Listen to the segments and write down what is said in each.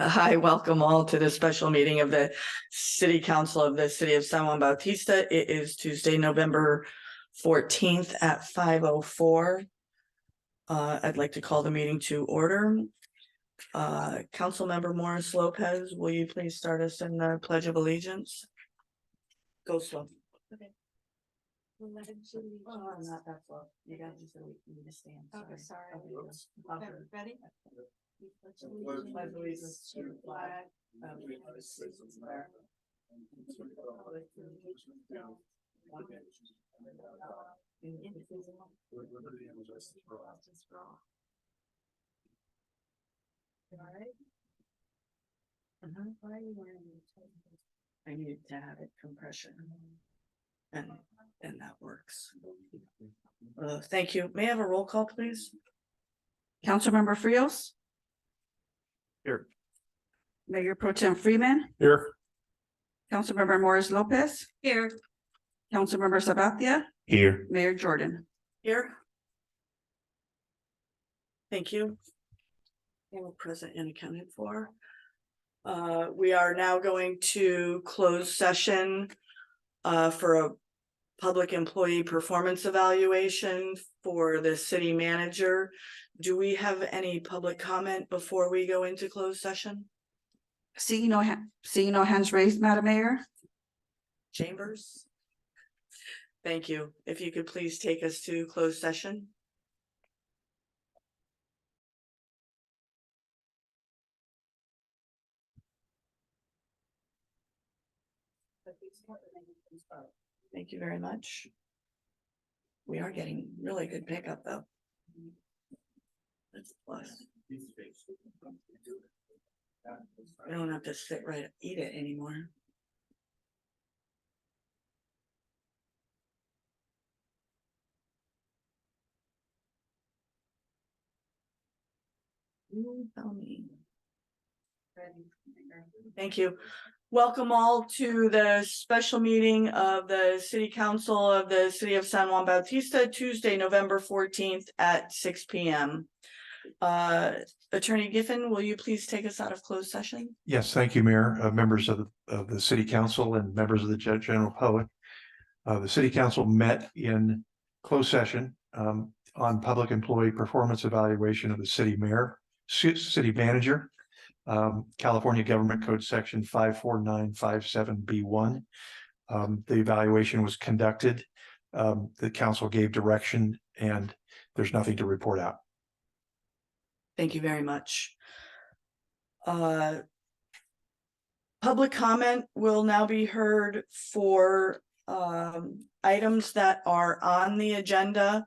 Hi, welcome all to the special meeting of the City Council of the City of San Juan Bautista. It is Tuesday, November 14th at 5:04. I'd like to call the meeting to order. Councilmember Morris Lopez, will you please start us in the Pledge of Allegiance? Go slow. Okay. Oh, not that slow. You got just need to stand. Okay, sorry. Okay. Ready? Pledge allegiance to the flag of the United States of America. Why are you wearing it? I need to have it compression. And that works. Thank you. May I have a roll call, please? Councilmember Frios? Here. Mayor Pro Tem Freeman? Here. Councilmember Morris Lopez? Here. Councilmember Sabathia? Here. Mayor Jordan? Here. Thank you. They were present and accounted for. We are now going to close session for a public employee performance evaluation for the city manager. Do we have any public comment before we go into closed session? Seeing no hands raised, Madam Mayor? Chambers? Thank you. If you could please take us to closed session. Thank you very much. We are getting really good pickup though. That's a plus. I don't have to sit right, eat it anymore. Tell me. Thank you. Welcome all to the special meeting of the City Council of the City of San Juan Bautista, Tuesday, November 14th at 6 p.m. Attorney Giffen, will you please take us out of closed session? Yes, thank you, Mayor, members of the City Council and members of the general public. The City Council met in closed session on public employee performance evaluation of the city manager. California Government Code Section 54957B1. The evaluation was conducted. The council gave direction and there's nothing to report out. Thank you very much. Public comment will now be heard for items that are on the agenda.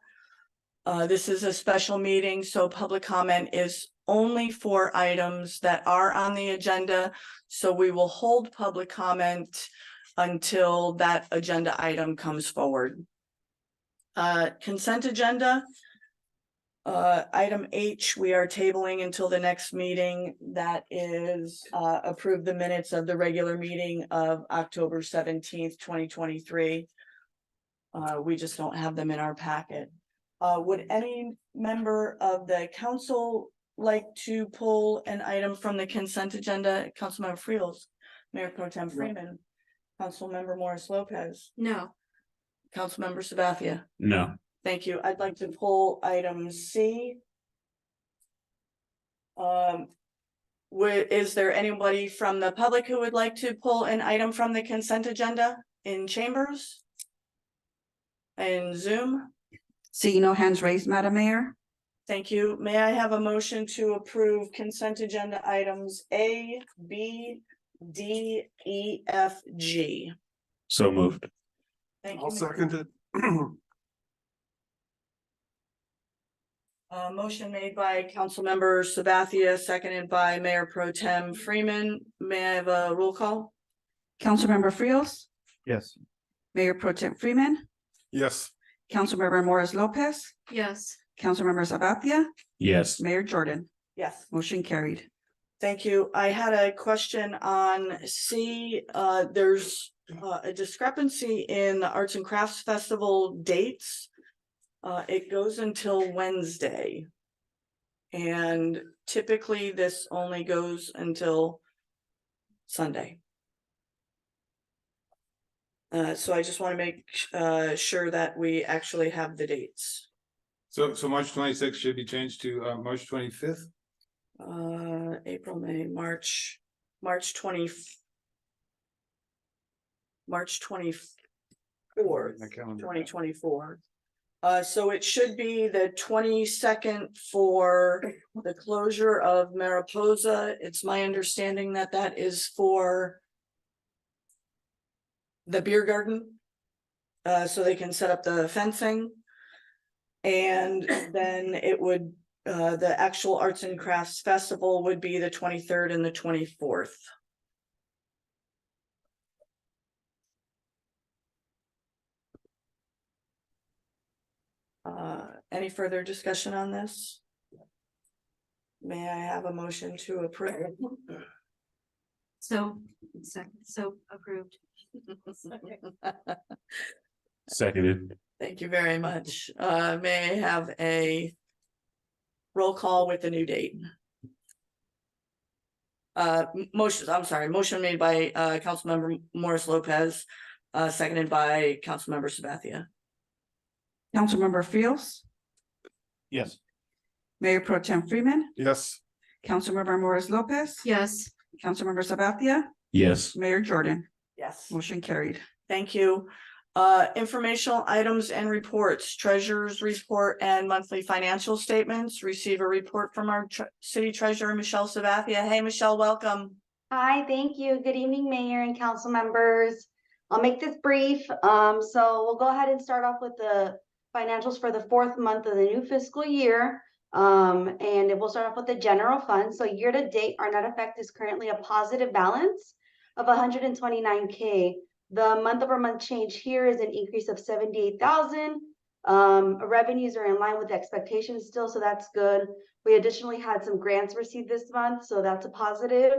This is a special meeting, so public comment is only for items that are on the agenda. So we will hold public comment until that agenda item comes forward. Consent agenda. Item H, we are tabling until the next meeting. That is approve the minutes of the regular meeting of October 17th, 2023. We just don't have them in our packet. Would any member of the council like to pull an item from the consent agenda? Councilmember Frios, Mayor Pro Tem Freeman, Councilmember Morris Lopez. No. Councilmember Sabathia. No. Thank you. I'd like to pull item C. Is there anybody from the public who would like to pull an item from the consent agenda in chambers? And Zoom? Seeing no hands raised, Madam Mayor? Thank you. May I have a motion to approve consent agenda items A, B, D, E, F, G? So moved. Thank you. I'll second it. Motion made by Councilmember Sabathia, seconded by Mayor Pro Tem Freeman. May I have a roll call? Councilmember Frios? Yes. Mayor Pro Tem Freeman? Yes. Councilmember Morris Lopez? Yes. Councilmember Sabathia? Yes. Mayor Jordan? Yes. Motion carried. Thank you. I had a question on C. There's a discrepancy in the Arts and Crafts Festival dates. It goes until Wednesday. And typically this only goes until Sunday. So I just want to make sure that we actually have the dates. So March 26th should be changed to March 25th. April, May, March 24th, My calendar. 2024. So it should be the 22nd for the closure of Mariposa. It's my understanding that that is for the beer garden. So they can set up the fencing. And then it would, the actual Arts and Crafts Festival would be the 23rd and the 24th. Any further discussion on this? May I have a motion to approve? So approved. Seconded. Thank you very much. May I have a roll call with the new date? Motion made by Councilmember Morris Lopez, seconded by Councilmember Sabathia. Councilmember Fields, Yes. Mayor Pro Tem Freeman, Yes. Councilmember Morris Lopez. Yes. Councilmember Sabathia, Yes. Mayor Jordan. Yes. Motion carried. Thank you. Informational items and reports, treasurer's report and monthly financial statements. Receive a report from our city treasurer, Michelle Sabathia. Hey, Michelle, welcome. Hi, thank you. Good evening, Mayor and council members. I'll make this brief. So we'll go ahead and start off with the financials for the 4th month of the new fiscal year. And we'll start off with the general fund. So year to date, our net effect is currently a positive balance of 129K. The month over month change here is an increase of 78,000. Revenues are in line with expectations still, so that's good. We additionally had some grants received this month, so that's a positive.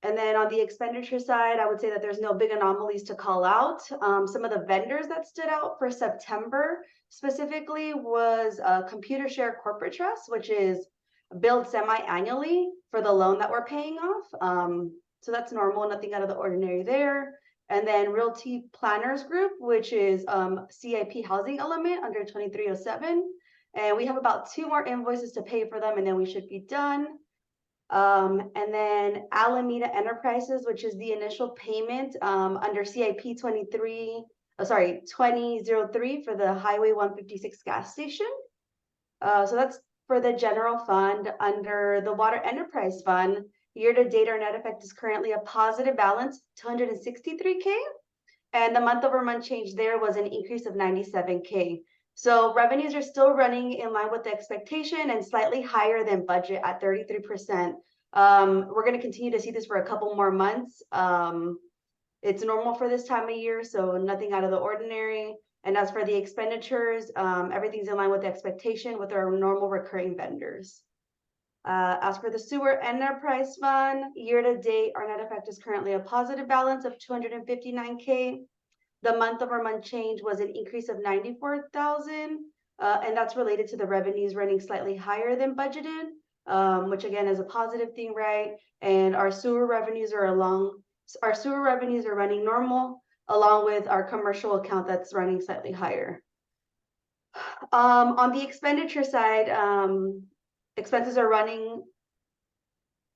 And then on the expenditure side, I would say that there's no big anomalies to call out. Some of the vendors that stood out for September specifically was Computer Share Corporate Trust, which is billed semi-annually for the loan that we're paying off. So that's normal, nothing out of the ordinary there. And then Realty Planners Group, which is CIP housing element under 2307. And we have about 2 more invoices to pay for them, and then we should be done. And then Alameda Enterprises, which is the initial payment under CIP 2003 for the Highway 156 gas station. So that's for the general fund. Under the Water Enterprise Fund, year to date, our net effect is currently a positive balance, 263K. And the month over month change there was an increase of 97K. So revenues are still running in line with the expectation and slightly higher than budget at 33%. We're going to continue to see this for a couple more months. It's normal for this time of year, so nothing out of the ordinary. And as for the expenditures, everything's in line with the expectation with our normal recurring vendors. As for the Sewer Enterprise Fund, year to date, our net effect is currently a positive balance of 259K. The month over month change was an increase of 94,000, and that's related to the revenues running slightly higher than budgeted, which again is a positive thing, right? And our sewer revenues are running normal, along with our commercial account that's running slightly higher. On the expenditure side, expenses are running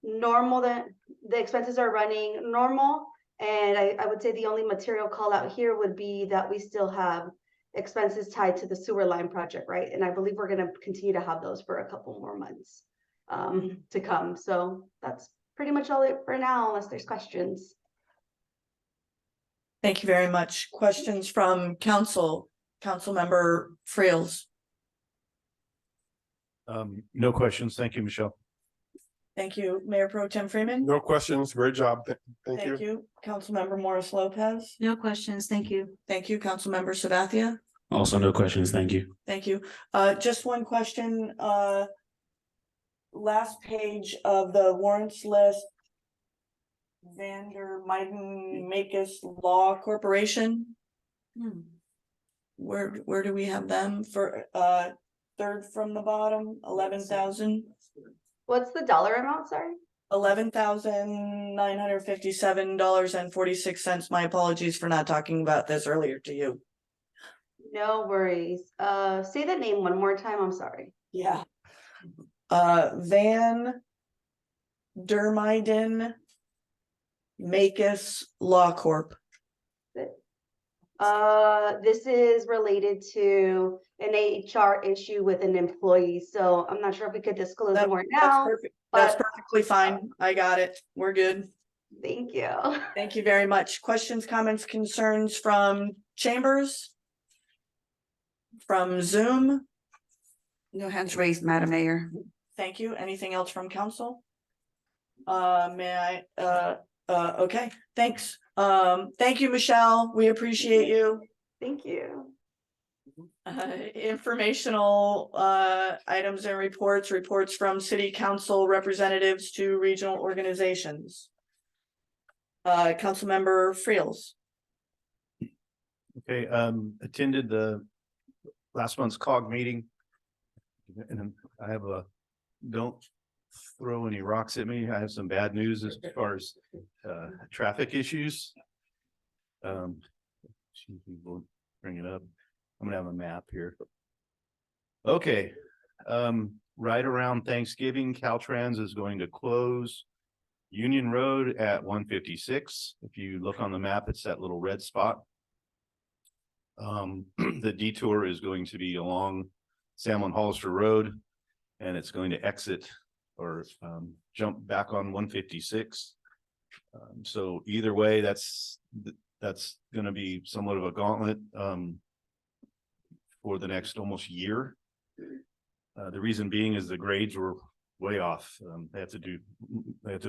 normal. The expenses are running normal. And I would say the only material call out here would be that we still have expenses tied to the sewer line project, right? And I believe we're going to continue to have those for a couple more months to come. So that's pretty much all it for now, unless there's questions. Thank you very much. Questions from Councilmember Friels? No questions. Thank you, Michelle. Thank you, Mayor Pro Tem Freeman. No questions. Great job. Thank you. Thank you, Councilmember Morris Lopez. No questions. Thank you. Thank you, Councilmember Sabathia. Also no questions. Thank you. Thank you. Just one question. last page of the warrants list. Vander Meiden Makis Law Corporation. Hmm. Where do we have them for, third from the bottom, 11,000? What's the dollar amount, sorry? $11,957.46. My apologies for not talking about this earlier to you. No worries. Say the name one more time, I'm sorry. Yeah. Van Dermyden Makis Law Corp. This is related to an HR issue with an employee, so I'm not sure if we could disclose That- more That's now. perfect. That's but- perfectly fine. I got it. We're good. Thank you. Thank you very much. Questions, comments, concerns from chambers? From Zoom? No hands raised, Madam Mayor. Thank you. Anything else from council? May I, okay, thanks. Thank you, Michelle. We appreciate you. Thank you. Informational, items and reports from city council representatives to regional organizations. Councilmember Friels. Okay, attended the last month's COG meeting. And I have don't throw any rocks at me. I have some bad news as far as traffic issues. We'll bring it up. I'm gonna have a map here. Okay, right around Thanksgiving, Caltrans is going to close Union Road at 156. If you look on the map, it's that little red spot. The detour is going to be along Salmon Hollister Road, and it's going to exit or jump back on 156. So either way, that's going to be somewhat of a gauntlet for the next almost year. The reason being is the grades were way off. They had to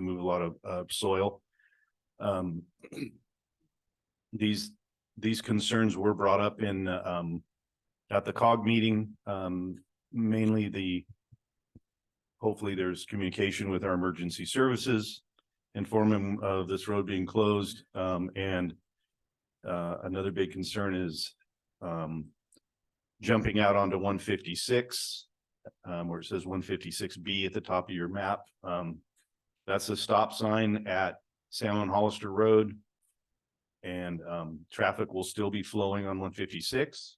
move a lot of soil. These concerns were brought up in at the COG meeting. Mainly hopefully there's communication with our emergency services, inform them of this road being closed. And another big concern is jumping out onto 156, where it says 156B at the top of your map. That's a stop sign at Salmon Hollister Road. And traffic will still be flowing on 156.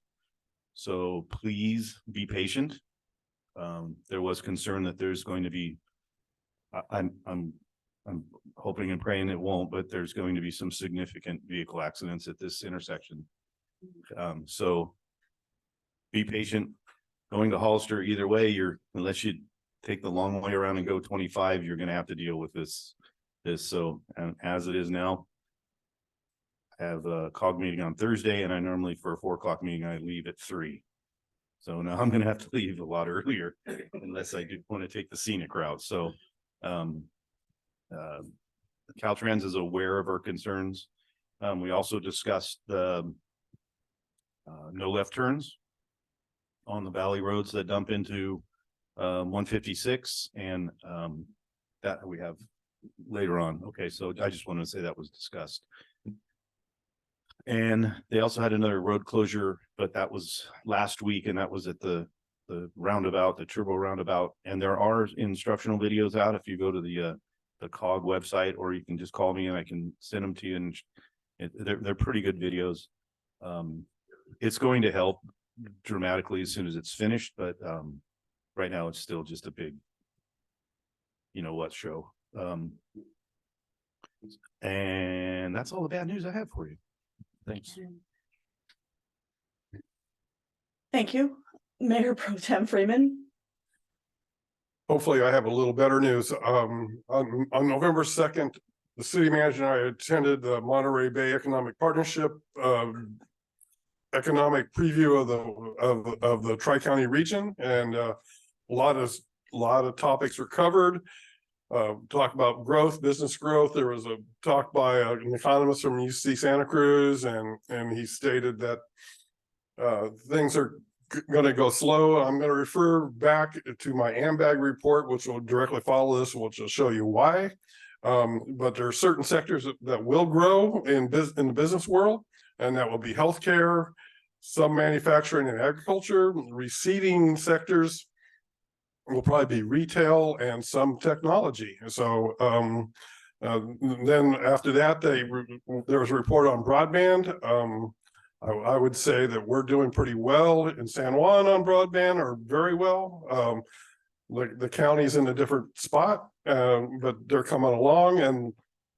So please be patient. There was concern that there's going to be, I'm hoping and praying it won't, but there's going to be some significant vehicle accidents at this intersection. So be patient. Going to Hollister either way, unless you take the long way around and go 25, you're going to have to deal with this. So, and as it is now, I have a COG meeting on Thursday, and I normally for a 4 o'clock meeting, I leave at 3. So now I'm going to have to leave a lot earlier unless I do want to take the scenic route. So, Caltrans is aware of our concerns. We also discussed the no left turns on the valley roads that dump into 156, and that we have later on. Okay, so I just wanted to say that was discussed. And they also had another road closure, but that was last week, and that was at the roundabout, the turbo roundabout. And there are instructional videos out if you go to the COG website, or you can just call me and I can send them to you. And they're pretty good videos. It's going to help dramatically as soon as it's finished, but right now it's still just a big, you know what, show. And that's all the bad news I have for you. Thanks. Thank you. Mayor Pro Tem Freeman. Hopefully I have a little better news. On November 2nd, the city manager and I attended the Monterey Bay Economic Partnership economic preview of the Tri-County region, and a lot of topics were covered. Talk about growth, business growth. There was a talk by an economist from UC Santa Cruz, and he stated that things are gonna go slow. I'm gonna refer back to my AMBAG report, which will directly follow this, which will show you why. But there are certain sectors that will grow in the business world, and that will be healthcare, some manufacturing and agriculture. Receding sectors will probably be retail and some technology. So then after that, there was a report on broadband. I would say that we're doing pretty well in San Juan on broadband, or very well. The county's in a different spot, but they're coming along,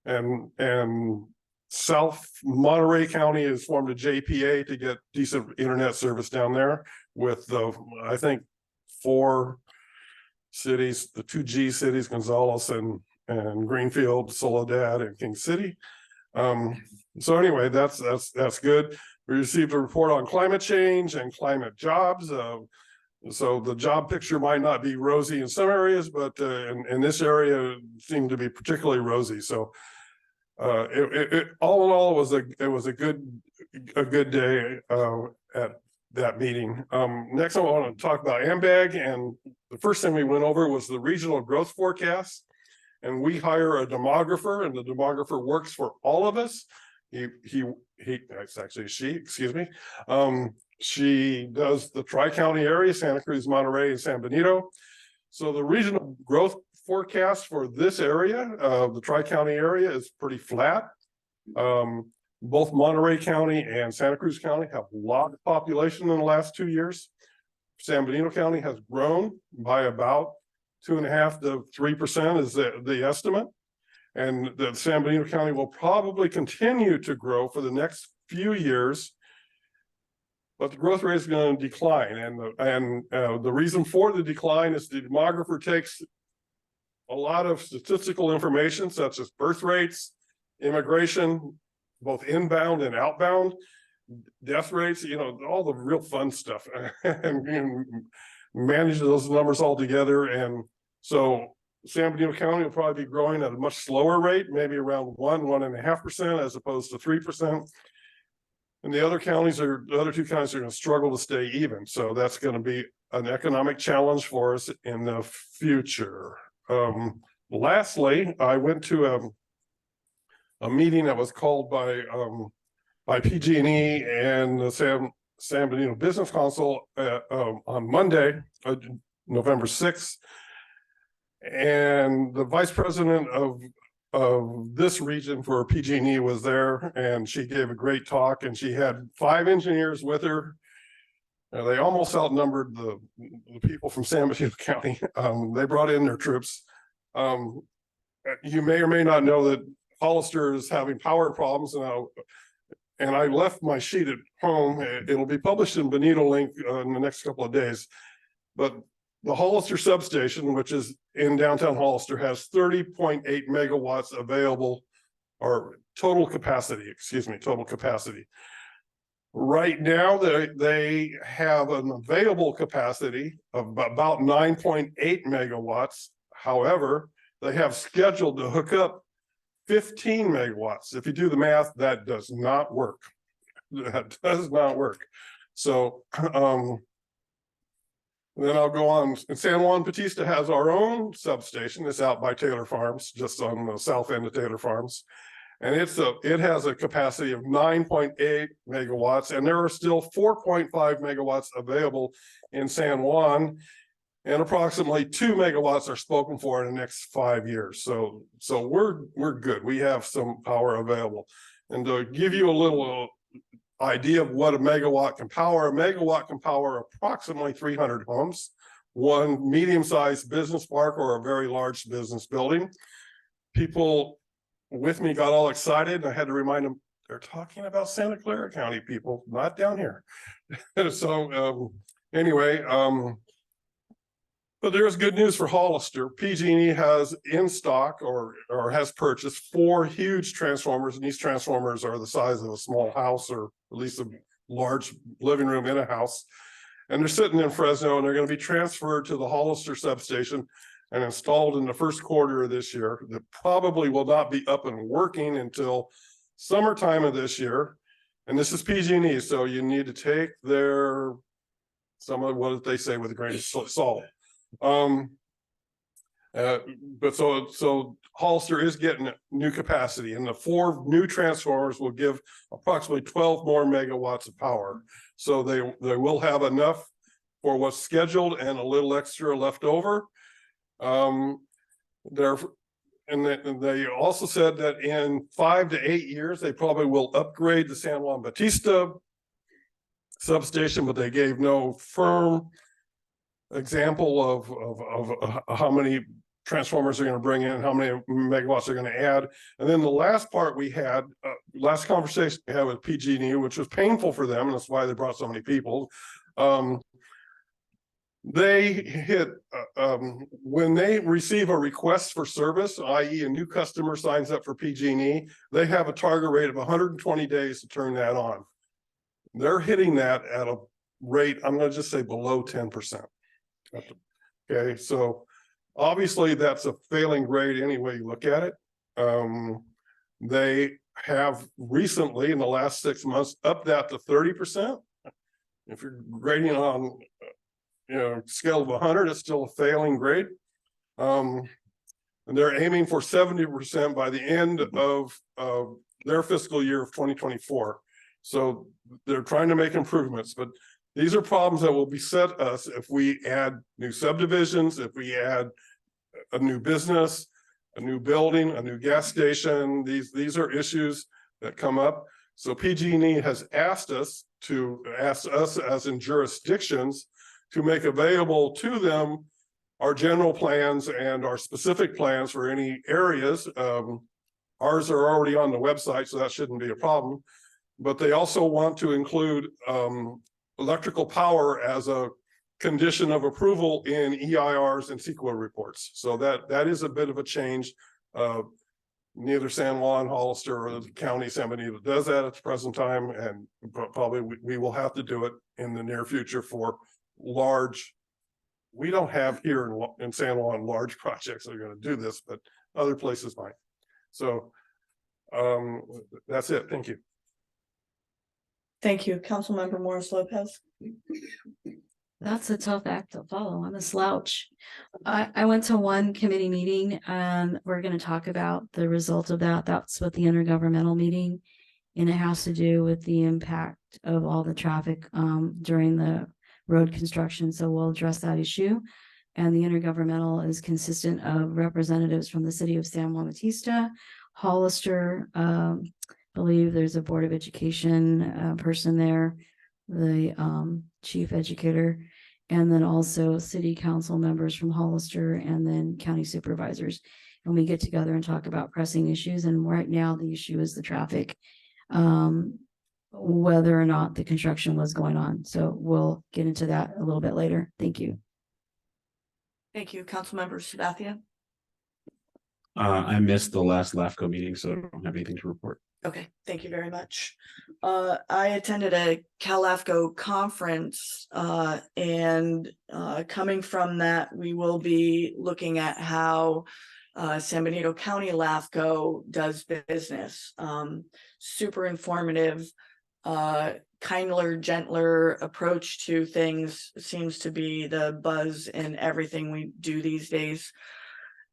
and South Monterey County has formed a JPA to get decent internet service down there with I think 4 cities, the 2G cities, Gonzales and Greenfield, Soledad, and King City. So anyway, that's good. We received a report on climate change and climate jobs. So the job picture might not be rosy in some areas, but in this area it seemed to be particularly rosy. So all in all, it was a good day at that meeting. Next, I want to talk about AMBAG, and the first thing we went over was the regional growth forecast. And we hire a demographer, and the demographer works for all of us. It's actually she, excuse me. She does the Tri-County area, Santa Cruz, Monterey, and San Benito. So the regional growth forecast for this area, the Tri-County area, is pretty flat. Both Monterey County and Santa Cruz County have a lot of population in the last 2 years. San Benito County has grown by about 2.5% to 3% is the estimate. And that San Benito County will probably continue to grow for the next few years, but the growth rate is going to decline. And the reason for the decline is the demographer takes a lot of statistical information, such as birth rates, immigration, both inbound and outbound, death rates, all the real fun stuff, and manage those numbers all together. And so San Benito County will probably be growing at a much slower rate, maybe around 1.5% as opposed to 3%. And the other two counties are going to struggle to stay even. So that's going to be an economic challenge for us in the future. Lastly, I went to a meeting that was called by PG&E and the San Benito Business Council on Monday, November 6th. And the vice president of this region for PG&E was there, and she gave a great talk, and she had 5 engineers with her. They almost outnumbered the people from San Benito County. They brought in their troops. You may or may not know that Hollister is having power problems now. And I left my sheet at home. It'll be published in Bonito Link in the next couple of days. But the Hollister substation, which is in downtown Hollister, has 30.8 megawatts available, or total capacity, total capacity. Right now, they have an available capacity of about 9.8 megawatts. However, they have scheduled to hook up 15 megawatts. If you do the math, that does not work. That does not work. So then I'll go on. San Juan Bautista has our own substation. It's out by Taylor Farms, just on the south end of Taylor Farms. And it has a capacity of 9.8 megawatts, and there are still 4.5 megawatts available in San Juan, and approximately 2 megawatts are spoken for in the next 5 years. So we're good. We have some power available. And to give you a little idea of what a megawatt can power approximately 300 homes, one medium-sized business park or a very large business building. People with me got all excited. I had to remind them, they're talking about Santa Clara County, people, not down here. So anyway, but there's good news for Hollister. PG&E has in stock or has purchased 4 huge transformers, and these transformers are the size of a small house, or at least a large living room in a house. And they're sitting in Fresno, and they're going to be transferred to the Hollister substation and installed in the first quarter of this year. That probably will not be up and working until summertime of this year. And this is PG&E, so you need to take their some of what they say with a grain of salt. But so Hollister is getting new capacity, and the 4 new transformers will give approximately 12 more megawatts of power. So they will have enough for what's scheduled and a little extra left over. They also said that in 5 to 8 years, they probably will upgrade the San Juan Bautista substation, but they gave no firm example of how many transformers they're going to bring in, how many megawatts they're going to add. And then the last part we had, last conversation we had with PG&E, which was painful for them, and that's why they brought so many people. They hit, when they receive a request for service, i.e. a new customer signs up for PG&E, they have a target rate of 120 days to turn that on. They're hitting that at a rate, I'm going to just say below 10%. Okay, so obviously that's a failing grade any way you look at it. They have recently, in the last 6 months, upped that to 30%. If you're grading on scale of 100, it's still a failing grade. And they're aiming for 70% by the end of their fiscal year of 2024. So they're trying to make improvements, but these are problems that will beset us if we add new subdivisions, if we add a new business, a new building, a new gas station. These are issues that come up. So PG&E has asked us as in jurisdictions to make available to them our general plans and our specific plans for any areas. Ours are already on the website, so that shouldn't be a problem. But they also want to include electrical power as a condition of approval in EIRs and CEQA reports. So that is a bit of a change. Neither San Juan, Hollister, or the county San Benito does that at the present time, and probably we will have to do it in the near future for large. We don't have here in San Juan large projects that are going to do this, but other places might. So that's it. Thank you. Thank you. Councilmember Morris Lopez. That's a tough act to follow. I'm a slouch. I went to one committee meeting and we're going to talk about the result of that. That's what the intergovernmental meeting, and it has to do with the impact of all the traffic during the road construction. So we'll address that issue. And the intergovernmental is consistent of representatives from the city of San Juan Bautista, Hollister, believe there's a Board of Education person there, the chief educator, and then also city council members from Hollister, and then county supervisors. And we get together and talk about pressing issues. And right now the issue is the traffic, whether or not the construction was going on. So we'll get into that a little bit later. Thank you. Thank you. Councilmember Sabathia. I missed the last LAFCO meeting, so I don't have anything to report. Okay, thank you very much. I attended a CalAFCO conference, and coming from that, we will be looking at how San Benito County LAFCO does business. Super informative, kinder, gentler approach to things seems to be the buzz in everything we do these days.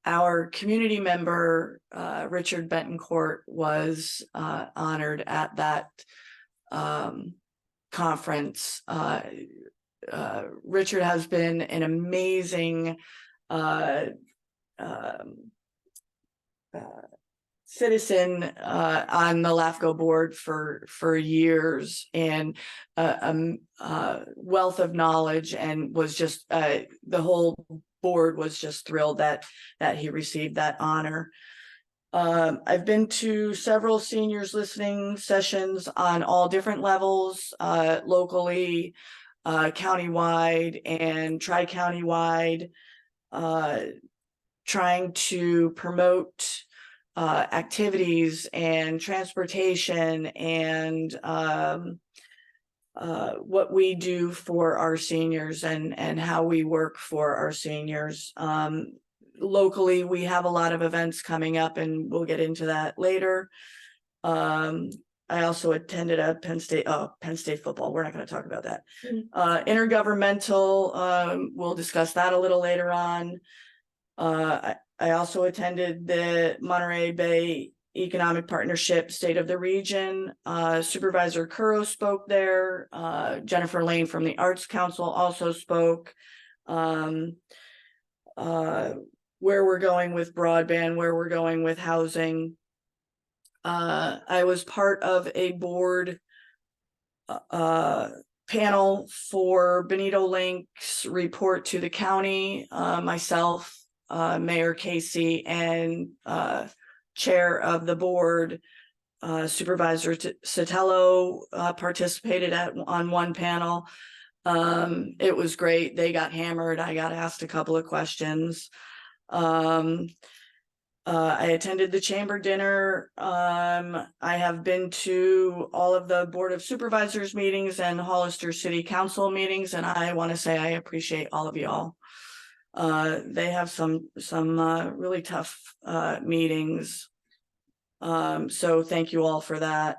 Our community member, Richard Betancourt, was honored at that conference. Richard has been an amazing citizen on the LAFCO board for years, and wealth of knowledge, and was just the whole board was just thrilled that he received that honor. I've been to several seniors listening sessions on all different levels, locally, countywide, and tri-countywide, trying to promote activities and transportation and what we do for our seniors and how we work for our seniors. Locally, we have a lot of events coming up, and we'll get into that later. I also attended a Penn State football. We're not going to talk about that. Intergovernmental, we'll discuss that a little later on. I also attended the Monterey Bay Economic Partnership State of the Region. Supervisor Curro spoke there. Jennifer Lane from the Arts Council also spoke. Where we're going with broadband, where we're going with housing. I was part of a board panel for Benito Link's report to the county. Myself, Mayor Casey, and chair of the board, Supervisor Sotelo, participated on one panel. It was great. They got hammered. I got asked a couple of questions. I attended the chamber dinner. I have been to all of the Board of Supervisors meetings and Hollister City Council meetings, and I want to say I appreciate all of y'all. They have some really tough meetings. So thank you all for that.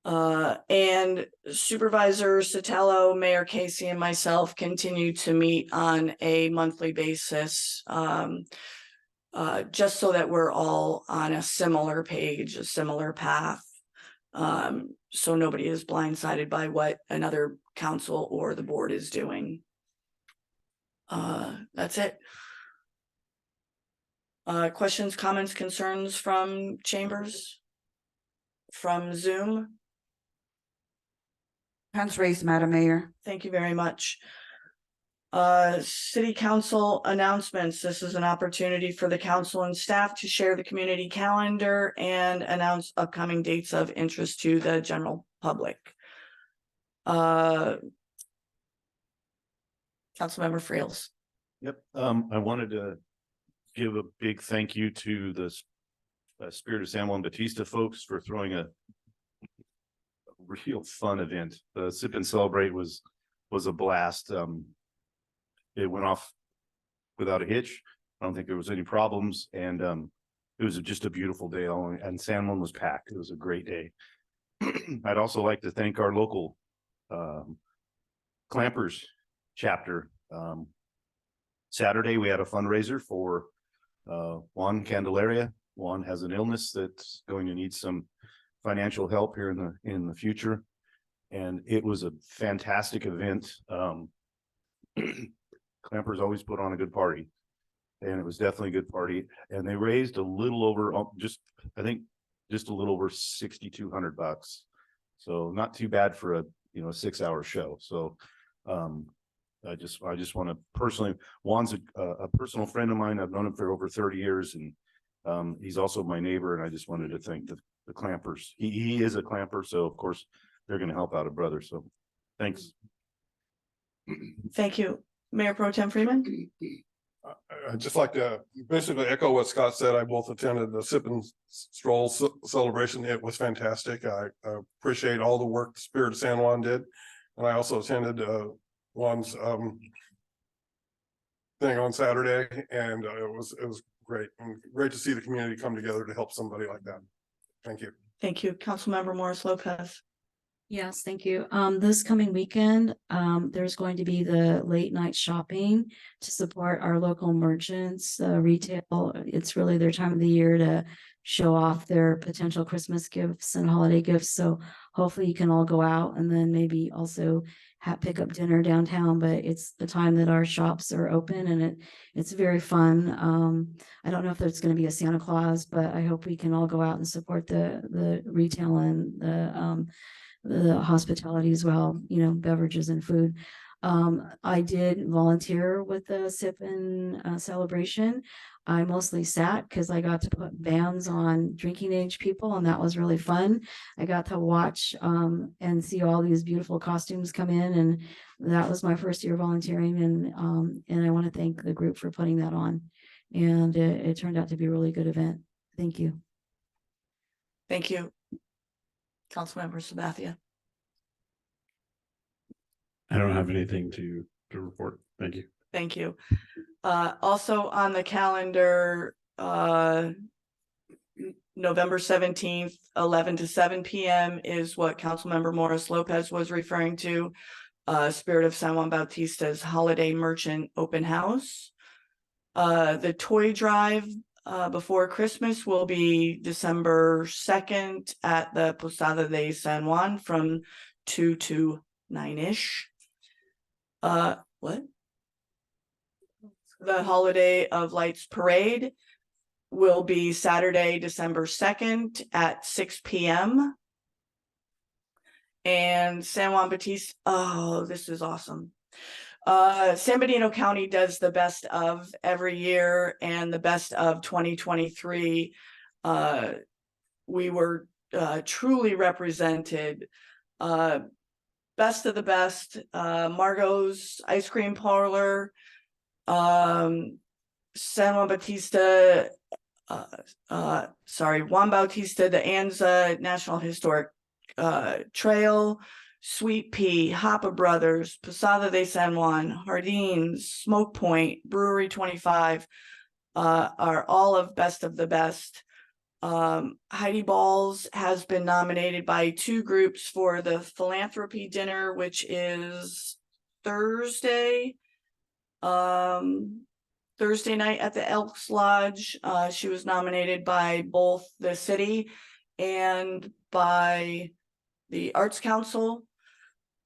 And Supervisor Sotelo, Mayor Casey, and myself continue to meet on a monthly basis, just so that we're all on a similar page, a similar path. So nobody is blindsided by what another council or the board is doing. That's it. Questions, comments, concerns from chambers? From Zoom? Hands raised, Madam Mayor. Thank you very much. City Council announcements. This is an opportunity for the council and staff to share the community calendar and announce upcoming dates of interest to the general public. Councilmember Friels. Yep, I wanted to give a big thank you to the Spirit of San Juan Bautista folks for throwing a real fun event. The Sip and Celebrate was a blast. It went off without a hitch. I don't think there was any problems, and it was just a beautiful day, and San Juan was packed. It was a great day. I'd also like to thank our local Clampers chapter. Saturday, we had a fundraiser for Juan Candelaria. Juan has an illness that's going to need some financial help here in the future, and it was a fantastic event. Clampers always put on a good party, and it was definitely a good party. And they raised a little over, I think just a little over $6,200. So not too bad for a 6-hour show. So I just want to personally, Juan's a personal friend of mine. I've known him for over 30 years, and he's also my neighbor. And I just wanted to thank the Clampers. He is a Clamper, so of course they're going to help out a brother. So thanks. Thank you. Mayor Pro Tem Freeman. I'd just like to basically echo what Scott said. I both attended the Sip and Stroll celebration. It was fantastic. I appreciate all the work the Spirit of San Juan did. And I also attended Juan's thing on Saturday, and it was great. And great to see the community come together to help somebody like that. Thank you. Thank you. Councilmember Morris Lopez. Yes, thank you. This coming weekend, there's going to be the late night shopping to support our local merchants, retail. It's really their time of the year to show off their potential Christmas gifts and holiday gifts. So hopefully you can all go out and then maybe also pick up dinner downtown, but it's the time that our shops are open, and it's very fun. I don't know if there's going to be a Santa Claus, but I hope we can all go out and support the retail and the hospitality as well, beverages and food. I did volunteer with the Sip and celebration. I mostly sat because I got to put bans on drinking age people, and that was really fun. I got to watch and see all these beautiful costumes come in, and that was my first year volunteering, and I want to thank the group for putting that on. And it turned out to be a really good event. Thank you. Thank you. Councilmember Sabathia. I don't have anything to report. Thank you. Thank you. Also on the calendar, November 17th, 11 to 7 PM is what Councilmember Morris Lopez was referring to. Spirit of San Juan Bautista's Holiday Merchant Open House. The toy drive before Christmas will be December 2nd at the Posada de San Juan from 2 to 9-ish. What? The Holiday of Lights Parade will be Saturday, December 2nd at 6 PM. And San Juan Bautista, oh, this is awesome. San Bernardino County does the best of every year, and the best of 2023. We were truly represented. Best of the best, Margot's Ice Cream Parlor, San Juan Bautista, Juan Bautista, the Anza National Historic Trail, Sweet Pea, Hoppa Brothers, Posada de San Juan, Hardines, Smoke Point, Brewery 25 are all of best of the best. Heidi Balls has been nominated by 2 groups for the philanthropy dinner, which is Thursday. Thursday night at the Elks Lodge. She was nominated by both the city and by the Arts Council.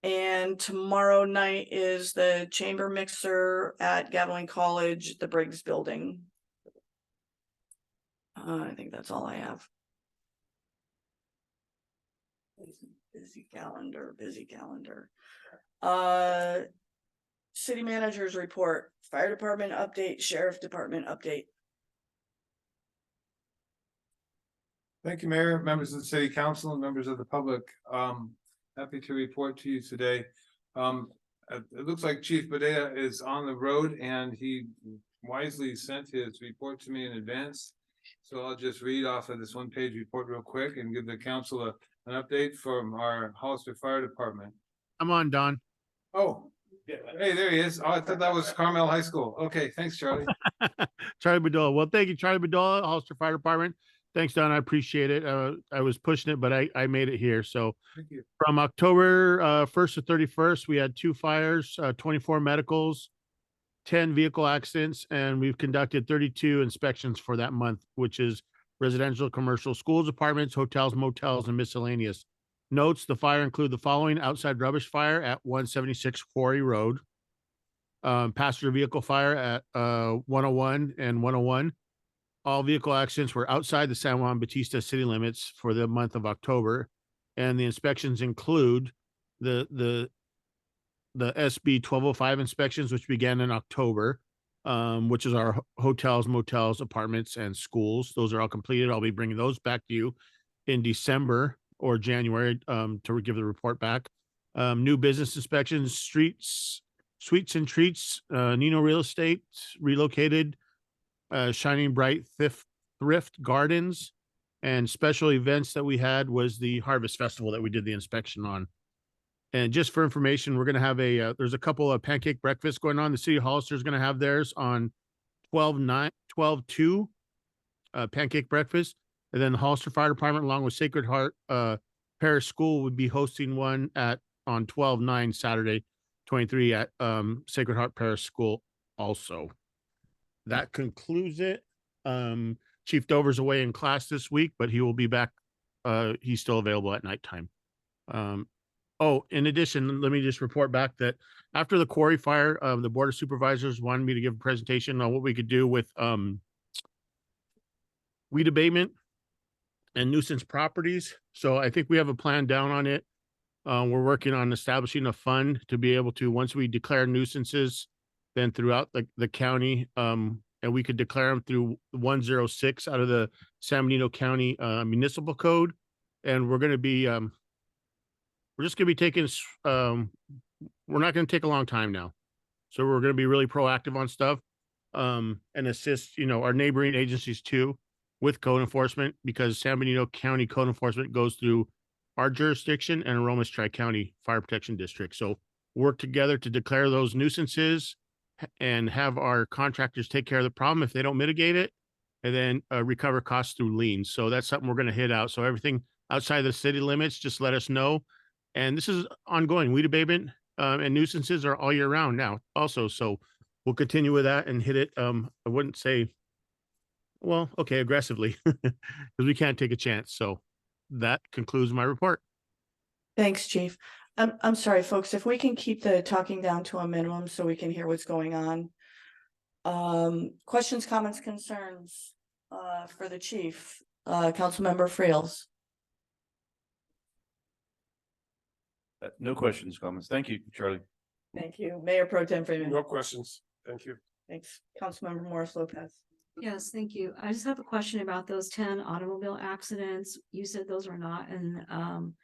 And tomorrow night is the chamber mixer at Gatling College, the Briggs Building. I think that's all I have. Busy calendar. City managers report, fire department update, sheriff department update. Thank you, Mayor, members of the city council, and members of the public. Happy to report to you today. It looks like Chief Badea is on the road, and he wisely sent his report to me in advance. So I'll just read off of this 1-page report real quick and give the council an update from our Hollister Fire Department. I'm on, Don. Oh, yeah. Hey, there he is. Oh, I thought that was Carmel High School. Okay, thanks, Charlie. Charlie Bedolla. Well, thank you, Charlie Bedolla, Hollister Fire Department. Thanks, Don. I appreciate it. I was pushing it, but I made it here. So Thank you. from October 1st to 31st, we had 2 fires, 24 medicals, 10 vehicle accidents, and we've conducted 32 inspections for that month, which is residential, commercial, schools, apartments, hotels, motels, and miscellaneous. Notes: the fire include the following: outside rubbish fire at 176 Quarry Road, passenger vehicle fire at 101 and 101. All vehicle accidents were outside the San Juan Bautista city limits for the month of October, and the inspections include the SB 1205 inspections, which began in October, which is our hotels, motels, apartments, and schools. Those are all completed. I'll be bringing those back to you in December or January to give the report back. New business inspections, streets, sweets and treats, Nino Real Estate relocated, Shining Bright Thrift Gardens, and special events that we had was the Harvest Festival that we did the inspection on. And just for information, we're going to have there's a couple of pancake breakfasts going on. The City of Hollister is going to have theirs on 12/2 pancake breakfast. And then the Hollister Fire Department, along with Sacred Heart Parish School, would be hosting one on 12/9 Saturday 23 at Sacred Heart Parish School also. That concludes it. Chief Dover's away in class this week, but he will be back. He's still available at nighttime. Oh, in addition, let me just report back that after the quarry fire, the Board of Supervisors wanted me to give a presentation on what we could do with weed abatement and nuisance properties. So I think we have a plan down on it. We're working on establishing a fund to be able to, once we declare nuisances, then throughout the county, and we could declare them through 106 out of the San Bernardino County Municipal Code. And we're going to be, we're just going to be taking, we're not going to take a long time now. So we're going to be really proactive on stuff and assist, our neighboring agencies too with code enforcement, because San Bernardino County code enforcement goes through our jurisdiction and Aromas Tri-County Fire Protection District. So work together to declare those nuisances and have our contractors take care of the problem if they don't mitigate it. and then recover costs through liens. So that's something we're going to hit out. So everything outside the city limits, just let us know. And this is ongoing. Weed abatement and nuisances are all year round now also. So we'll continue with that and hit it. I wouldn't say, well, okay, aggressively, because we can't take a chance. So that concludes my report. Thanks, Chief. I'm sorry, folks, if we can keep the talking down to a minimum so we can hear what's going on. Questions, comments, concerns, for the chief, Councilmember Friels. No questions, comments. Thank you, Charlie. Thank you. Mayor Pro Tem Freeman. No questions. Thank you. Thanks. Councilmember Morris Lopez. Yes, thank you. I just have a question about those 10 automobile accidents. You said those are not in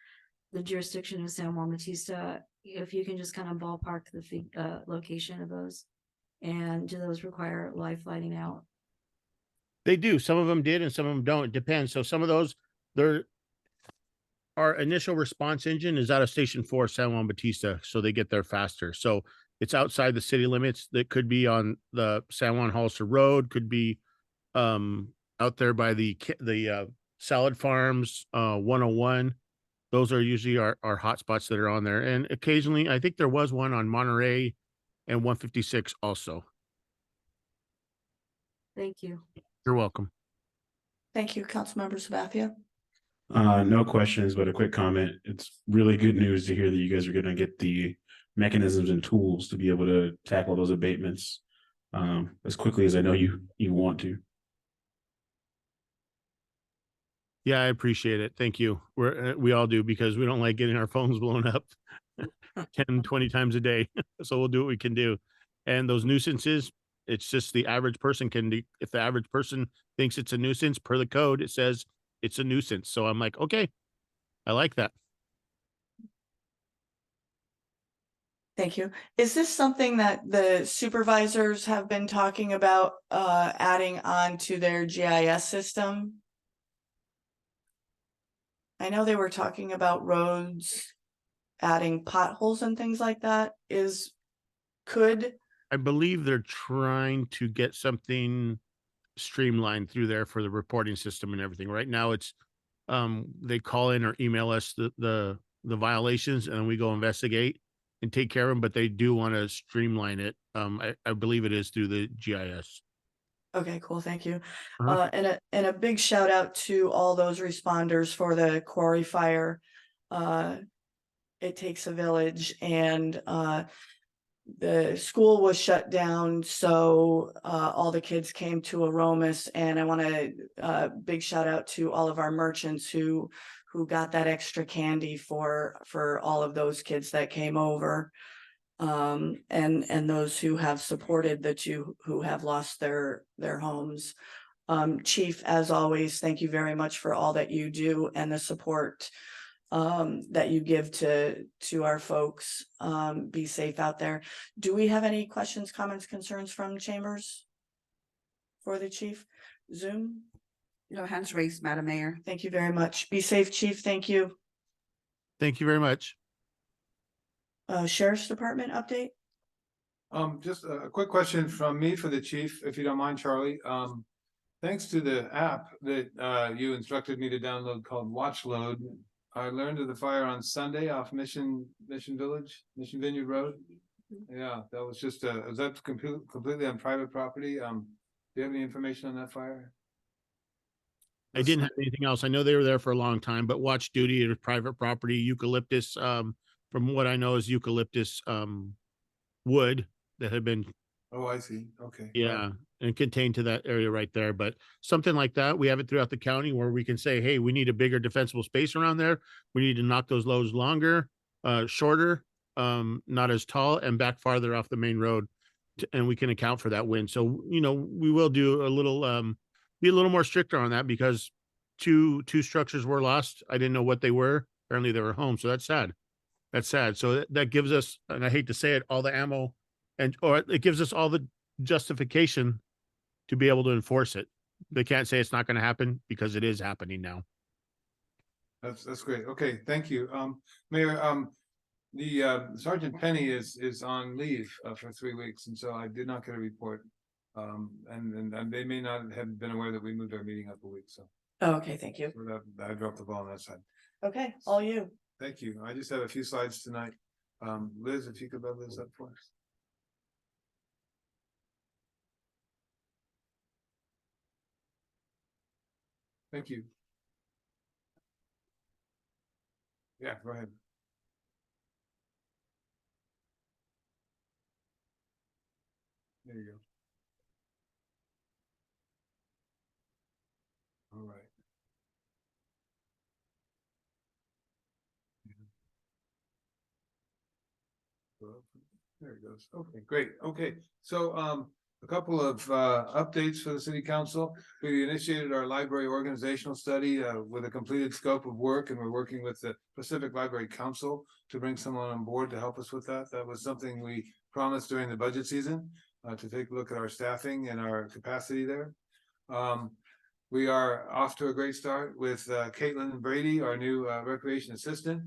the jurisdiction of San Juan Bautista. If you can just kind of ballpark the location of those, and do those require life lighting out? They do. Some of them did and some of them don't. It depends. So some of those, our initial response engine is out of Station 4, San Juan Bautista. So they get there faster. So it's outside the city limits. That could be on the San Juan Hollister Road, could be out there by the salad farms, 101. Those are usually our hot spots that are on there. And occasionally, I think there was one on Monterey and 156 also. Thank you. You're welcome. Thank you, Councilmember Sabathia. No questions, but a quick comment. It's really good news to hear that you guys are gonna get the mechanisms and tools to be able to tackle those abatements as quickly as I know you want to. Yeah, I appreciate it. Thank you. We all do, because we don't like getting our phones blown up 10, 20 times a day. So we'll do what we can do. And those nuisances, it's just the average person can do. If the average person thinks it's a nuisance per the code, it says it's a nuisance. So I'm like, okay, I like that. Thank you. Is this something that the supervisors have been talking about adding on to their GIS system? I know they were talking about roads, adding potholes and things like that. I believe they're trying to get something streamlined through there for the reporting system and everything. Right now it's they call in or email us the violations, and then we go investigate and take care of them, but they do want to streamline it. I believe it is through the GIS. Okay, cool. Thank you. Uh-huh. And a big shout out to all those responders for the quarry fire. It takes a village, and the school was shut down, so all the kids came to Aromas, and I want to big shout out to all of our merchants who got that extra candy for all of those kids that came over. And those who have supported the two who have lost their homes. Chief, as always, thank you very much for all that you do and the support that you give to our folks. Be safe out there. Do we have any questions, comments, concerns from chambers for the chief? Zoom? No hands raised, Madam Mayor. Thank you very much. Be safe, chief. Thank you. Thank you very much. Sheriff's Department update? Just a quick question from me for the chief, if you don't mind, Charlie. Thanks to the app that you instructed me to download called Watch Load, I learned of the fire on Sunday off Mission Vineyard Road. Yeah, that was just is that completely on private property? Do you have any information on that fire? I didn't have anything else. I know they were there for a long time, but watch duty is private property, eucalyptus, from what I know is eucalyptus wood that had been Oh, I see. Okay. Yeah, and contained to that area right there. But something like that, we have it throughout the county where we can say, hey, we need a bigger defensible space around there. We need to knock those loads longer, shorter, not as tall, and back farther off the main road. And we can account for that wind. So, we will do a little, be a little more stricter on that, because two structures were lost. I didn't know what they were. Apparently they were home. So that's sad. That's sad. So that gives us, and I hate to say it, all the ammo, or it gives us all the justification to be able to enforce it. They can't say it's not going to happen, because it is happening now. That's great. Okay, thank you. Mayor, the Sergeant Penny is on leave for 3 weeks, and so I did not get a report. And they may not have been aware that we moved our meeting up a week, so Oh, okay, thank you. I dropped the ball on that side. Okay, all you. Thank you. I just have a few slides tonight. Liz, if you could load this up for us. Thank you. Yeah, go ahead. There you go. All right. There it goes. Okay, great. Okay, so a couple of updates for the city council. We initiated our library organizational study with a completed scope of work, and we're working with the Pacific Library Council to bring someone on board to help us with that. That was something we promised during the budget season to take a look at our staffing and our capacity there. We are off to a great start with Caitlin Brady, our new recreation assistant.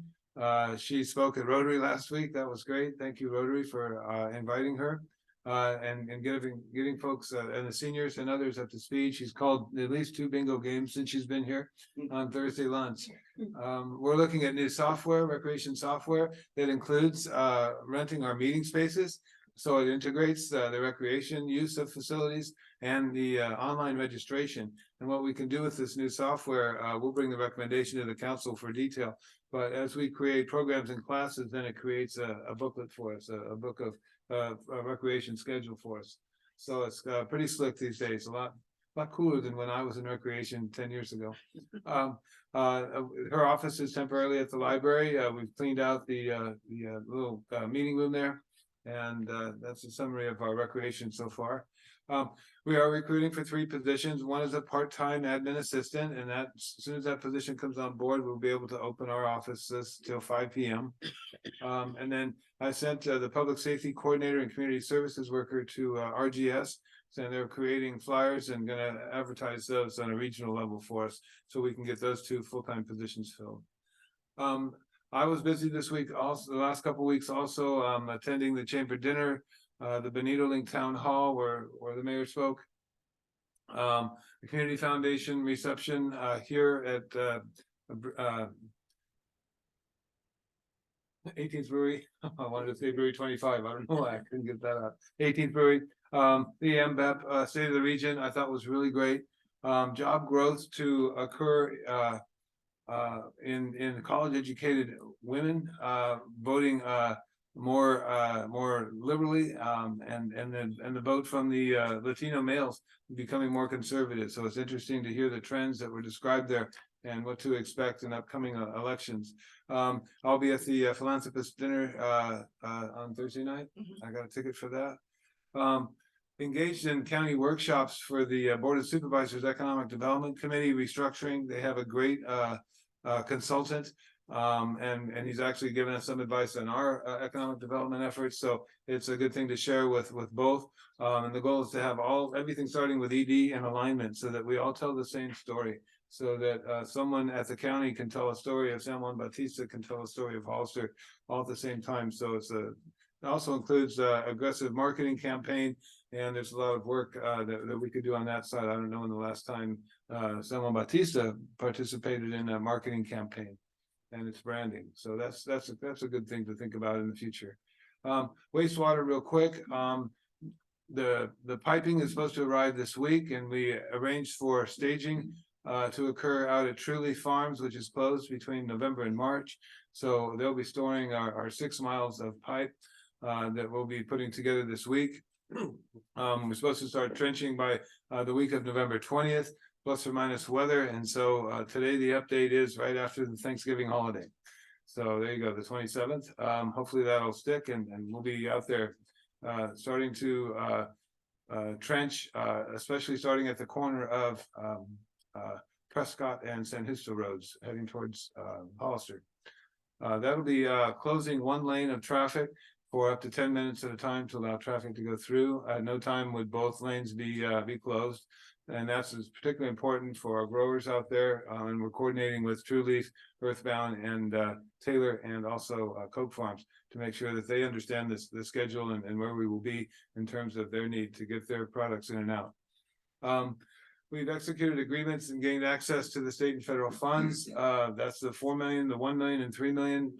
She spoke at Rotary last week. That was great. Thank you, Rotary, for inviting her and getting folks and the seniors and others up to speed. She's called at least 2 bingo games since she's been here on Thursday lunch. We're looking at new software, recreation software that includes renting our meeting spaces. So it integrates the recreation use of facilities and the online registration. And what we can do with this new software, we'll bring the recommendation to the council for detail. But as we create programs and classes, then it creates a booklet for us, a book of a recreation schedule for us. So it's pretty slick these days, a lot cooler than when I was in recreation 10 years ago. Her office is temporarily at the library. We've cleaned out the little meeting room there. And that's a summary of our recreation so far. We are recruiting for 3 positions. One is a part-time admin assistant, and that as soon as that position comes on board, we'll be able to open our offices till 5 p.m. And then I sent the public safety coordinator and community services worker to RGS, and they're creating flyers and going to advertise those on a regional level for us, so we can get those 2 full-time positions filled. I was busy this week, also the last couple of weeks, also attending the chamber dinner, the Benito Link Town Hall where the mayor spoke. The Community Foundation reception here at 18th Brewery. I wanted to say Brewery 25. I don't know why I couldn't get that out. 18th Brewery. The MBEP State of the Region I thought was really great. Job growth to occur in college educated women voting more liberally, and the vote from the Latino males becoming more conservative. So it's interesting to hear the trends that were described there and what to expect in upcoming elections. I'll be at the philanthropist dinner on Thursday night. I got a ticket for that. Engaged in county workshops for the Board of Supervisors Economic Development Committee restructuring. They have a great consultant, and he's actually given us some advice on our economic development efforts. So it's a good thing to share with both. And the goal is to have everything starting with ED and alignment, so that we all tell the same story. So that someone at the county can tell a story of San Juan Bautista, can tell a story of Hollister, all at the same time. So it also includes aggressive marketing campaign, and there's a lot of work that we could do on that side. I don't know when the last time San Juan Bautista participated in a marketing campaign and its branding. So that's a good thing to think about in the future. Wastewater real quick. The piping is supposed to arrive this week, and we arranged for staging to occur out at Truly Farms, which is closed between November and March. So they'll be storing our 6 miles of pipe that we'll be putting together this week. We're supposed to start trenching by the week of November 20th, plus or minus weather. And so today the update is right after the Thanksgiving holiday. So there you go, the 27th. Hopefully that'll stick, and we'll be out there starting to trench, especially starting at the corner of Prescott and San Justo roads heading towards Hollister. That'll be closing 1 lane of traffic for up to 10 minutes at a time to allow traffic to go through. At no time would both lanes be closed. And that's particularly important for our growers out there. And we're coordinating with True Leaf, Earthbound, and Taylor, and also Coke Farms to make sure that they understand the schedule and where we will be in terms of their need to get their products in and out. We've executed agreements and gained access to the state and federal funds. That's the 4 million, the 1 million, and $3 million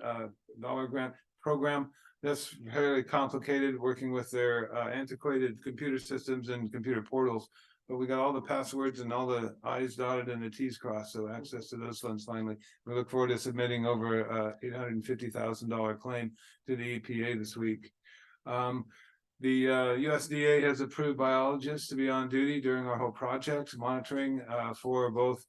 grant program. That's fairly complicated, working with their antiquated computer systems and computer portals. But we got all the passwords and all the I's dotted and the T's crossed, so access to those funds finally. We look forward to submitting over $850,000 claim to the EPA this week. The USDA has approved biologists to be on duty during our whole project, monitoring for both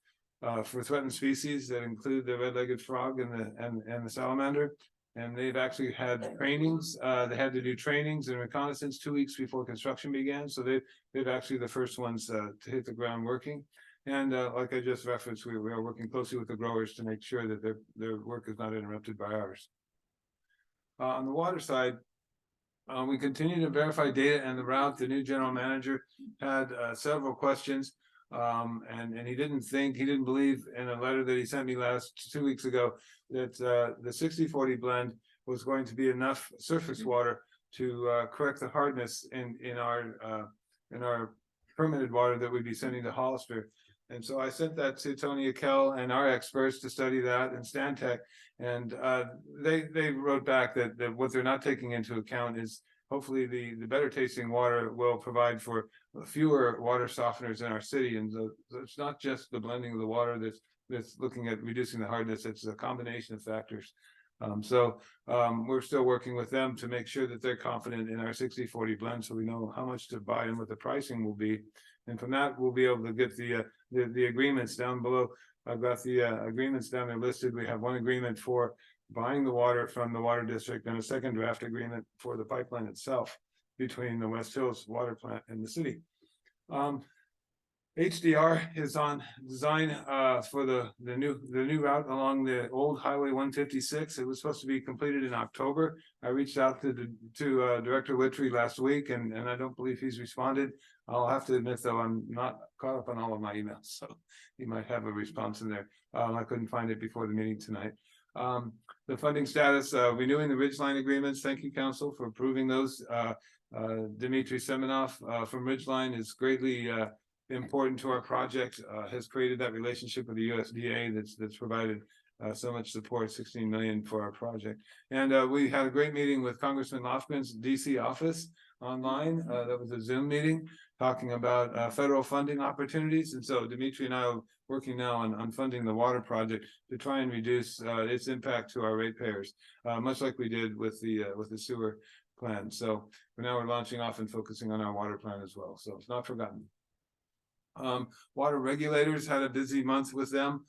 for threatened species that include the red-legged frog and the salamander. And they've actually had trainings. They had to do trainings and reconnaissance 2 weeks before construction began. So they've actually the first ones to hit the ground working. And like I just referenced, we are working closely with the growers to make sure that their work is not interrupted by ours. On the water side, we continue to verify data and the route. The new general manager had several questions. And he didn't believe in a letter that he sent me 2 weeks ago that the 60-40 blend was going to be enough surface water to correct the hardness in our permitted water that we'd be sending to Hollister. And so I sent that to Tony Akel and our experts to study that, and Stantec, and they wrote back that what they're not taking into account is hopefully the better tasting water will provide for fewer water softeners in our city. And so it's not just the blending of the water that's looking at reducing the hardness, it's a combination of factors. We're still working with them to make sure that they're confident in our 60-40 blend, so we know how much to buy and what the pricing will be. And from that, we'll be able to get the agreements down below. I've got the agreements down there listed. We have one agreement for buying the water from the water district and a second draft agreement for the pipeline itself between the West Hills water plant and the city. HDR is on design for the new route along the old Highway 156. It was supposed to be completed in October. I reached out to Director Wittry last week, and I don't believe he's responded. I'll have to admit, though, I'm not caught up on all of my emails, so he might have a response in there. I couldn't find it before the meeting tonight. The funding status, renewing the Ridgeline agreements. Thank you, Council, for approving those. Dmitry Semenov from Ridgeline is greatly important to our project, has created that relationship with the USDA that's provided so much support, 16 million for our project. And we had a great meeting with Congressman Lofgren's DC office online. That was a Zoom meeting talking about federal funding opportunities. And so Dimitri and I are working now on funding the water project to try and reduce its impact to our ratepayers, much like we did with the sewer plan. So now we're launching off and focusing on our water plan as well. So it's not forgotten. Water regulators had a busy month with them.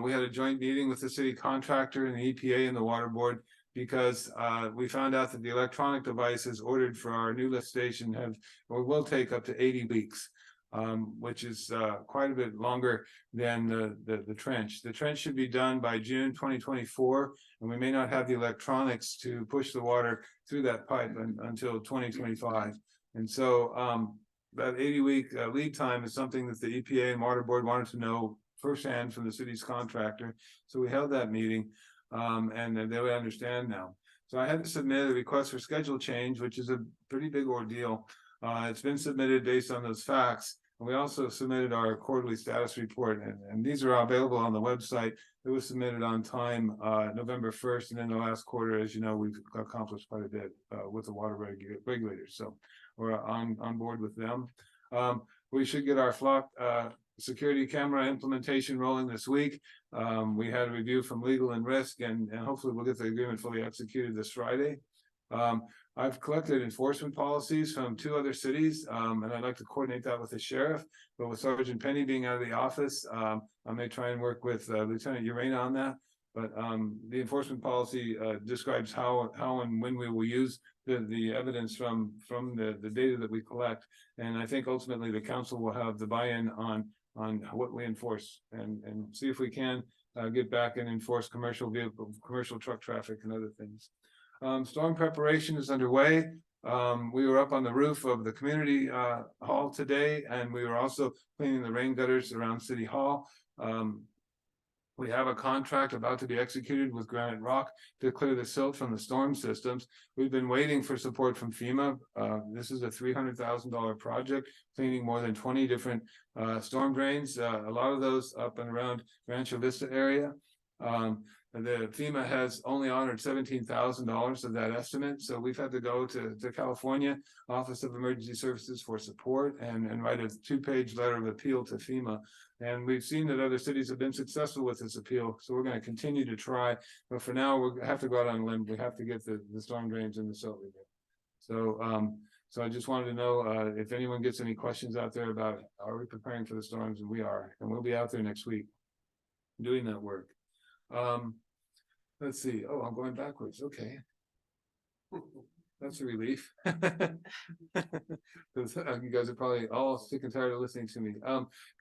We had a joint meeting with the city contractor and the EPA and the water board, because we found out that the electronic devices ordered for our new lift station will take up to 80 weeks, which is quite a bit longer than the trench. The trench should be done by June 2024, and we may not have the electronics to push the water through that pipe until 2025. And so that 80-week lead time is something that the EPA and water board wanted to know firsthand from the city's contractor. So we held that meeting. And they would understand now. So I had to submit a request for schedule change, which is a pretty big ordeal. It's been submitted based on those facts. And we also submitted our quarterly status report, and these are available on the website. It was submitted on time, November 1st, and in the last quarter, as you know, we've accomplished quite a bit with the water regulators. So we're on board with them. We should get our flock security camera implementation rolling this week. We had a review from legal and risk, and hopefully we'll get the agreement fully executed this Friday. I've collected enforcement policies from 2 other cities, and I'd like to coordinate that with the sheriff, but with Sergeant Penny being out of the office, I may try and work with Lieutenant Urena on that. But the enforcement policy describes how and when we will use the evidence from the data that we collect. And I think ultimately the council will have the buy-in on what we enforce, and see if we can get back and enforce commercial truck traffic and other things. Storm preparation is underway. We were up on the roof of the community hall today, and we were also cleaning the rain gutters around City Hall. We have a contract about to be executed with Granite Rock to clear the silt from the storm systems. We've been waiting for support from FEMA. This is a $300,000 project, cleaning more than 20 different storm drains, a lot of those up and around Rancho Vista area. The FEMA has only honored $17,000 of that estimate, so we've had to go to California Office of Emergency Services for support and write a 2-page letter of appeal to FEMA. And we've seen that other cities have been successful with this appeal, so we're going to continue to try. But for now, we have to go out on a limb. We have to get the storm drains and the silt removed. So I just wanted to know if anyone gets any questions out there about, are we preparing for the storms? And we are, and we'll be out there next week doing that work. Let's see. Oh, I'm going backwards. Okay. That's a relief. You guys are probably all sick and tired of listening to me.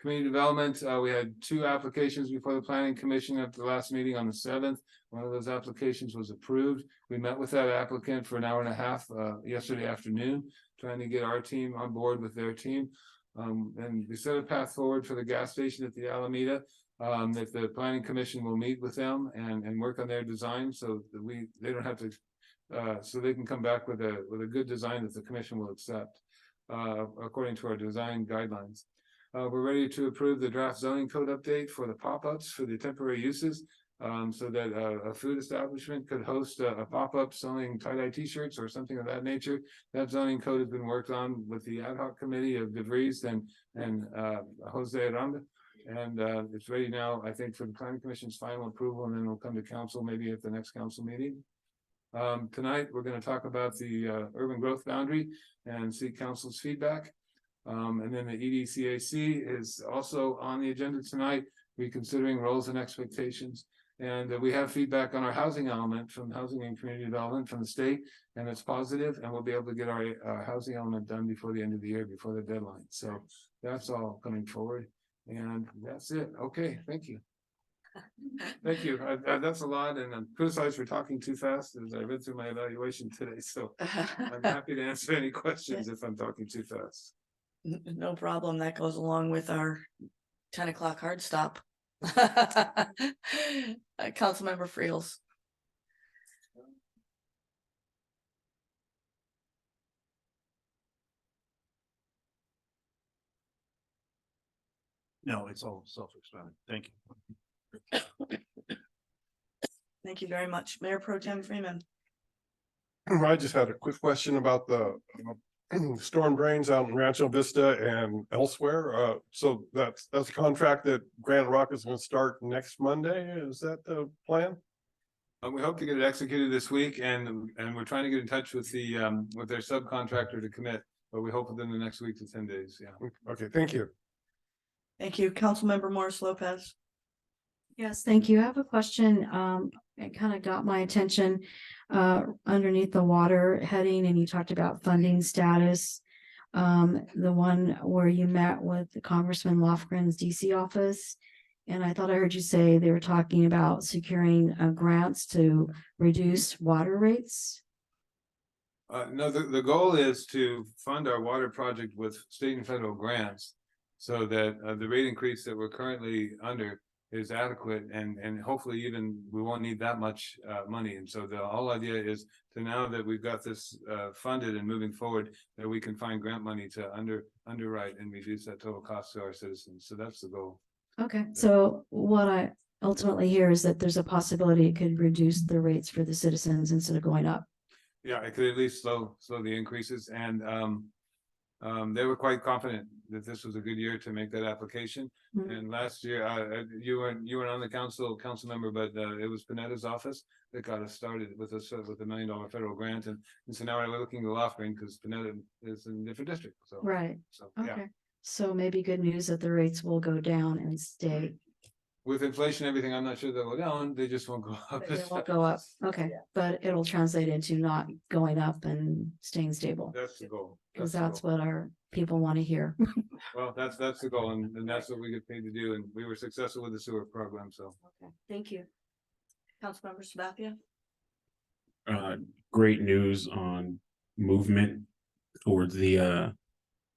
Community development, we had 2 applications before the planning commission at the last meeting on the 7th. One of those applications was approved. We met with that applicant for an hour and a half yesterday afternoon, trying to get our team on board with their team. And we set a path forward for the gas station at the Alameda. That the planning commission will meet with them and work on their design so that they don't have to, so they can come back with a good design that the commission will accept according to our design guidelines. We're ready to approve the draft zoning code update for the pop-ups for the temporary uses, so that a food establishment could host a pop-up selling tie-dye t-shirts or something of that nature. That zoning code has been worked on with the ad hoc committee of DeVries and Jose Aranda. And it's ready now, I think, for the planning commission's final approval, and then it'll come to council maybe at the next council meeting. Tonight, we're going to talk about the urban growth boundary and seek council's feedback. And then the EDCAC is also on the agenda tonight, reconsidering roles and expectations. And we have feedback on our housing element from Housing and Community Development from the state, and it's positive, and we'll be able to get our housing element done before the end of the year, before the deadline. So that's all coming forward. And that's it. Okay, thank you. Thank you. That's a lot, and I'm criticized for talking too fast as I read through my evaluation today. So I'm happy to answer any questions if I'm talking too fast. No problem. That goes along with our 10 o'clock hard stop. Councilmember Friels. No, it's all self-explanatory. Thank you. Thank you very much. Mayor Pro Tem Freeman. I just had a quick question about the storm drains out in Rancho Vista and elsewhere. So that's a contract that Granite Rock is going to start next Monday. Is that the plan? We hope to get it executed this week, and we're trying to get in touch with with their subcontractor to commit, but we hope within the next week to 10 days. Yeah. Okay, thank you. Thank you. Councilmember Morris Lopez. Yes, thank you. I have a question. It kind of got my attention underneath the water heading, and you talked about funding status. The one where you met with Congressman Lofgren's DC office. And I thought I heard you say they were talking about securing grants to reduce water rates. No, the goal is to fund our water project with state and federal grants so that the rate increase that we're currently under is adequate, and hopefully even we won't need that much money. And so the whole idea is to, now that we've got this funded and moving forward, that we can find grant money to underwrite and reduce that total cost to our citizens. So that's the goal. Okay, so what I ultimately hear is that there's a possibility it could reduce the rates for the citizens instead of going up. Yeah, it could at least slow the increases, and they were quite confident that this was a good year to make that application. Mhm. And last year, you weren't on the council member, but it was Panetta's office that got us started with a $1 million federal grant, and so now we're looking to Lofgren because Panetta is in a different district. So Right. So yeah, Okay. So maybe good news that the rates will go down and stay. with inflation, and everything, I'm not sure they'll go down. They just won't go up. They won't go up. Okay, but it'll translate into not going up and staying stable. That's the goal. Because the that's goal. what our people want to hear. Well, that's the goal, and that's what we get paid to do. And we were successful with the sewer program. So Okay, thank you. Councilmember Sabathia. Great news on movement towards the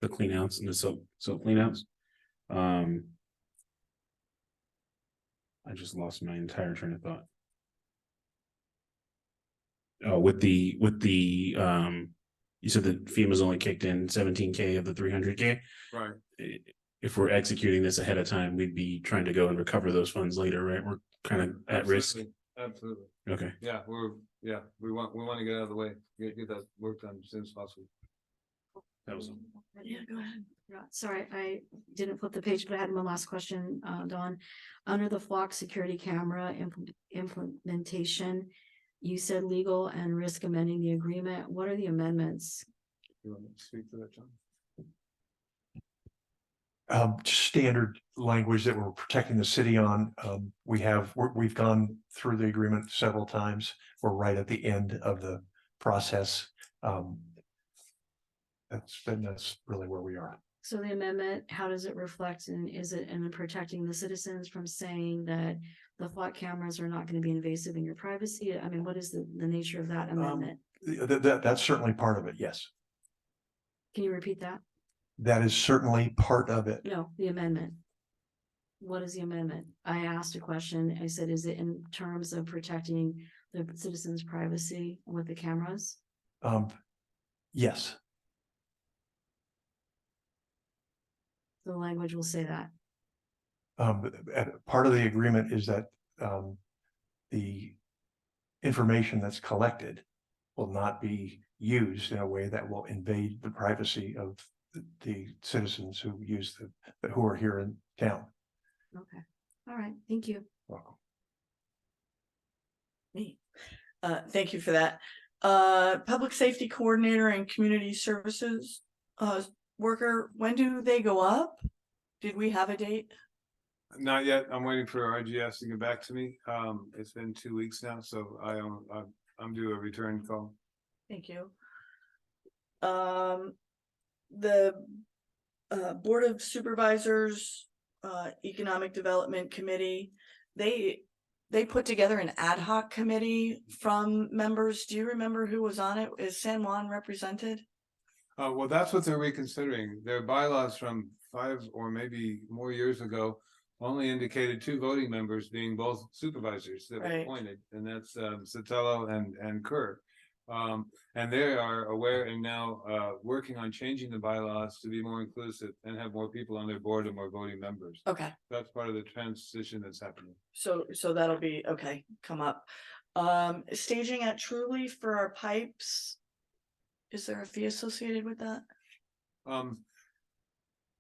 clean outs and the soap clean outs. I just lost my entire train of thought. Oh, with the you said that FEMA's only kicked in 17K of the 300K. Right. If we're executing this ahead of time, we'd be trying to go and recover those funds later, right? We're kind of at risk. Absolutely. Okay. Yeah, we want to get out of the way, get that work done as soon as possible. That was Yeah, go ahead. Yeah, sorry, I didn't flip the page, but I had one last question, Dawn. Under the flock security camera implementation, you said legal and risk amending the agreement. What are the amendments? You want to speak to that, John? Just standard language that we're protecting the city on. We've gone through the agreement several times. We're right at the end of the process. That's really where we are. So the amendment, how does it reflect, and is it in protecting the citizens from saying that the flock cameras are not going to be invasive in your privacy? I mean, what is the nature of that amendment? That's certainly part of it. Yes, Can you repeat that? that is certainly part of it. No, the amendment. What is the amendment? I asked a question. I said, is it in terms of protecting the citizens' privacy with the cameras? Yes. The language will say that. Part of the agreement is that the information that's collected will not be used in a way that will invade the privacy of the citizens who who are here in town. Okay. All right. Thank you. Welcome. Thank you for that. Public safety coordinator and community services worker, when do they go up? Did we have a date? Not yet. I'm waiting for RGS to get back to me. It's been 2 weeks now, so I'm due a return call. Thank you. The Board of Supervisors, Economic Development Committee, they put together an ad hoc committee from members. Do you remember who was on it? Is San Juan represented? Well, that's what they're reconsidering. Their bylaws from 5 or maybe more years ago only indicated 2 voting members being both supervisors that were Right. appointed, and that's Sotelo and Kerr. And they are aware and now working on changing the bylaws to be more inclusive and have more people on their board and more voting members. Okay, That's part of the transition that's happening. so that'll be okay. Come up. Staging at Truly for our pipes. Is there a fee associated with that?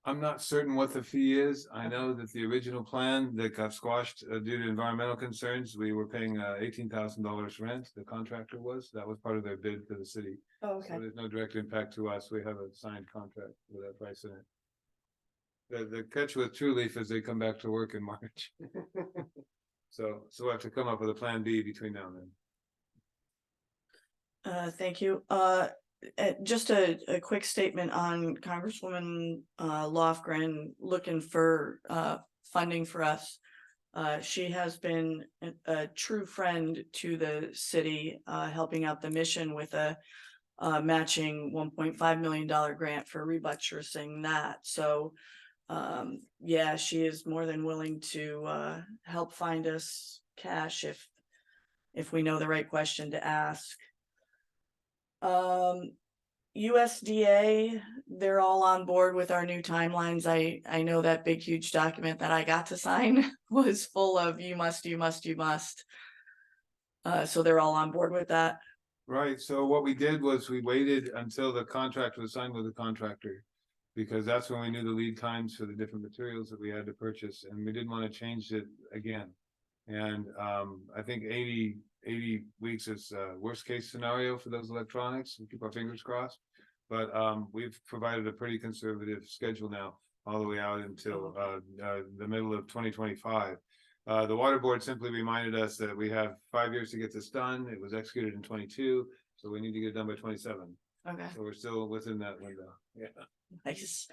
I'm not certain what the fee is. I know that the original plan that got squashed due to environmental concerns, we were paying $18,000 rent. The contractor that was part of their bid to the city. Oh, okay. So there's no direct impact to us. We have a signed contract with that price in it. The catch with True Leaf is they come back to work in March. So we'll have to come up with a plan B between now and then. Thank you. Just a quick statement on Congresswoman Lofgren looking for funding for us. She has been a true friend to the city, helping out the mission with a matching $1.5 million grant for rebuttressing that. So yeah, she is more than willing to help find us cash if we know the right question to ask. USDA, they're all on board with our new timelines. I know that big huge document that I got to sign was full of you must. So they're all on board with that. Right, so what we did was we waited until the contract was signed with the contractor, because that's when we knew the lead times for the different materials that we had to purchase, and we didn't want to change it again. And I think 80 weeks is worst case scenario for those electronics. We keep our fingers crossed, but we've provided a pretty conservative schedule now, all the way out until the middle of 2025. The water board simply reminded us that we have 5 years to get this done. It was executed in 22, so we need to get it done by 27. Okay, So we're still within that window. Yeah. nice.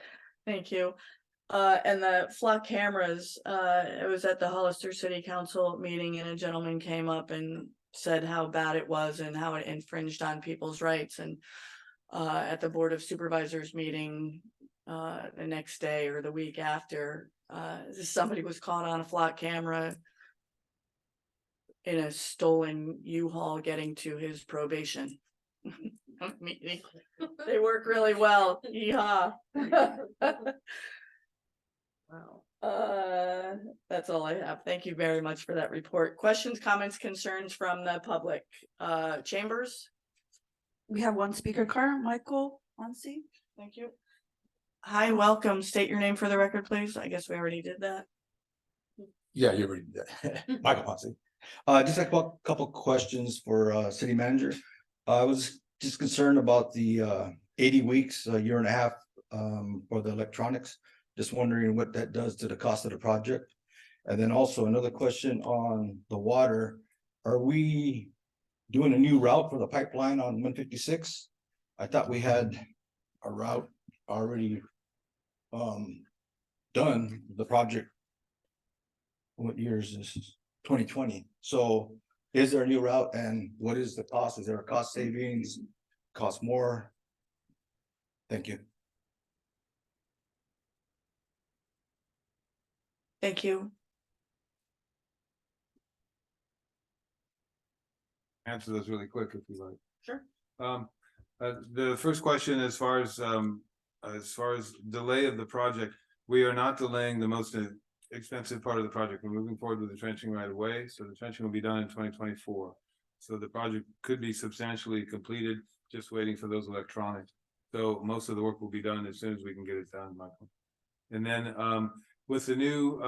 Thank you. And the flock cameras, it was at the Hollister City Council meeting, and a gentleman came up and said how bad it was and how it infringed on people's rights. And at the Board of Supervisors meeting the next day or the week after, somebody was caught on a flat camera in a stolen U-Haul getting to his probation meeting. They work really well. Yeehaw. Wow. That's all I have. Thank you very much for that report. Questions, comments, concerns from the public? Chambers? We have one speaker card, Michael Muncy. Thank you. Hi, welcome. State your name for the record, please. I guess we already did that. Yeah, you already did that. Michael Ponce. Just a couple questions for city manager. I was just concerned about the 80 weeks, a year and a half for the electronics. Just wondering what that does to the cost of the project. And then also another question on the water. Are we doing a new route for the pipeline on 156? I thought we had a route already done, the project. What year is this? 2020. So is there a new route and what is the cost? Is there a cost savings? Cost more? Thank you. Thank you. Answer those really quick if you like. Sure. The first question, as far as delay of the project, we are not delaying the most expensive part of the project. We're moving forward with the trenching right away. So the trenching will be done in 2024. So the project could be substantially completed, just waiting for those electronics. So most of the work will be done as soon as we can get it done, Michael. And then with the new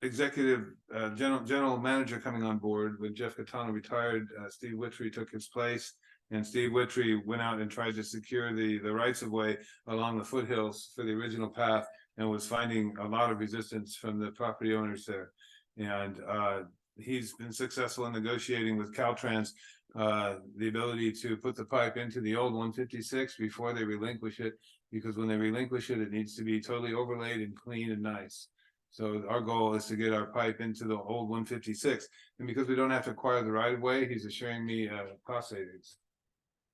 executive general manager coming on board, when Jeff Catano retired, Steve Wittry took his place. And Steve Wittry went out and tried to secure the rights of way along the foothills for the original path, and was finding a lot of resistance from the property owners there. And he's been successful in negotiating with Caltrans the ability to put the pipe into the old 156 before they relinquish it, because when they relinquish it, it needs to be totally overlaid and clean and nice. So our goal is to get our pipe into the old 156. And because we don't have to acquire the right of way, he's assuring me cost savings.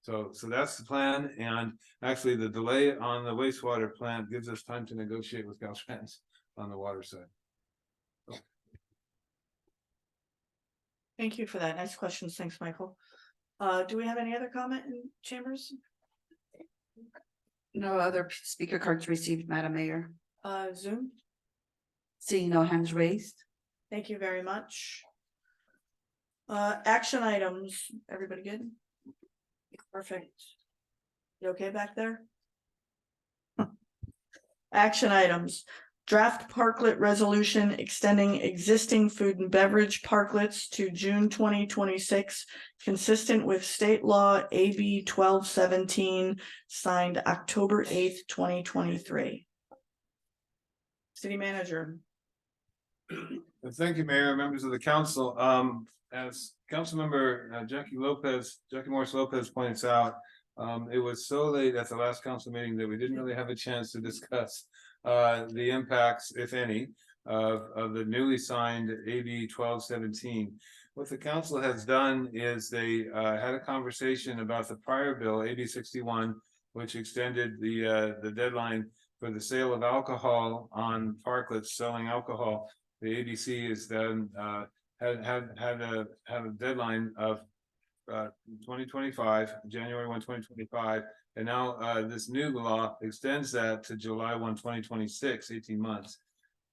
So that's the plan. And actually the delay on the wastewater plant gives us time to negotiate with Caltrans on the water side. Thank you for that. Nice questions. Thanks, Michael. Do we have any other comment in chambers? No other speaker cards received, Madam Mayor. Zoom? Seeing no hands raised. Thank you very much. Action items. Everybody good? Perfect. You okay back there? Action items. Draft parklet resolution extending existing food and beverage parklets to June 2026, consistent with state law AB 1217, signed October 8th, 2023. City manager. Thank you, Mayor, members of the council. As Councilmember Jackie Morris Lopez points out, it was so late at the last council meeting that we didn't really have a chance to discuss the impacts, if any, of the newly signed AB 1217. What the council has done is they had a conversation about the prior bill, AB 61, which extended the deadline for the sale of alcohol on parklets selling alcohol. The ABC is then had a deadline of 2025, January 1, 2025, and now this new law extends that to July 1, 2026, 18 months.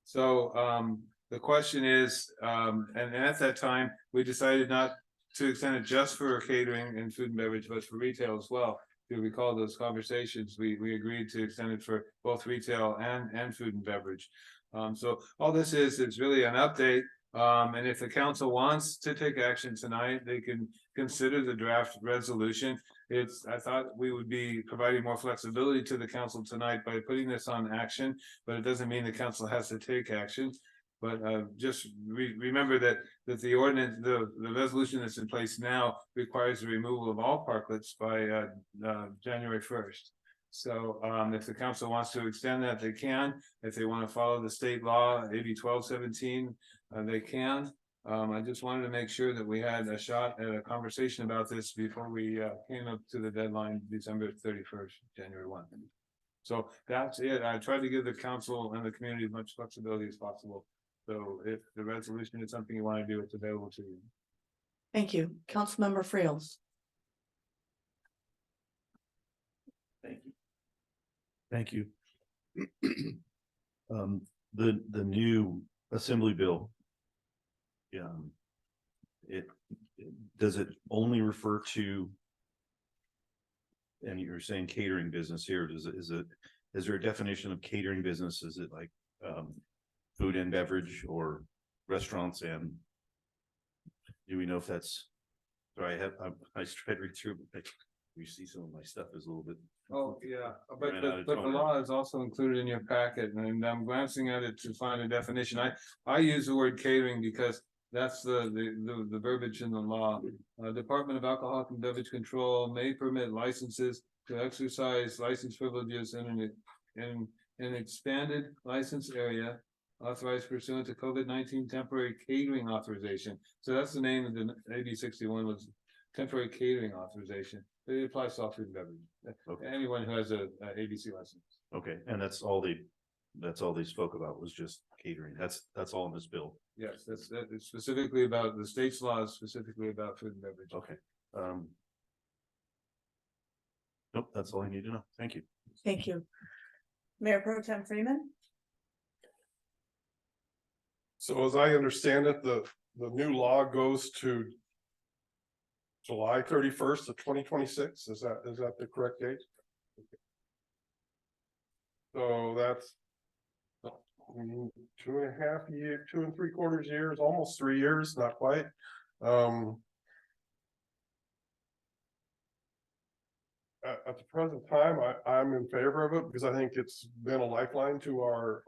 So the question is, and at that time, we decided not to extend it just for catering and food and beverage, but for retail as well. If you recall those conversations, we agreed to extend it for both retail and food and beverage. So all this is really an update. And if the council wants to take action tonight, they can consider the draft resolution. I thought we would be providing more flexibility to the council tonight by putting this on action, but it doesn't mean the council has to take action. But just remember that the ordinance, the resolution that's in place now requires the removal of all parklets by January 1st. So if the council wants to extend that, they can. If they want to follow the state law, AB 1217, they can. I just wanted to make sure that we had a shot at a conversation about this before we came up to the deadline, December 31st, January 1. So that's it. I tried to give the council and the community as much flexibility as possible. So if the resolution is something you want to do, it's available to you. Thank you. Councilmember Freels. Thank you. The new assembly bill. Yeah. Does it only refer to? And you're saying catering business here, is there a definition of catering business? Is it like, food and beverage or restaurants, and do we know if that's? So I tried to read through, but you see some of my stuff is a little bit. Oh, yeah, but Ran out of the toner. law is also included in your packet, and I'm glancing at it to find a definition. I use the word catering because that's the verbiage in the law. Department of Alcohol and Beverage Control may permit licenses to exercise license privileges in an expanded license area authorized pursuant to COVID-19 temporary catering authorization. So that's the name of the AB 61 was temporary catering authorization. It applies to all food and beverage. Okay. Anyone who has a ABC license. Okay, and that's all they spoke about was just catering. That's all in this bill. Yes, it's specifically about the state's laws, specifically about food and beverage. Okay. Nope, that's all I need to know. Thank you. Thank you. Mayor Pro Tem Freeman. So as I understand it, the new law goes to July 31st of 2026. Is that the correct date? So that's 2.5 years, 2 3/4 years, almost 3 years, not quite. At the present time, I'm in favor of it because I think it's been a lifeline to our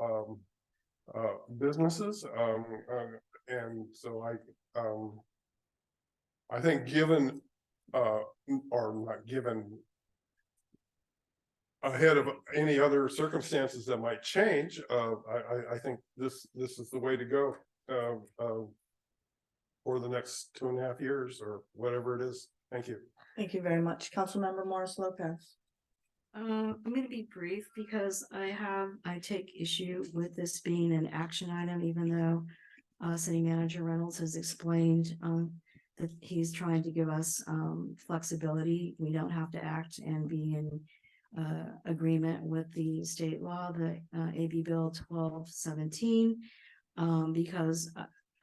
businesses. And so I think given or not given ahead of any other circumstances that might change, I think this is the way to go for the next 2.5 years or whatever it is. Thank you. Thank you very much. Councilmember Morris Lopez. I'm gonna be brief because I take issue with this being an action item, even though City Manager Reynolds has explained that he's trying to give us flexibility. We don't have to act and be in agreement with the state law, the AB Bill 1217, because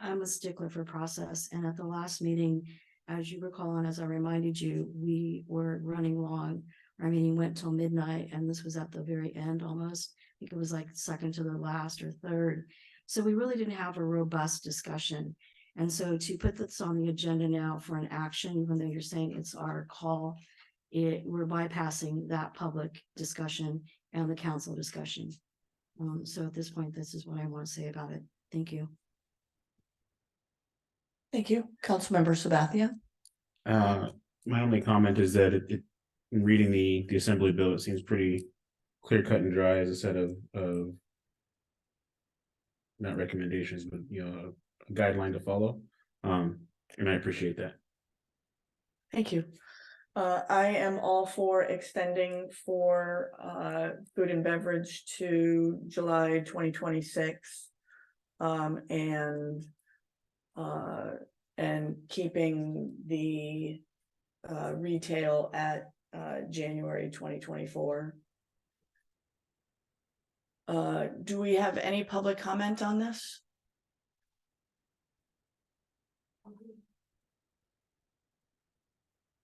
I'm a stickler for process. And at the last meeting, as you recall, and as I reminded you, we were running long. Our meeting went till midnight, and this was at the very end almost. I think it was like second to the last or third. So we really didn't have a robust discussion. And so to put this on the agenda now for an action, even though you're saying it's our call, we're bypassing that public discussion and the council discussion. So at this point, this is what I want to say about it. Thank you. Thank you. Councilmember Sabathia. My only comment is that in reading the assembly bill, it seems pretty clear cut and dry as a set of not recommendations, but a guideline to follow. And I appreciate that. Thank you. I am all for extending for food and beverage to July 2026. And keeping the retail at January 2024. Do we have any public comment on this?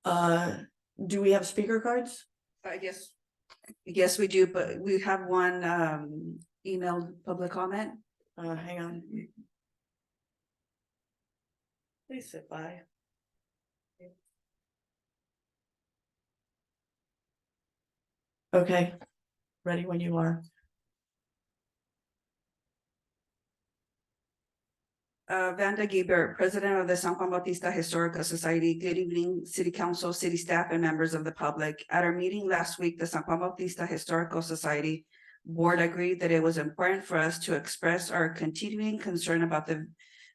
Do we have speaker cards? Yes, we do, but we have one emailed public comment. Hang on. Please sit by. Okay, ready when you are. Vanda Gilbert, President of the San Juan Bautista Historical Society. Good evening, City Council, city staff, and members of the public. At our meeting last week, the San Juan Bautista Historical Society Board agreed that it was important for us to express our continuing concern about the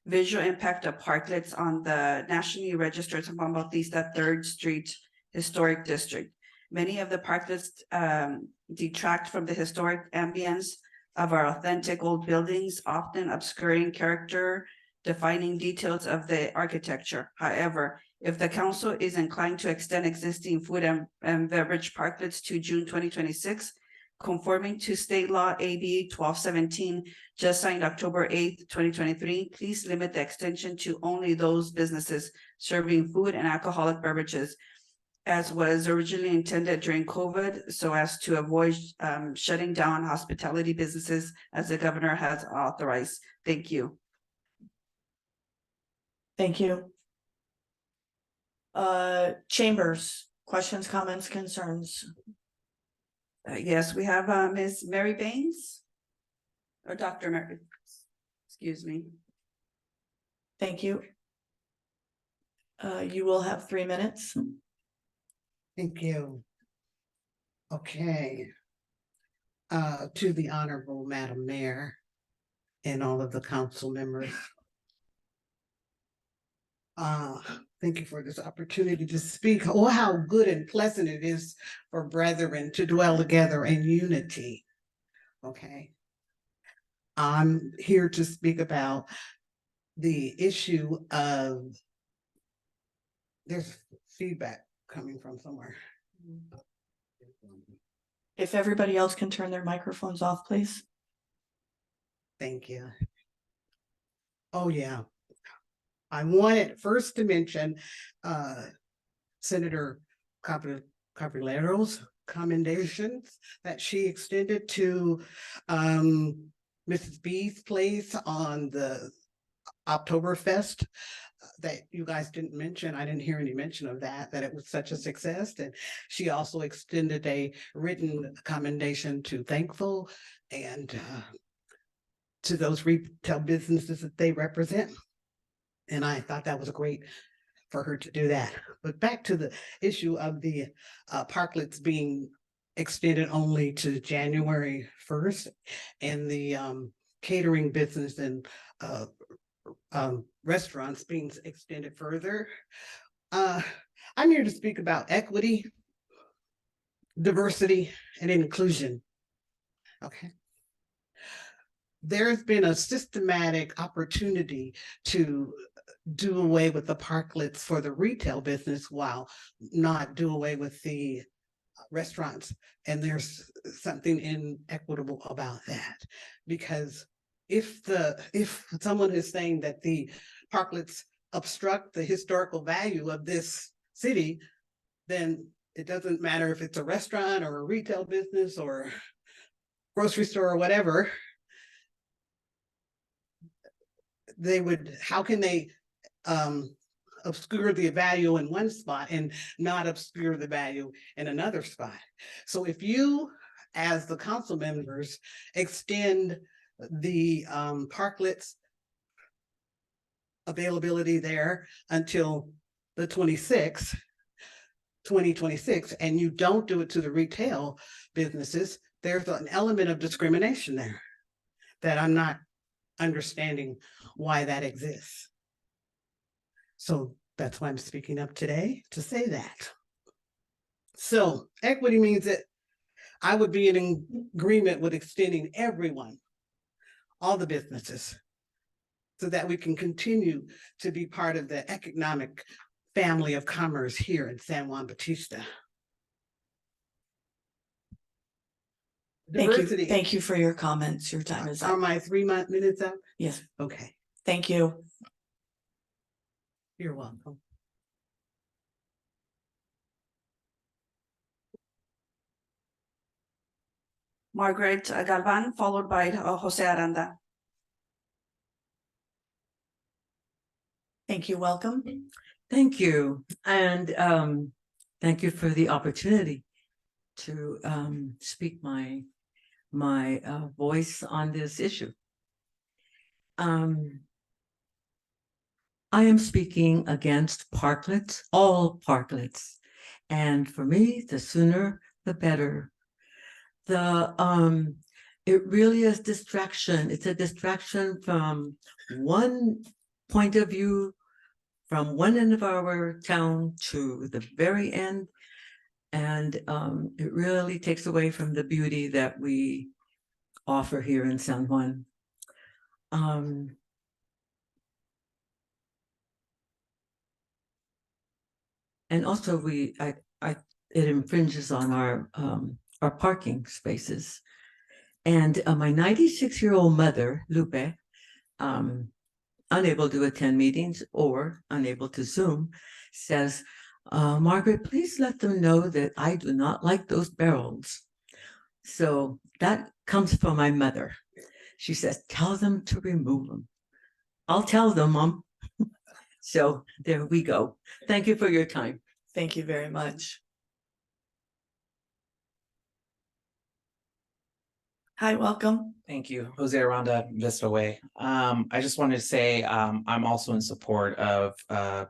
visual impact of parklets on the nationally registered Juan Bautista 3rd Street Historic District. Many of the parklets detract from the historic ambience of our authentic old buildings, often obscuring character, defining details of the architecture. However, if the council is inclined to extend existing food and beverage parklets to June 2026, conforming to state law AB 1217, just signed October 8th, 2023, please limit the extension to only those businesses serving food and alcoholic beverages as was originally intended during COVID, so as to avoid shutting down hospitality businesses as the governor has authorized. Thank you. Thank you. Chambers, questions, comments, concerns? Yes, we have Ms. Mary Baines or Dr. Mary, excuse me. Thank you. You will have 3 minutes. Thank you. Okay. To the Honorable Madam Mayor and all of the council members. Thank you for this opportunity to speak. Oh, how good and pleasant it is for brethren to dwell together in unity. Okay. I'm here to speak about the issue of, there's feedback coming from somewhere. If everybody else can turn their microphones off, please. Thank you. Oh, yeah. I wanted first to mention Senator Caballero's commendations that she extended to Mrs. B's place on the Oktoberfest that you guys didn't mention. I didn't hear any mention of that it was such a success. And she also extended a written commendation to Thankful and to those retail businesses that they represent. And I thought that was great for her to do that. But back to the issue of the parklets being extended only to January 1st and the catering business and restaurants being extended further. I'm here to speak about equity, diversity, and inclusion. Okay. There's been a systematic opportunity to do away with the parklets for the retail business while not do away with the restaurants. And there's something inequitable about that, because if someone is saying that the parklets obstruct the historical value of this city, then it doesn't matter if it's a restaurant or a retail business or grocery store or whatever. How can they obscure the value in one spot and not obscure the value in another spot? So if you, as the council members, extend the parklets availability there until the 2026, and you don't do it to the retail businesses, there's an element of discrimination there that I'm not understanding why that exists. So that's why I'm speaking up today to say that. So equity means that I would be in agreement with extending everyone, all the businesses, so that we can continue to be part of the economic family of commerce here in San Juan Bautista. Diversity. Thank you for your comments. Your time is Are up. my 3 minutes up? Yes, Okay, thank you. you're welcome. Margaret Galvan, followed by Jose Aranda. Thank you. Welcome. Thank you. And thank you for the opportunity to speak my voice on this issue. I am speaking against parklets, all parklets. And for me, the sooner, the better. It really is distraction. It's a distraction from one point of view from one end of our town to the very end. And it really takes away from the beauty that we offer here in San Juan. And also it infringes on our parking spaces. And my 96-year-old mother, Lupe, unable to attend meetings or unable to Zoom, says, Margaret, please let them know that I do not like those barrels. So that comes from my mother. She says, tell them to remove them. I'll tell them, Mom. So there we go. Thank you for your time. Thank you very much. Hi, welcome. Thank you, Jose Aranda, Vista Way. I just wanted to say, I'm also in support of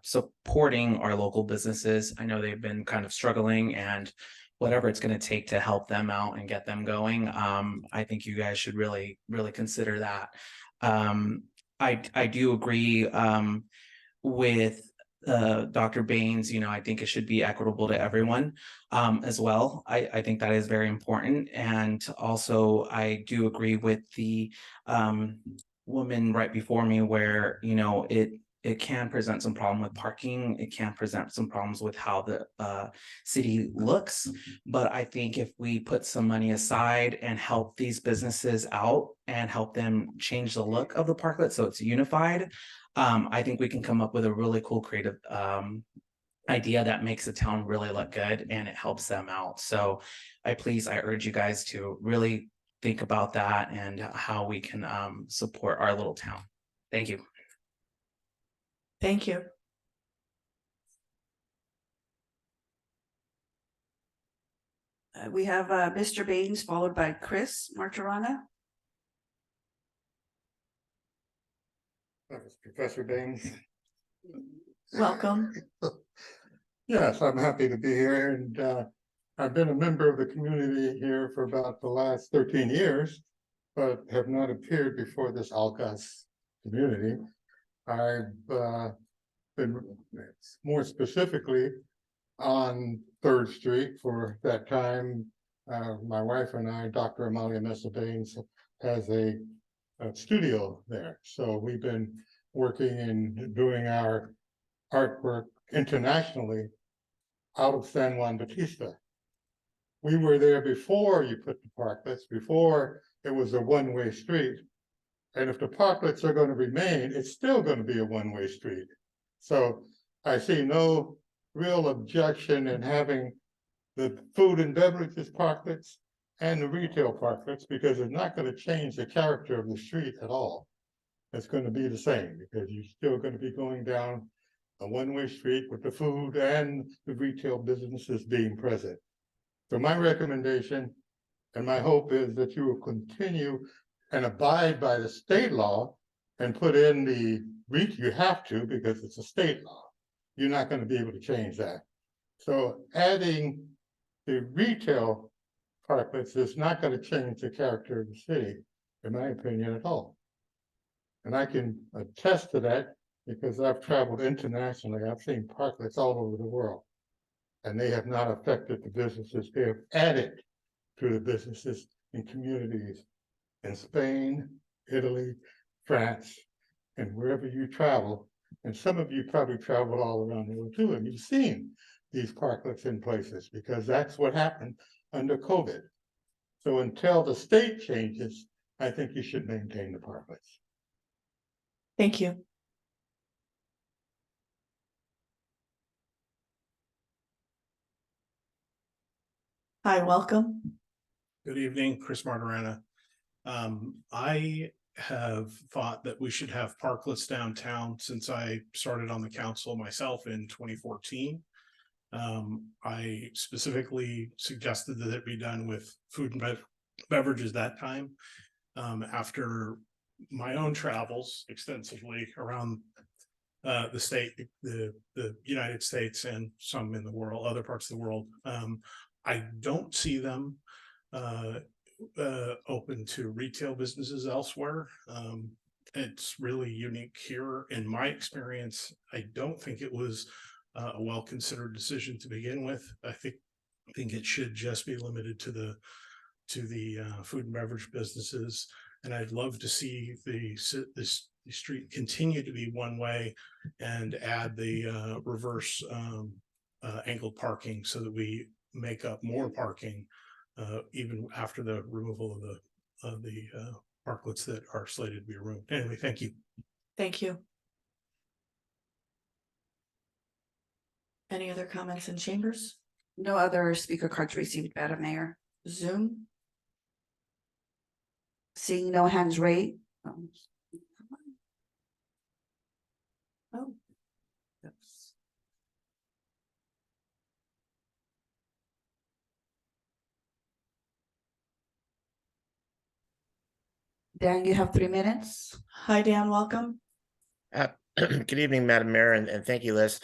supporting our local businesses. I know they've been kind of struggling, and whatever it's going to take to help them out and get them going. I think you guys should really, really consider that. I do agree with Dr. Baines. You know, I think it should be equitable to everyone as well. I think that is very important. And also I do agree with the woman right before me where, you know, it can present some problem with parking. It can present some problems with how the city looks. But I think if we put some money aside and help these businesses out and help them change the look of the parklet so it's unified, I think we can come up with a really cool creative idea that makes the town really look good and it helps them out. So I urge you guys to really think about that and how we can support our little town. Thank you. Thank you. We have Mr. Baines followed by Chris Martirana. Professor Baines. Welcome. Yes, I'm happy to be here, and I've been a member of the community here for about the last 13 years, but have not appeared before this Alcas community. I've been more specifically on 3rd Street for that time. My wife and I, Dr. Amalia Mesa Baines, has a studio there. So we've been working and doing our artwork internationally out of San Juan Bautista. We were there before you put the parklets, before it was a one-way street. And if the parklets are going to remain, it's still going to be a one-way street. So I see no real objection in having the food and beverages parklets and the retail parklets, because it's not going to change the character of the street at all. It's going to be the same because you're still going to be going down a one-way street with the food and the retail businesses being present. So my recommendation and my hope is that you will continue and abide by the state law and put in the you have to, because it's a state law. You're not going to be able to change that. So adding the retail parklets is not going to change the character of the city, in my opinion, at all. And I can attest to that because I've traveled internationally. I've seen parklets all over the world, and they have not affected the businesses. They have added to the businesses in communities in Spain, Italy, France, and wherever you travel. And some of you probably traveled all around the world too, and you've seen these parklets in places because that's what happened under COVID. So until the state changes, I think you should maintain the parklets. Thank you. Hi, welcome. Good evening, Chris Martirana. I have thought that we should have parklets downtown since I started on the council myself in 2014. I specifically suggested that it be done with food and beverages that time. After my own travels extensively around the state, the United States, and some in the world, other parts of the world, I don't see them open to retail businesses elsewhere. it's really unique here. In my experience, I don't think it was a well-considered decision to begin with. I think it should just be limited to the food and beverage businesses. And I'd love to see the street continue to be one way and add the reverse angled parking so that we make up more parking even after the removal of the parklets that are slated to be removed. Anyway, thank you. Thank you. Any other comments in chambers? No other speaker cards received, Madam Mayor. Zoom? Seeing no hands raised. Oh, Oops. Dan, you have 3 minutes. hi, Dan, welcome. Good evening, Madam Mayor, and thank you, Liz.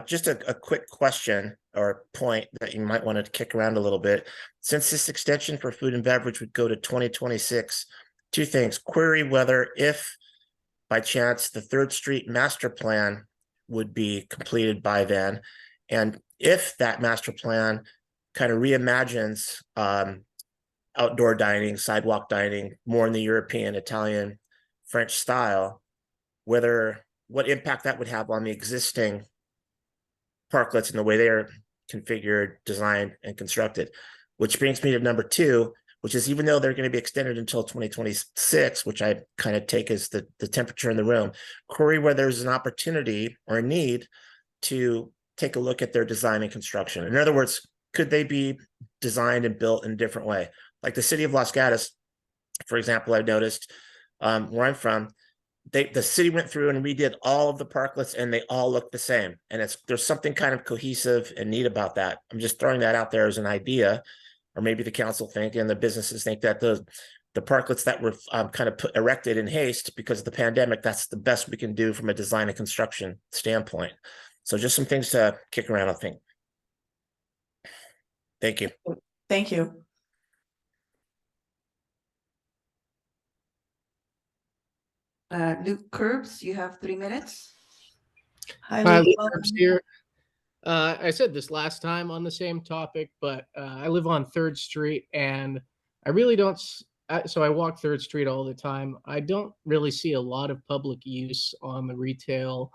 Just a quick question or point that you might want to kick around a little bit. Since this extension for food and beverage would go to 2026, 2 things. Query whether if by chance the 3rd Street master plan would be completed by then, and if that master plan kind of reimagines outdoor dining, sidewalk dining, more in the European, Italian, French style, what impact that would have on the existing parklets and the way they are configured, designed, and constructed. Which brings me to number 2, which is even though they're going to be extended until 2026, which I kind of take as the temperature in the room, query where there's an opportunity or a need to take a look at their design and construction. In other words, could they be designed and built in a different way? Like the city of Los Gatos, for example, I've noticed where I'm from, the city went through and redid all of the parklets and they all look the same. And there's something kind of cohesive and neat about that. I'm just throwing that out there as an idea, or maybe the council think and the businesses think that the parklets that were kind of erected in haste because of the pandemic, that's the best we can do from a design and construction standpoint. So just some things to kick around, I think. Thank you. Thank you. Luke Curbs, you have 3 minutes. Hi, Hi, Luke, Luke welcome. Herbst here. I said this last time on the same topic, but I live on 3rd Street and I really don't. So I walk 3rd Street all the time. I don't really see a lot of public use on the retail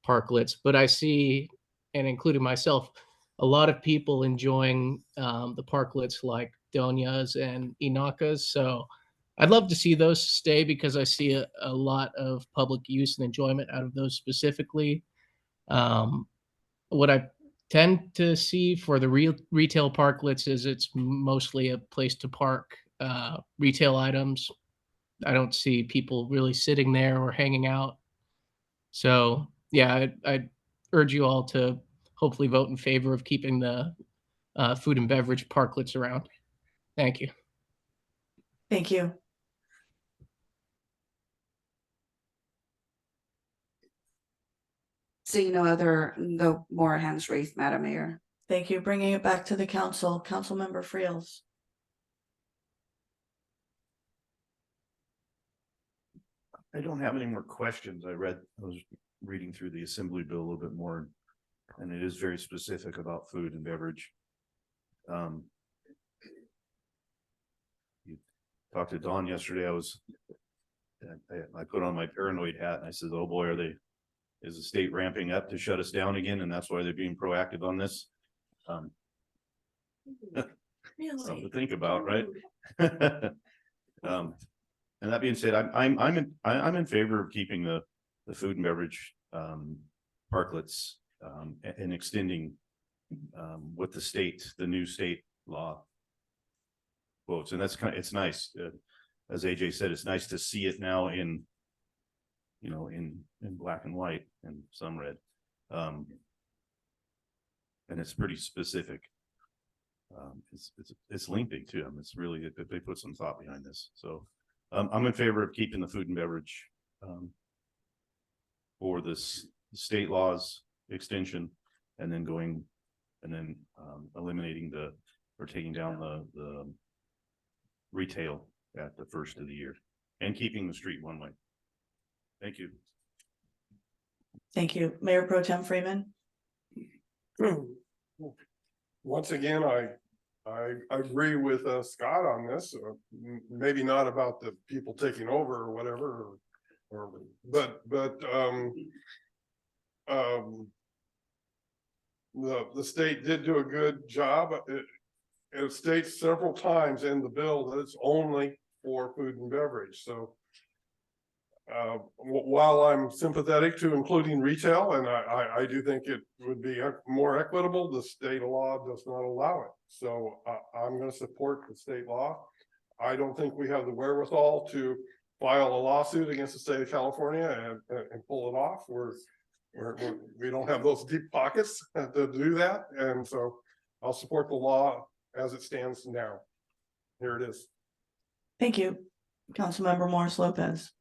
parklets, but I see, and including myself, a lot of people enjoying the parklets like Donya's and Inaka's. So I'd love to see those stay because I see a lot of public use and enjoyment out of those specifically. What I tend to see for the retail parklets is it's mostly a place to park retail items. I don't see people really sitting there or hanging out. So yeah, I'd urge you all to hopefully vote in favor of keeping the food and beverage parklets around. Thank you. Thank you. Seeing no more hands raised, Madam Mayor. Thank you. Bringing it back to the council, Councilmember Friels. I don't have any more questions. I was reading through the assembly bill a little bit more, and it is very specific about food and beverage. You talked to Dawn yesterday. I put on my paranoid hat and I said, oh boy, is the state ramping up to shut us down again? And that's why they're being proactive on this. Something to think about, right? And that being said, I'm in favor of keeping the food and beverage parklets and extending what the new state law quotes. And it's nice, as AJ said, it's nice to see it now in black and white and some red. And it's pretty specific. It's lengthy too. I mean, it's really, they put some thought behind this. So I'm in favor of keeping the food and beverage for this state laws extension, and then eliminating or taking down the retail at the first of the year and keeping the street one way. Thank you. Thank you. Mayor Pro Tem Freeman. Once again, I agree with Scott on this, maybe not about the people taking over or whatever, but the state did do a good job. It states several times in the bill that it's only for food and beverage, so while I'm sympathetic to including retail, and I do think it would be more equitable, the state law does not allow it. So I'm going to support the state law. I don't think we have the wherewithal to file a lawsuit against the state of California and pull it off. We don't have those deep pockets to do that. And so I'll support the law as it stands now. Here it is. Thank you. Councilmember Morris Lopez.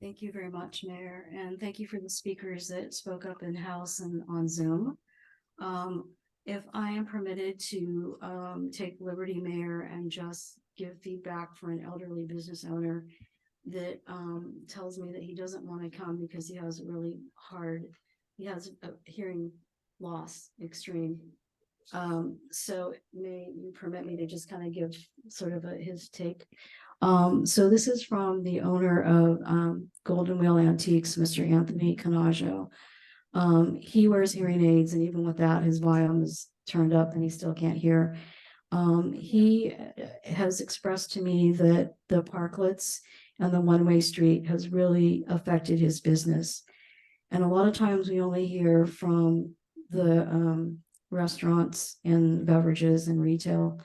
Thank you very much, Mayor, and thank you for the speakers that spoke up in House and on Zoom. If I am permitted to take liberty, Mayor, and just give feedback for an elderly business owner that tells me that he doesn't want to come because he has he has a hearing loss, extreme. So may you permit me to just kind of give sort of his take. So this is from the owner of Golden Wheel Antiques, Mr. Anthony Canaggio. He wears hearing aids, and even with that, his volume is turned up and he still can't hear. He has expressed to me that the parklets and the one-way street has really affected his business. And a lot of times we only hear from the restaurants and beverages and retail.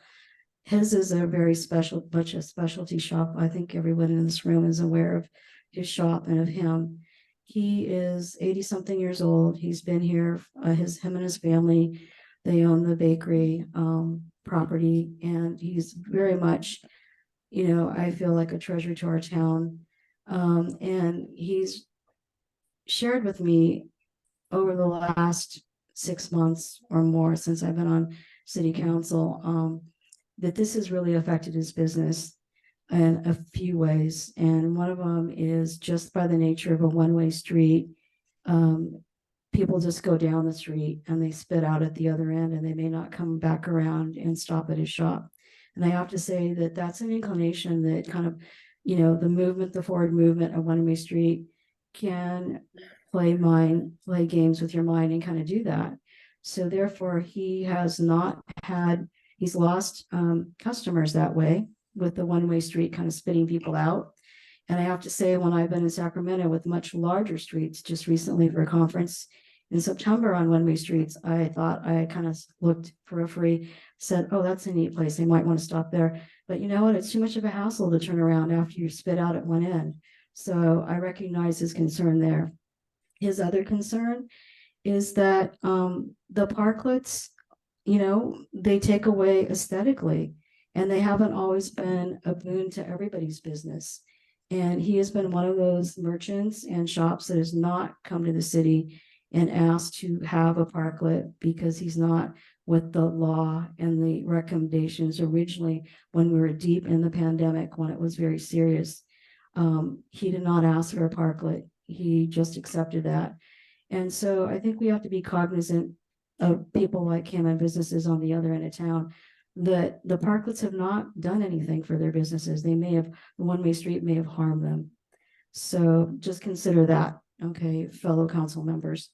His is a very much a specialty shop. I think everyone in this room is aware of his shop and of him. He is 80-something years old. He's been here, him and his family, they own the bakery property, and he's very much, I feel like a treasure to our town. And he's shared with me over the last 6 months or more since I've been on city council, that this has really affected his business in a few ways. And one of them is just by the nature of a one-way street. People just go down the street and they spit out at the other end, and they may not come back around and stop at his shop. And I have to say that that's an inclination that kind of, the forward movement of one-way street can play games with your mind and kind of do that. So therefore, he's lost customers that way with the one-way street kind of spitting people out. And I have to say, when I've been in Sacramento with much larger streets, just recently for a conference in September on one-way streets, I thought, I kind of looked periphery, said, oh, that's a neat place. They might want to stop there. But you know what? It's too much of a hassle to turn around after you spit out at one end. So I recognize his concern there. His other concern is that the parklets, they take away aesthetically, and they haven't always been a boon to everybody's business. And he has been one of those merchants and shops that has not come to the city and asked to have a parklet because he's not with the law and the recommendations originally when we were deep in the pandemic, when it was very serious. He did not ask for a parklet. He just accepted that. And so I think we have to be cognizant of people like him and businesses on the other end of town, that the parklets have not done anything for their businesses. The one-way street may have harmed them. So just consider that, okay, fellow council members.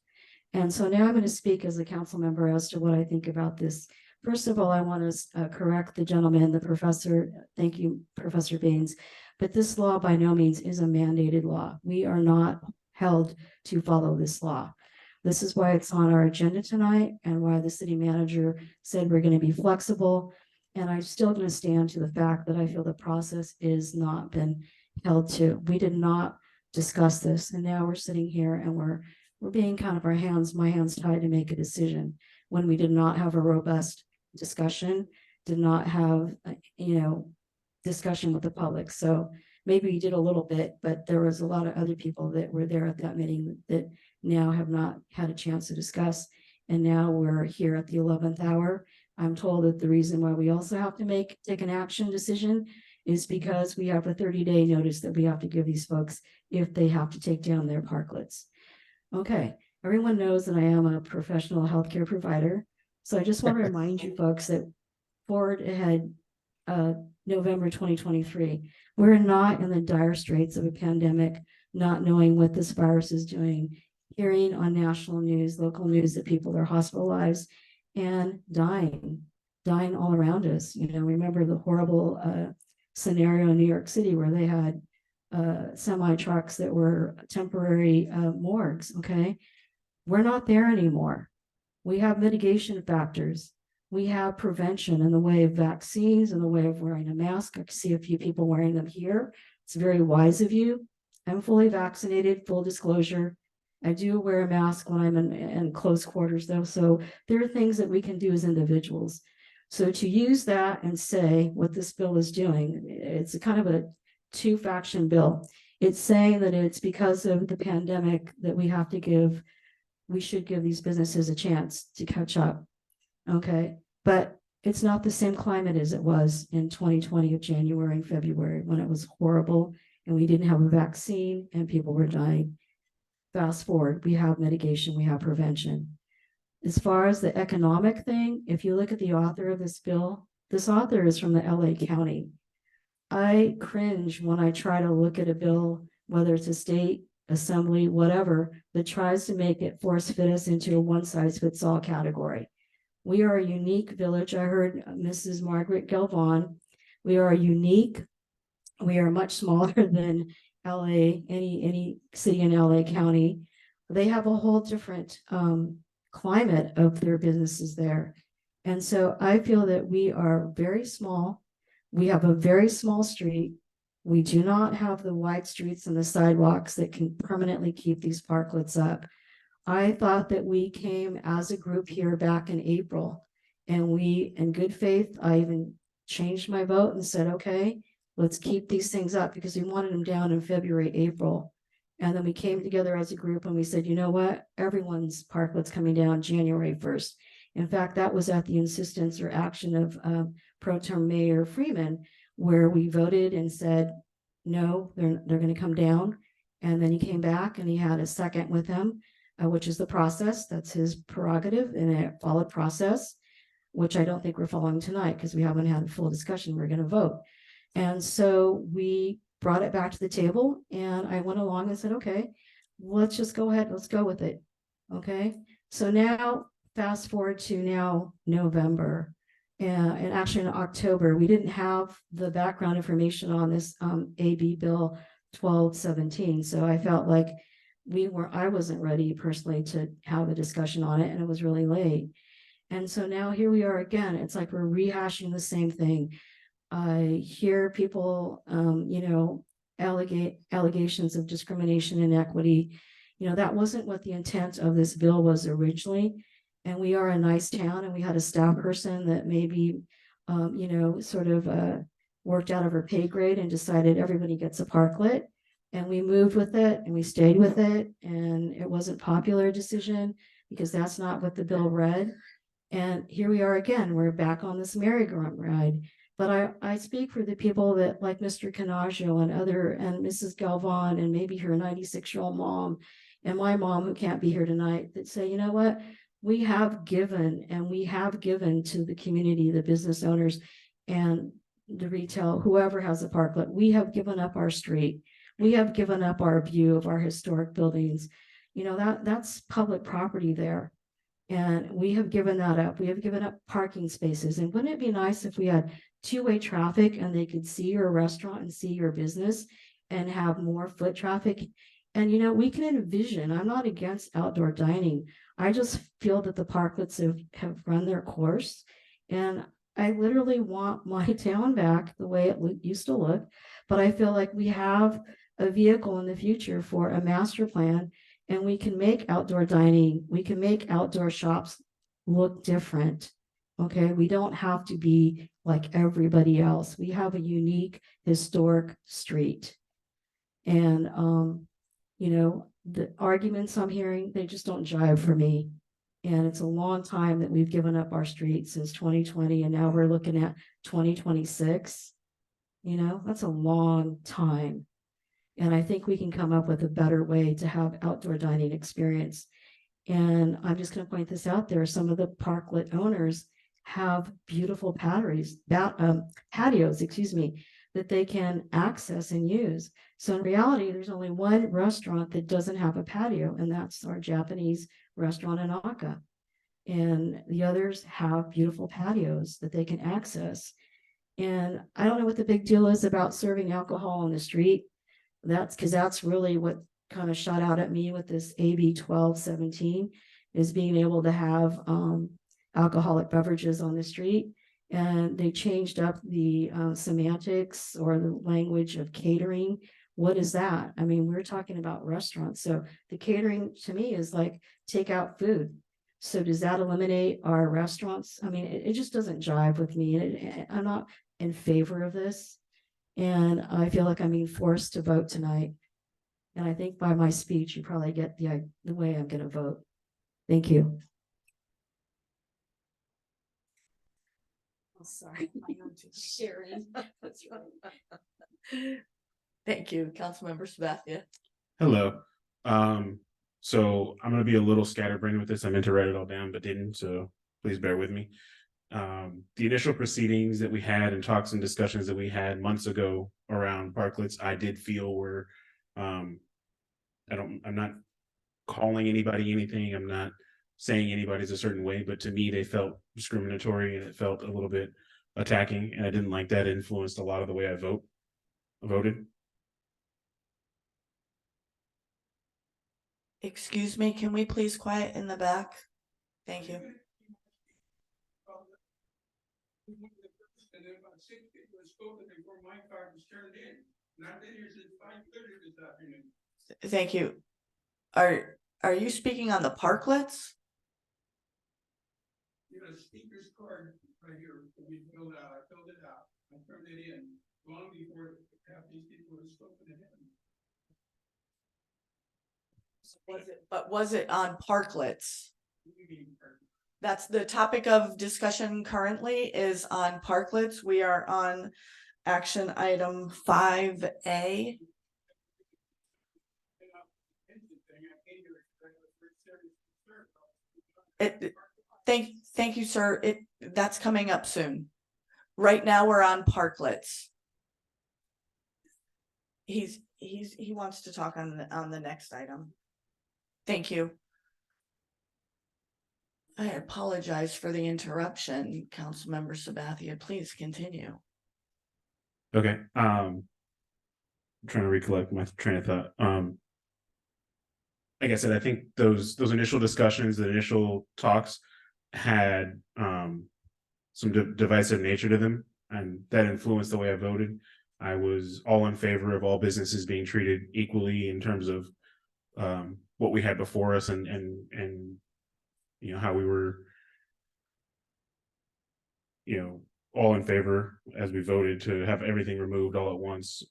And so now I'm going to speak as a council member as to what I think about this. First of all, I want to correct the gentleman, the professor. Thank you, Professor Baines. But this law by no means is a mandated law. We are not held to follow this law. This is why it's on our agenda tonight, and why the city manager said we're going to be flexible. And I'm still going to stand to the fact that I feel the process is not been held to. We did not discuss this, and now we're sitting here and we're being kind of my hands tied to make a decision when we did not have a robust discussion, did not have discussion with the public. So maybe we did a little bit, but there was a lot of other people that were there at that meeting that now have not had a chance to discuss. And now we're here at the 11th hour. I'm told that the reason why we also have to take an action decision is because we have a 30-day notice that we have to give these folks if they have to take down their parklets. Okay, everyone knows that I am a professional healthcare provider. So I just want to remind you folks that forward ahead, November 2023, we're not in the dire straits of a pandemic, not knowing what this virus is doing, hearing on national news, local news that people are hospitalized and dying all around us. You know, remember the horrible scenario in New York City where they had semi trucks that were temporary morgues. Okay, we're not there anymore. We have mitigation factors. We have prevention in the way of vaccines, in the way of wearing a mask. I see a few people wearing them here. It's very wise of you. I'm fully vaccinated, full disclosure. I do wear a mask when I'm in close quarters though. So there are things that we can do as individuals. So to use that and say what this bill is doing, it's a kind of a two-faction bill. It's saying that it's because of the pandemic that we should give these businesses a chance to catch up. Okay, but it's not the same climate as it was in 2020 of January and February when it was horrible and we didn't have a vaccine and people were dying. Fast forward, we have mitigation, we have prevention. As far as the economic thing, if you look at the author of this bill, this author is from the LA County. I cringe when I try to look at a bill, whether it's a state assembly, whatever, that tries to make it force fit us into a one-size-fits-all category. We are a unique village. I heard Mrs. Margaret Galvan. We are unique. We are much smaller than LA, any city in LA County. They have a whole different climate of their businesses there. And so I feel that we are very small. We have a very small street. We do not have the wide streets and the sidewalks that can permanently keep these parklets up. I thought that we came as a group here back in April, and we, in good faith, I even changed my vote and said, okay, let's keep these things up because we wanted them down in February, April. And then we came together as a group and we said, you know what? Everyone's parklet's coming down January 1st. In fact, that was at the insistence or action of Pro Tem Mayor Freeman, where we voted and said, no, they're going to come down. And then he came back and he had a second with him, which is the process. That's his prerogative and a followed process, which I don't think we're following tonight because we haven't had a full discussion. We're going to vote. And so we brought it back to the table and I went along and said, okay, let's just go ahead. Let's go with it. Okay. So now fast forward to now November and actually in October, we didn't have the background information on this AB Bill 1217. So I felt like I wasn't ready personally to have a discussion on it and it was really late. And so now here we are again. It's like we're rehashing the same thing. I hear people, allegations of discrimination and inequity. That wasn't what the intent of this bill was originally. And we are a nice town and we had a staff person that maybe, worked out of her pay grade and decided everybody gets a parklet. And we moved with it and we stayed with it. And it wasn't a popular decision because that's not what the bill read. And here we are again, we're back on this merry-go-round ride. But I speak for the people that like Mr. Canaggio and Mrs. Galvan and maybe her 96-year-old mom and my mom who can't be here tonight that say, you know what, we have given to the community, the business owners and the retail, whoever has a parklet, we have given up our street. We have given up our view of our historic buildings. That's public property there. And we have given that up. We have given up parking spaces. And wouldn't it be nice if we had two-way traffic and they could see your restaurant and see your business and have more foot traffic? And, we can envision, I'm not against outdoor dining. I just feel that the parklets have run their course. And I literally want my town back the way it used to look. But I feel like we have a vehicle in the future for a master plan. And we can make outdoor dining, we can make outdoor shops look different. Okay, we don't have to be like everybody else. We have a unique historic street. And the arguments I'm hearing, they just don't jive for me. And it's a long time that we've given up our street since 2020, and now we're looking at 2026. That's a long time. And I think we can come up with a better way to have outdoor dining experience. And I'm just going to point this out there. Some of the parklet owners have beautiful patios, excuse me, that they can access and use. So in reality, there's only one restaurant that doesn't have a patio, and that's our Japanese restaurant in Aka. And the others have beautiful patios that they can access. And I don't know what the big deal is about serving alcohol on the street. That's really what kind of shot out at me with this AB 1217 is being able to have alcoholic beverages on the street. And they changed up the semantics or the language of catering. What is that? I mean, we're talking about restaurants. So the catering to me is like takeout food. So does that eliminate our restaurants? I mean, it just doesn't jive with me. And I'm not in favor of this. And I feel like I'm being forced to vote tonight. And I think by my speech, you probably get the way I'm going to vote. Thank you. Oh, sorry. Sharon. That's right. Thank you, Councilmember Sabathia. Hello. So I'm gonna be a little scatterbrained with this. I meant to write it all down, but didn't, so please bear with me. The initial proceedings that we had and talks and discussions that we had months ago around parklets, I did feel were, I'm not calling anybody anything. I'm not saying anybody's a certain way, but to me, they felt discriminatory and it felt a little bit attacking. And I didn't like that. It influenced a lot of the way I voted. Excuse me, can we please quiet in the back? Thank you. Thank you. Are you speaking on the parklets? You got a speaker's card right here that we filled out. I filled it out. I turned it in long before half these people had spoken to him. Was it on parklets? That's the topic of discussion currently is on parklets. We are on action item 5A. Thank you, sir. That's coming up soon. Right now we're on parklets. He wants to talk on the next item. Thank you. I apologize for the interruption, Councilmember Sabathia. Please continue. Okay. I'm trying to recollect my train of thought. Like I said, I think those initial discussions, the initial talks had some divisive nature to them, and that influenced the way I voted. I was all in favor of all businesses being treated equally in terms of what we had before us and you know how we were, you know, all in favor as we voted to have everything removed all at once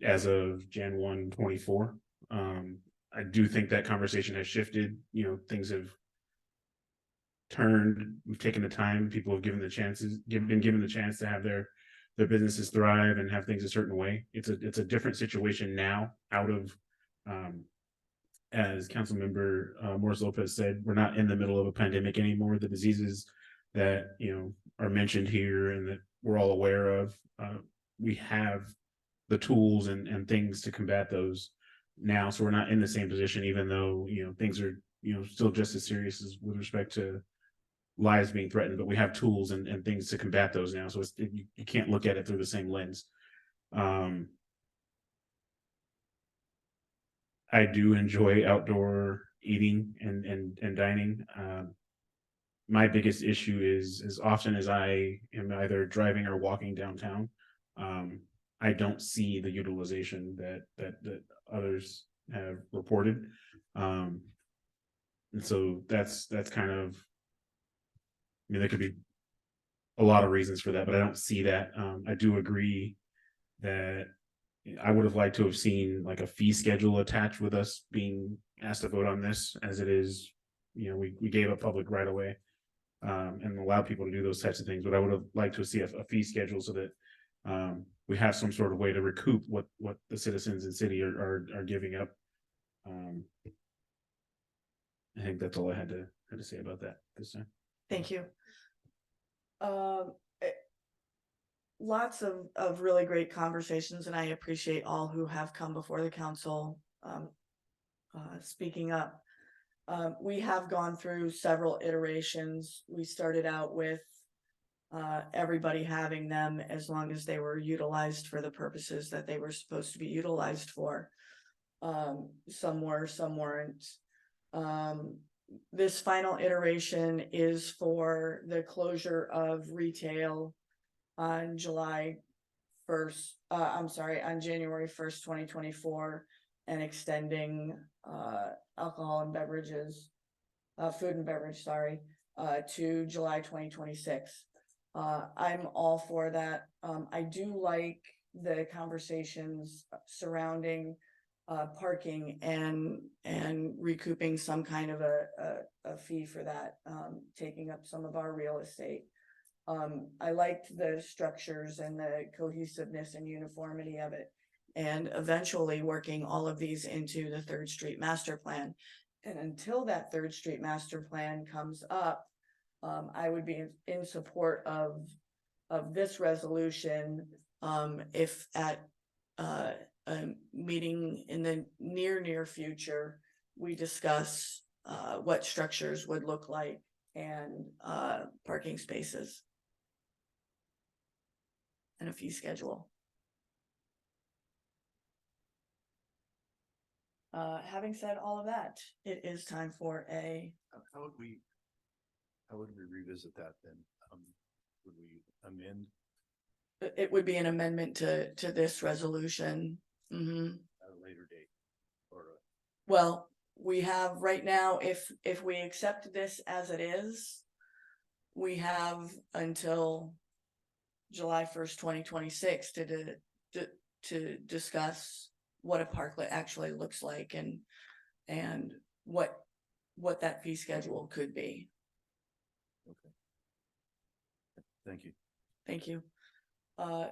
as of Jan 1, 24. I do think that conversation has shifted. You know, things have turned. We've taken the time. People have given the chances, been given the chance to have their businesses thrive and have things a certain way. It's a different situation now. Out of as Councilmember Morris Lopez said, we're not in the middle of a pandemic anymore. The diseases that are mentioned here and that we're all aware of, we have the tools and things to combat those now. So we're not in the same position, even though things are still just as serious as with respect to lives being threatened, but we have tools and things to combat those now. So you can't look at it through the same lens. I do enjoy outdoor eating and dining. My biggest issue is as often as I am either driving or walking downtown, I don't see the utilization that others have reported. And so that's kind of, I mean, there could be a lot of reasons for that, but I don't see that. I do agree that I would have liked to have seen like a fee schedule attached with us being asked to vote on this, as it is, we gave up public right away and allowed people to do those types of things, but I would have liked to see a fee schedule so that we have some sort of way to recoup what the citizens in city are giving up. I think that's all I had to say about that this time. Thank you. Eh, lots of really great conversations, and I appreciate all who have come before the council speaking up. We have gone through several iterations. We started out with everybody having them as long as they were utilized for the purposes that they were supposed to be utilized for. Some were, some weren't. This final iteration is for the closure of retail on July 1st, on January 1st, 2024, and extending alcohol and beverages, food and beverage, to July 2026. I'm all for that. I do like the conversations surrounding parking and recouping some kind of a fee for that, taking up some of our real estate. I liked the structures and the cohesiveness and uniformity of it, and eventually working all of these into the 3rd Street master plan. And until that 3rd Street master plan comes up, I would be in support of this resolution if at a meeting in the near future, we discuss what structures would look like and parking spaces and a fee schedule. Having said all of that, it is time for a. How would we revisit that then? Would we amend? It would be an amendment to this resolution. At a later date, or well, we have right now, if we accept this as it is, we have until July 1st, 2026 to discuss what a parklet actually looks like and what that fee schedule could be. Okay. Thank you. Thank you.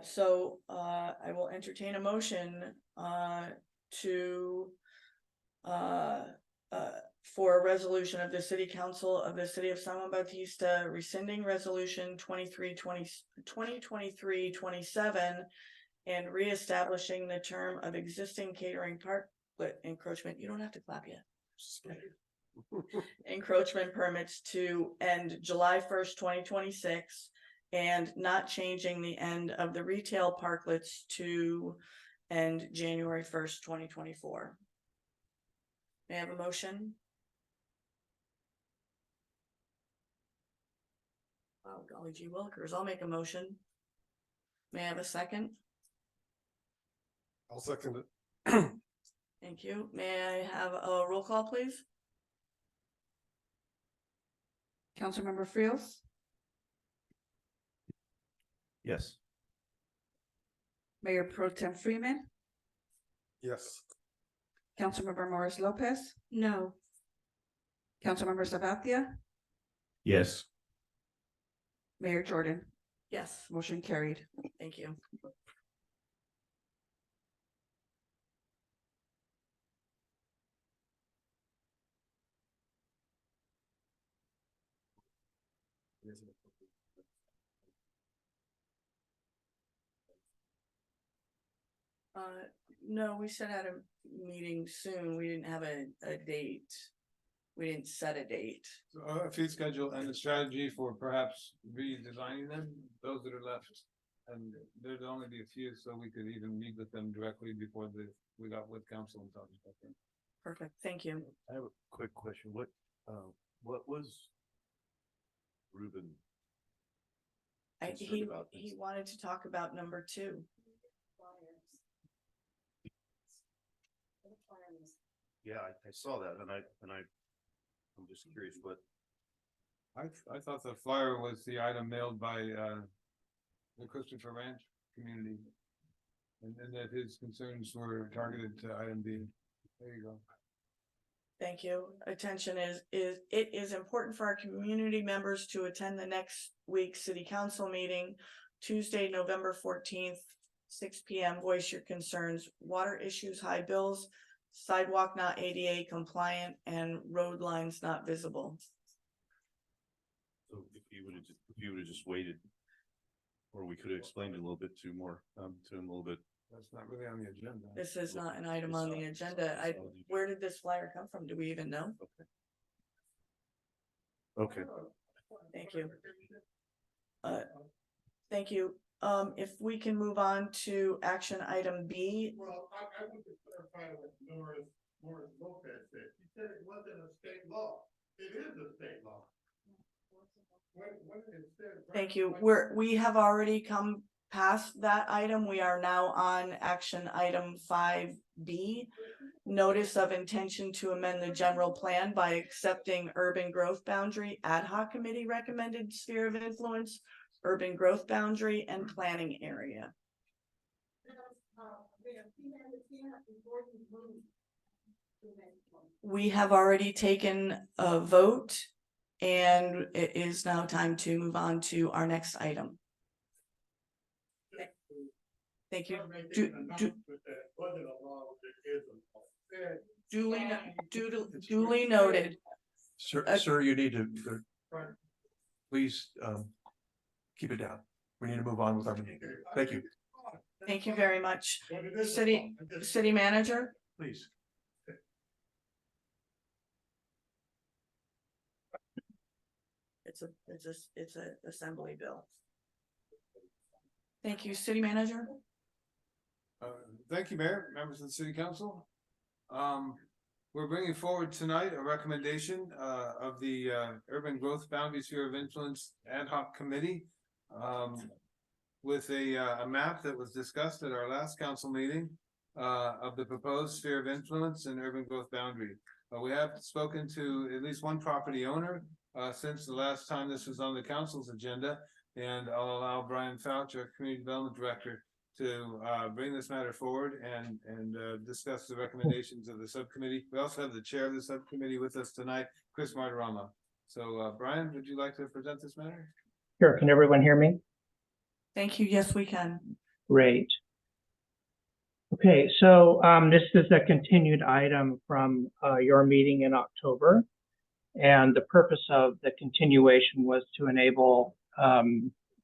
So I will entertain a motion for a resolution of the City Council of the City of San Juan Bautista rescinding resolution 2023-27 and reestablishing the term of existing catering parklet encroachment. You don't have to clap yet. Encroachment permits to end July 1st, 2026, and not changing the end of the retail parklets to end January 1st, 2024. May I have a motion? Oh, golly gee willikers, I'll make a motion. May I have a second? I'll second it. Thank you. May I have a roll call, please? Councilmember Frios, Yes. Mayor Pro Tem Freeman, Yes. Councilmember Morris Lopez, No. Councilmember Sabathia, Yes. Mayor Jordan. Yes, Motion carried. thank you. No, we set out a meeting soon. We didn't have a date. We didn't set a date. So a fee schedule and a strategy for perhaps redesigning them, those that are left. And there'd only be a few, so we could even meet with them directly before we got with council and talked about them. Perfect, thank you. I have a quick question. What was Ruben? He wanted to talk about number 2. Yeah, I saw that and I'm just curious what. I thought the flyer was the item mailed by the Christopher Ranch community. And that his concerns were targeted to item B. There you go. Thank you. Attention it is important for our community members to attend the next week's city council meeting, Tuesday, November 14th, 6 PM, voice your concerns, water issues, high bills, sidewalk not ADA compliant, and road lines not visible. So if you would have just waited. Or we could have explained it a little bit to him a little bit. That's not really on the agenda. This is not an item on the agenda. Where did this flyer come from? Do we even know? Okay. Thank you. Thank you. If we can move on to action item B. Well, I want to clarify what Morris Lopez said. He said it wasn't a state law. It is a state law. Thank you. We have already come past that item. We are now on action item 5B. Notice of intention to amend the general plan by accepting urban growth boundary ad hoc committee recommended sphere of influence, urban growth boundary, and planning area. We have already taken a vote, and it is now time to move on to our next item. Thank you. Duly noted. Sir, you need to, please, keep it down. We need to move on with our meeting. Thank you. Thank you very much. City manager? Please. It's a assembly bill. Thank you, city manager. Thank you, Mayor, members of the city council. We're bringing forward tonight a recommendation of the Urban Growth Boundary Sphere of Influence Ad Hoc Committee with a map that was discussed at our last council meeting of the proposed sphere of influence and urban growth boundary. We have spoken to at least one property owner since the last time this was on the council's agenda, and I'll allow Brian Fouch, our Community Development Director, to bring this matter forward and discuss the recommendations of the subcommittee. We also have the chair of the subcommittee with us tonight, Chris Martirama. So Brian, would you like to present this matter? Sure. Can everyone hear me? Thank you. Yes, we can. Great. Okay, so this is a continued item from your meeting in October. And the purpose of the continuation was to enable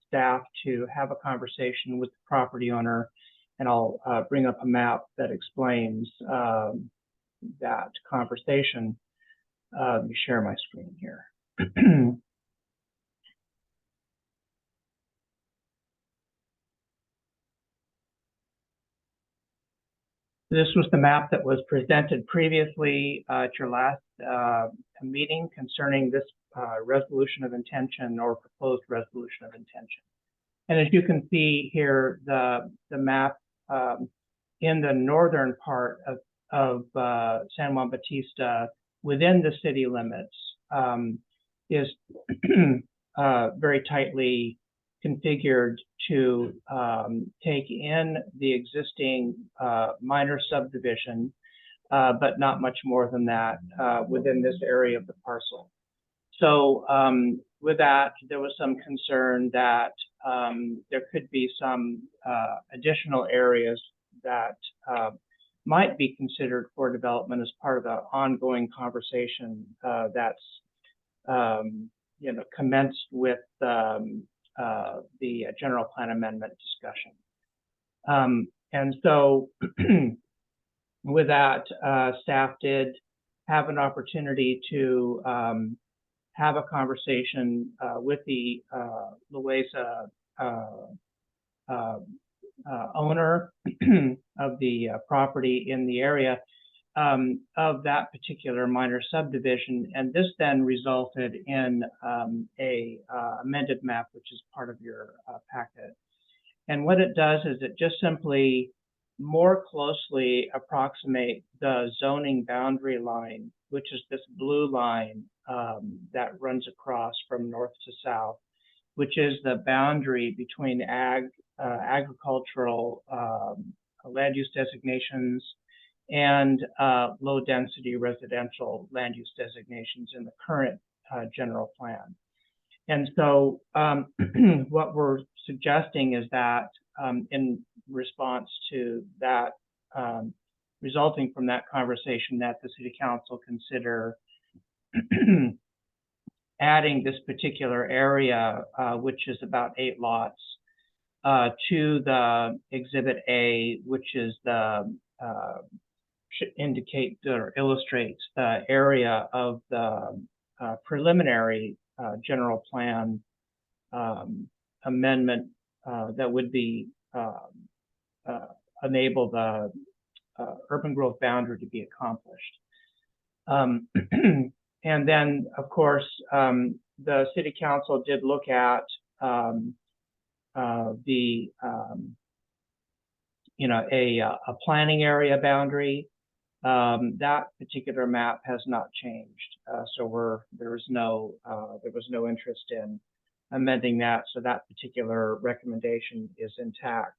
staff to have a conversation with the property owner. And I'll bring up a map that explains that conversation. Let me share my screen here. This was the map that was presented previously at your last meeting concerning this resolution of intention or proposed resolution of intention. And as you can see here, the map in the northern part of San Juan Bautista within the city limits is very tightly configured to take in the existing minor subdivision, but not much more than that within this area of the parcel. So with that, there was some concern that there could be some additional areas that might be considered for development as part of the ongoing conversation that's commenced with the general plan amendment discussion. And so with that, staff did have an opportunity to have a conversation with the Loaiza owner of the property in the area of that particular minor subdivision, and this then resulted in a amended map, which is part of your packet. And what it does is it just simply more closely approximate the zoning boundary line, which is this blue line that runs across from north to south, which is the boundary between agricultural land use designations and low density residential land use designations in the current general plan. And so what we're suggesting is that in response to that, resulting from that conversation, that the city council consider adding this particular area, which is about 8 lots, to the Exhibit A, which is the should indicate or illustrates the area of the preliminary general plan amendment that would be enable the urban growth boundary to be accomplished. And then, of course, the city council did look at a planning area boundary. That particular map has not changed, so there was no interest in amending that. So that particular recommendation is intact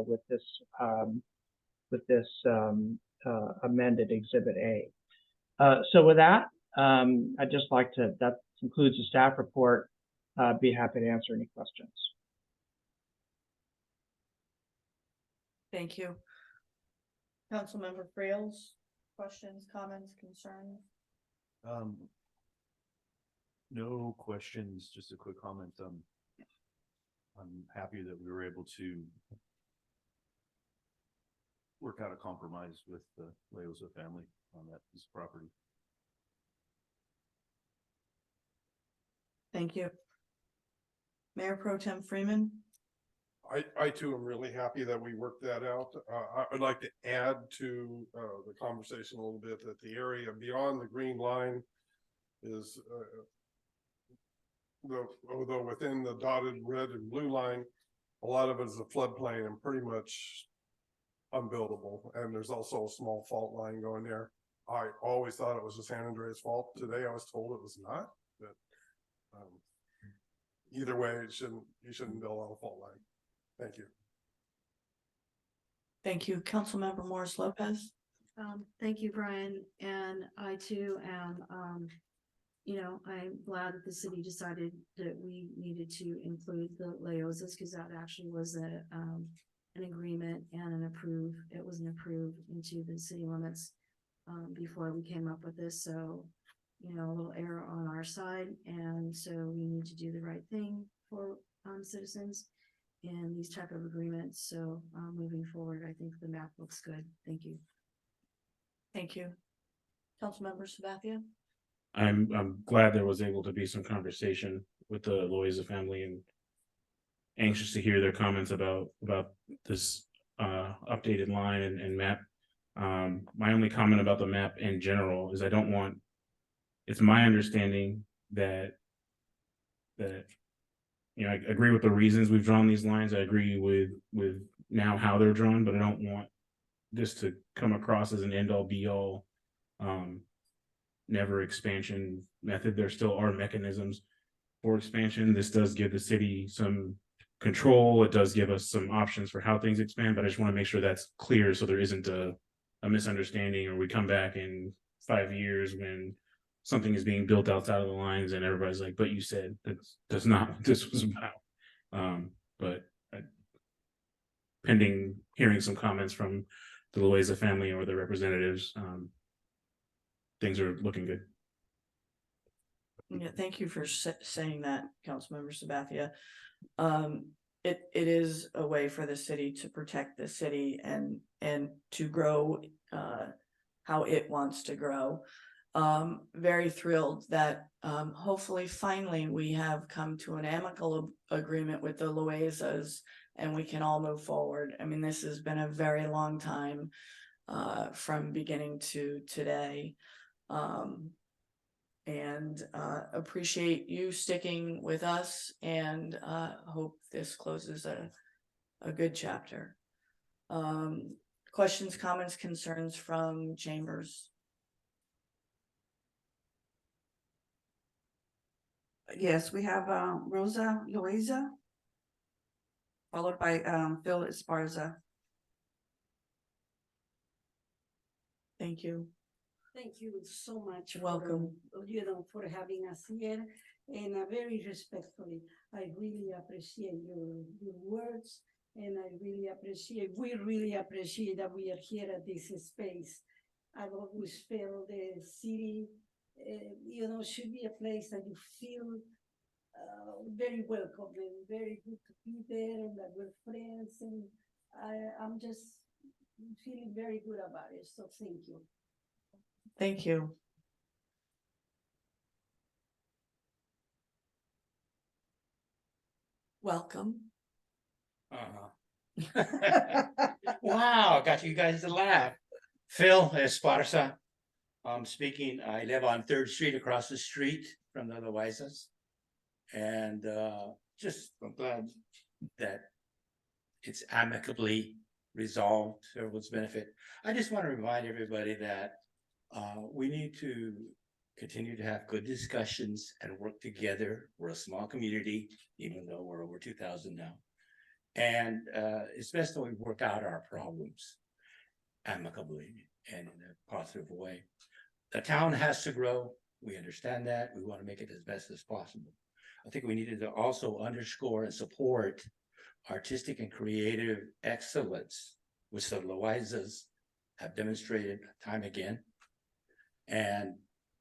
with this amended Exhibit A. So with that, I'd just like to, that concludes the staff report. Be happy to answer any questions. Thank you. Councilmember Frails, questions, comments, concerns? No questions, just a quick comment. I'm happy that we were able to work out a compromise with the Leosa family on that piece of property. Thank you. Mayor Pro Tem Freeman. I too am really happy that we worked that out. I would like to add to the conversation a little bit that the area beyond the green line is, although within the dotted red and blue line, a lot of it is a floodplain and pretty much unbuildable. And there's also a small fault line going there. I always thought it was the San Andreas fault. Today I was told it was not. But either way, you shouldn't build on a fault line. Thank you. Thank you. Councilmember Morris Lopez. Thank you, Brian. And I too am, I'm glad that the city decided that we needed to include the Leosas, because that actually was an agreement and it was an approved into the city limits before we came up with this. So, a little error on our side. And so we need to do the right thing for citizens in these type of agreements. So moving forward, I think the map looks good. Thank you. Thank you. Councilmember Sabathia. I'm glad there was able to be some conversation with the Loaiza family, and anxious to hear their comments about this updated line and map. My only comment about the map in general is it's my understanding that I agree with the reasons we've drawn these lines. I agree with now how they're drawn, but I don't want this to come across as an end all be all never expansion method. There still are mechanisms for expansion. This does give the city some control. It does give us some options for how things expand, but I just want to make sure that's clear so there isn't a misunderstanding, or we come back in 5 years when something is being built outside of the lines and everybody's like, but you said that's not what this was about. But pending hearing some comments from the Loaiza family or the representatives, things are looking good. Yeah, thank you for saying that, Councilmember Sabathia. It is a way for the city to protect the city and to grow how it wants to grow. Very thrilled that hopefully finally we have come to an amicable agreement with the Loaizas and we can all move forward. I mean, this has been a very long time from beginning to today. And appreciate you sticking with us, and hope this closes a good chapter. Questions, comments, concerns from chambers? Yes, we have Rosa Loaiza, followed by Phil Esparza. Thank you. Thank you so much. Welcome. For having us here, and very respectfully, I really appreciate your words And we really appreciate that we are here at this space. I've always felt the city, should be a place that you feel very welcome and very good to be there and that we're friends. And I'm just feeling very good about it. So thank you. Thank you. Welcome. Wow, got you guys to laugh. Phil Esparza. I'm speaking. I live on 3rd Street across the street from the Loaizas. And I'm glad that it's amicably resolved to everyone's benefit. I just want to remind everybody that we need to continue to have good discussions and work together. We're a small community, even though we're over 2,000 now. And it's best that we work out our problems amicably and in a positive way. The town has to grow. We understand that. We want to make it as best as possible. I think we needed to also underscore and support artistic and creative excellence, which the Loaizas have demonstrated time again. And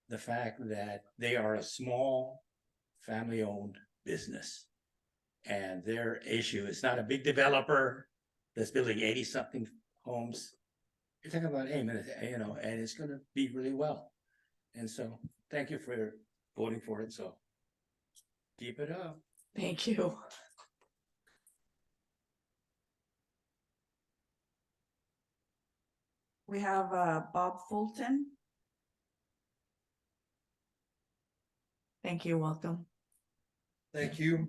the fact that they are a small family-owned business. And their issue is not a big developer that's building 80-something homes. You're talking about, hey, man, and it's going to be really well. And so thank you for voting for it. So keep it up. Thank you. We have Bob Fulton. Thank you. Welcome. Thank you.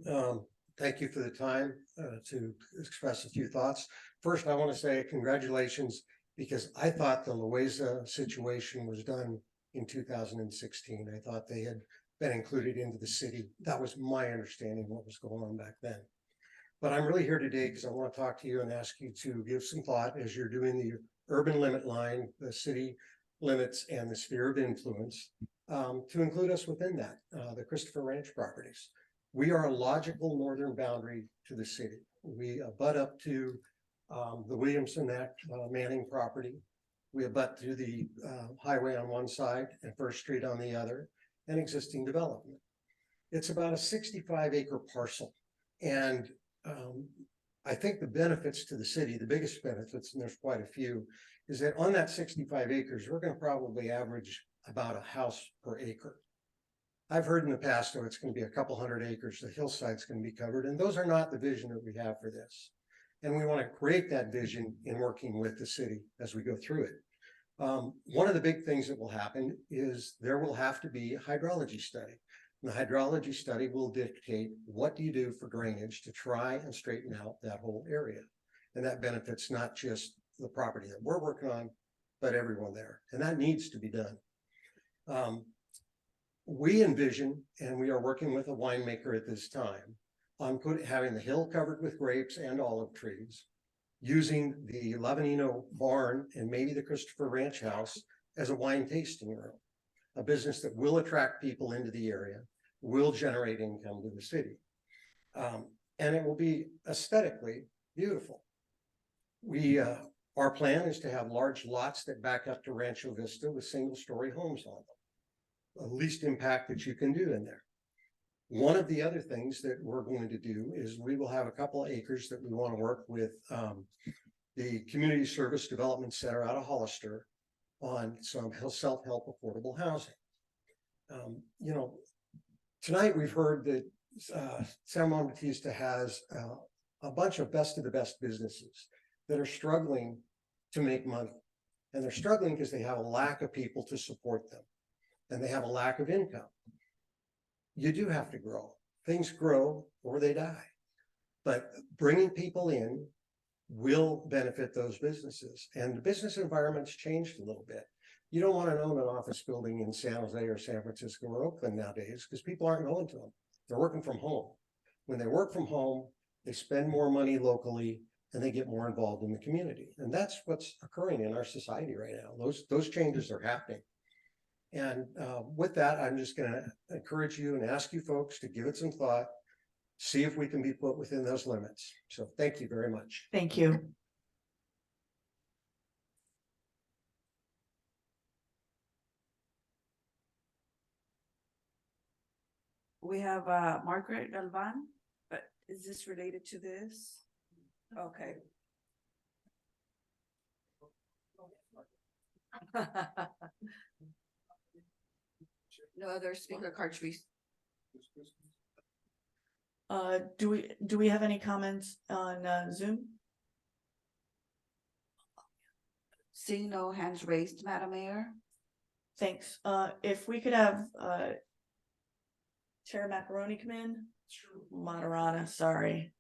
Thank you for the time to express a few thoughts. First, I want to say congratulations, because I thought the Loaiza situation was done in 2016. I thought they had been included into the city. That was my understanding of what was going on back then. But I'm really here today because I want to talk to you and ask you to give some thought as you're doing the urban limit line, the city limits and the sphere of influence, to include us within that, the Christopher Ranch properties. We are a logical northern boundary to the city. We abut up to the Williamson Act Manning property. We abut to the highway on one side and First Street on the other, and existing development. It's about a 65-acre parcel. And I think the benefits to the city, the biggest benefits, and there's quite a few, is that on that 65 acres, we're going to probably average about a house per acre. I've heard in the past, it's going to be a couple hundred acres, the hillside's going to be covered, and those are not the vision that we have for this. And we want to create that vision in working with the city as we go through it. One of the big things that will happen is there will have to be a hydrology study. And the hydrology study will dictate what do you do for drainage to try and straighten out that whole area. And that benefits not just the property that we're working on, but everyone there. And that needs to be done. We envision, and we are working with a winemaker at this time, on having the hill covered with grapes and olive trees, using the Lavanino barn and maybe the Christopher Ranch House as a wine tasting room, a business that will attract people into the area, will generate income to the city. And it will be aesthetically beautiful. Our plan is to have large lots that back up to Rancho Vista with single-story homes on them. The least impact that you can do in there. One of the other things that we're going to do is we will have a couple of acres that we want to work with the Community Service Development Center out of Hollister on some self-help affordable housing. Tonight we've heard that San Juan Bautista has a bunch of best of the best businesses that are struggling to make money. And they're struggling because they have a lack of people to support them. And they have a lack of income. You do have to grow. Things grow or they die. But bringing people in will benefit those businesses. And the business environment's changed a little bit. You don't want to own an office building in San Jose or San Francisco or Oakland nowadays because people aren't going to them. They're working from home. When they work from home, they spend more money locally and they get more involved in the community. And that's what's occurring in our society right now. Those changes are happening. And with that, I'm just going to encourage you and ask you folks to give it some thought. see if we can be put within those limits. So thank you very much. Thank you. We have Margaret Galvan, but is this related to this? Okay. No other speaker card, please. Do we have any comments on Zoom? Seeing no hands raised, Madam Mayor. Thanks. If we could have Chair Macaroni come in. Matarana, sorry.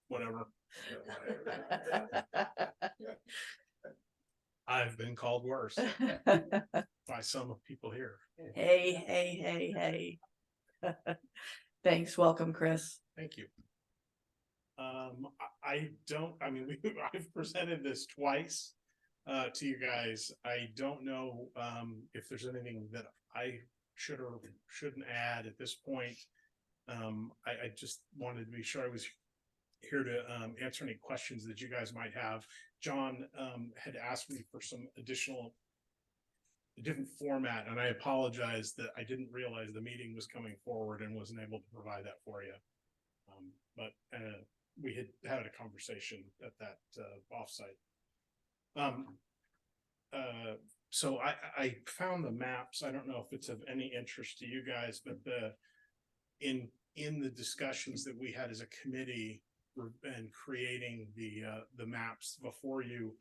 Whatever. I've been called worse by some people here. Hey. Thanks. Welcome, Chris. Thank you. I've presented this twice to you guys. I don't know if there's anything that I should or shouldn't add at this point. I just wanted to be sure I was here to answer any questions that you guys might have. John had asked me for some different format, and I apologize that I didn't realize the meeting was coming forward and wasn't able to provide that for you. But we had a conversation at that offsite. So I found the maps. I don't know if it's of any interest to you guys, but in the discussions that we had as a committee and creating the maps before you,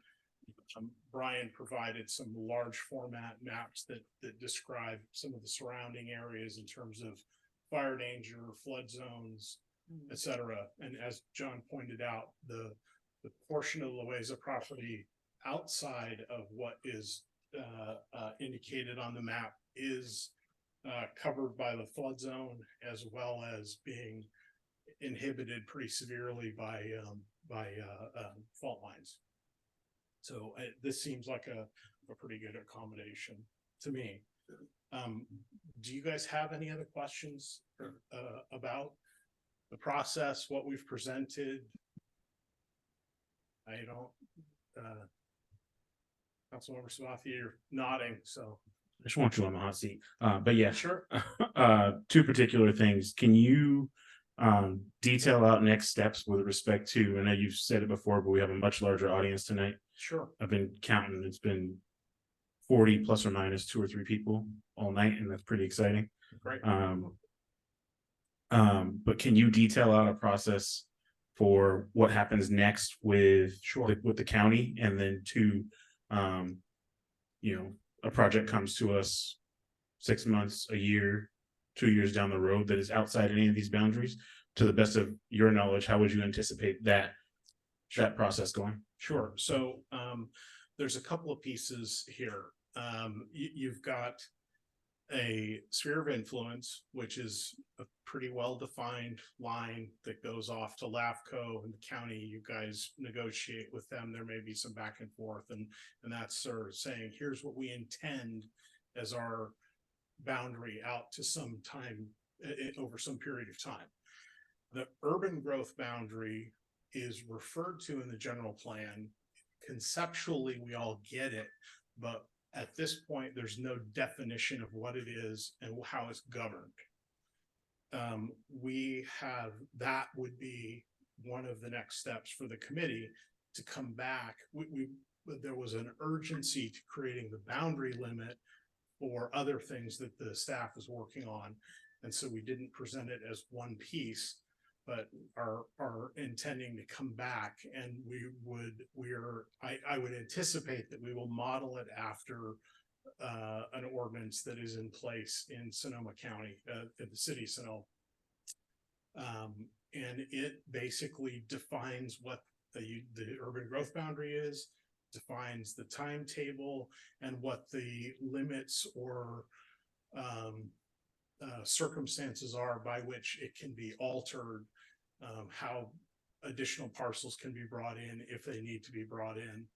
Brian provided some large format maps that describe some of the surrounding areas in terms of fire danger, flood zones, etc. And as John pointed out, the portion of Loaiza property outside of what is indicated on the map is covered by the flood zone, as well as being inhibited pretty severely by fault lines. So this seems like a pretty good accommodation to me. Do you guys have any other questions about the process, what we've presented? I don't, Councilmember Sabathia, you're nodding, so. I just want you on the hot seat. But yeah, Sure. Two particular things. Can you detail out next steps with respect to, I know you've said it before, but we have a much larger audience tonight. Sure. I've been counting, it's been 40 plus or minus 2 or 3 people all night, and that's pretty exciting. Great. But can you detail out a process for what happens next with with the county, and then to a project comes to us 6 months, a year, 2 years down the road that is outside any of these boundaries? To the best of your knowledge, how would you anticipate that process going? Sure. So there's a couple of pieces here. You've got a sphere of influence, which is a pretty well-defined line that goes off to LAFCO and the county. You guys negotiate with them. There may be some back and forth, and that's sort of saying, here's what we intend as our boundary out to some time over some period of time. The urban growth boundary is referred to in the general plan. Conceptually, we all get it, but at this point, there's no definition of what it is and how it's governed. That would be one of the next steps for the committee to come back. There was an urgency to creating the boundary limit for other things that the staff is working on. And so we didn't present it as one piece, but are intending to come back, and I would anticipate that we will model it after an ordinance that is in place in Sonoma County, in the city of Sonoma. And it basically defines what the urban growth boundary is, defines the timetable, and what the limits or circumstances are by which it can be altered, how additional parcels can be brought in if they need to be brought in,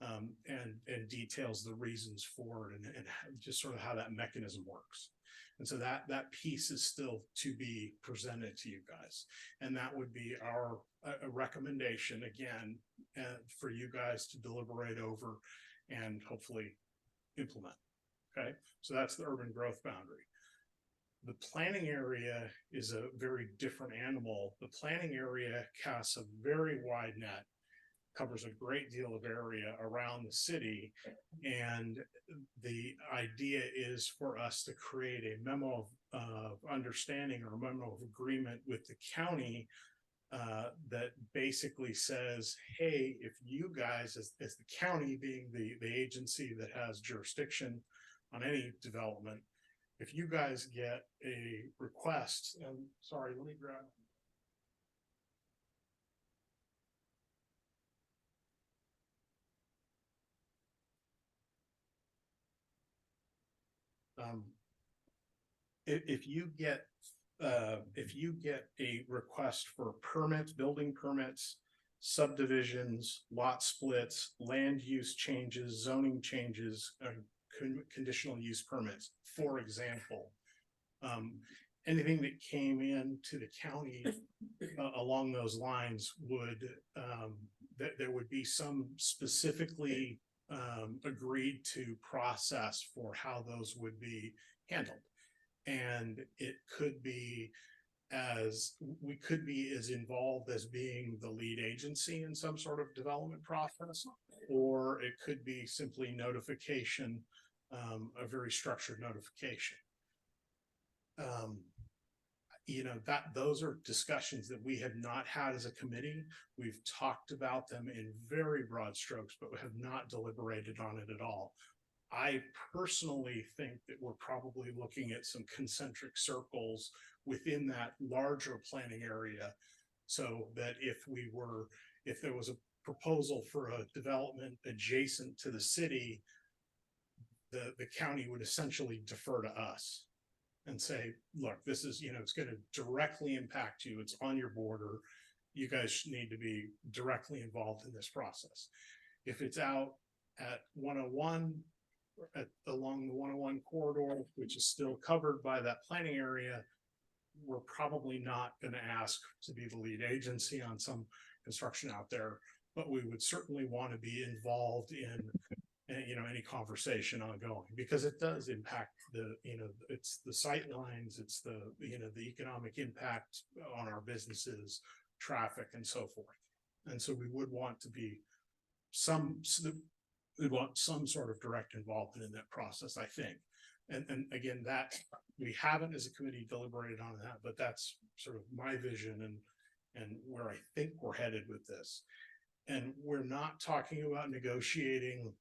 and details the reasons for it, and just sort of how that mechanism works. And so that piece is still to be presented to you guys. And that would be our a recommendation again, for you guys to deliberate over and hopefully implement. Okay, so that's the urban growth boundary. The planning area is a very different animal. The planning area casts a very wide net, covers a great deal of area around the city. And the idea is for us to create a memo of understanding or a memo of agreement with the county that basically says, hey, if you guys, as the county being the agency that has jurisdiction on any development, if you guys get a request, and sorry, let me grab. If you get a request for permits, building permits, subdivisions, lot splits, land use changes, zoning changes, conditional use permits, for example, anything that came in to the county along those lines would there would be some specifically agreed to process for how those would be handled. And it could be we could be as involved as being the lead agency in some sort of development process, or it could be simply notification, a very structured notification. You know, those are discussions that we have not had as a committee. We've talked about them in very broad strokes, but we have not deliberated on it at all. I personally think that we're probably looking at some concentric circles within that larger planning area, so that if there was a proposal for a development adjacent to the city, the county would essentially defer to us and say, look, this is, you know, it's going to directly impact you. It's on your border. You guys need to be directly involved in this process. If it's out at 101, along the 101 corridor, which is still covered by that planning area, we're probably not going to ask to be the lead agency on some construction out there, but we would certainly want to be involved in, you know, any conversation ongoing, because it does impact the, you know, it's the sight lines, it's the, you know, the economic impact on our businesses, traffic, and so forth. And so we would want to be we want some sort of direct involvement in that process, I think. And again, that we haven't as a committee deliberated on that, but that's sort of my vision and where I think we're headed with this. And we're not talking about negotiating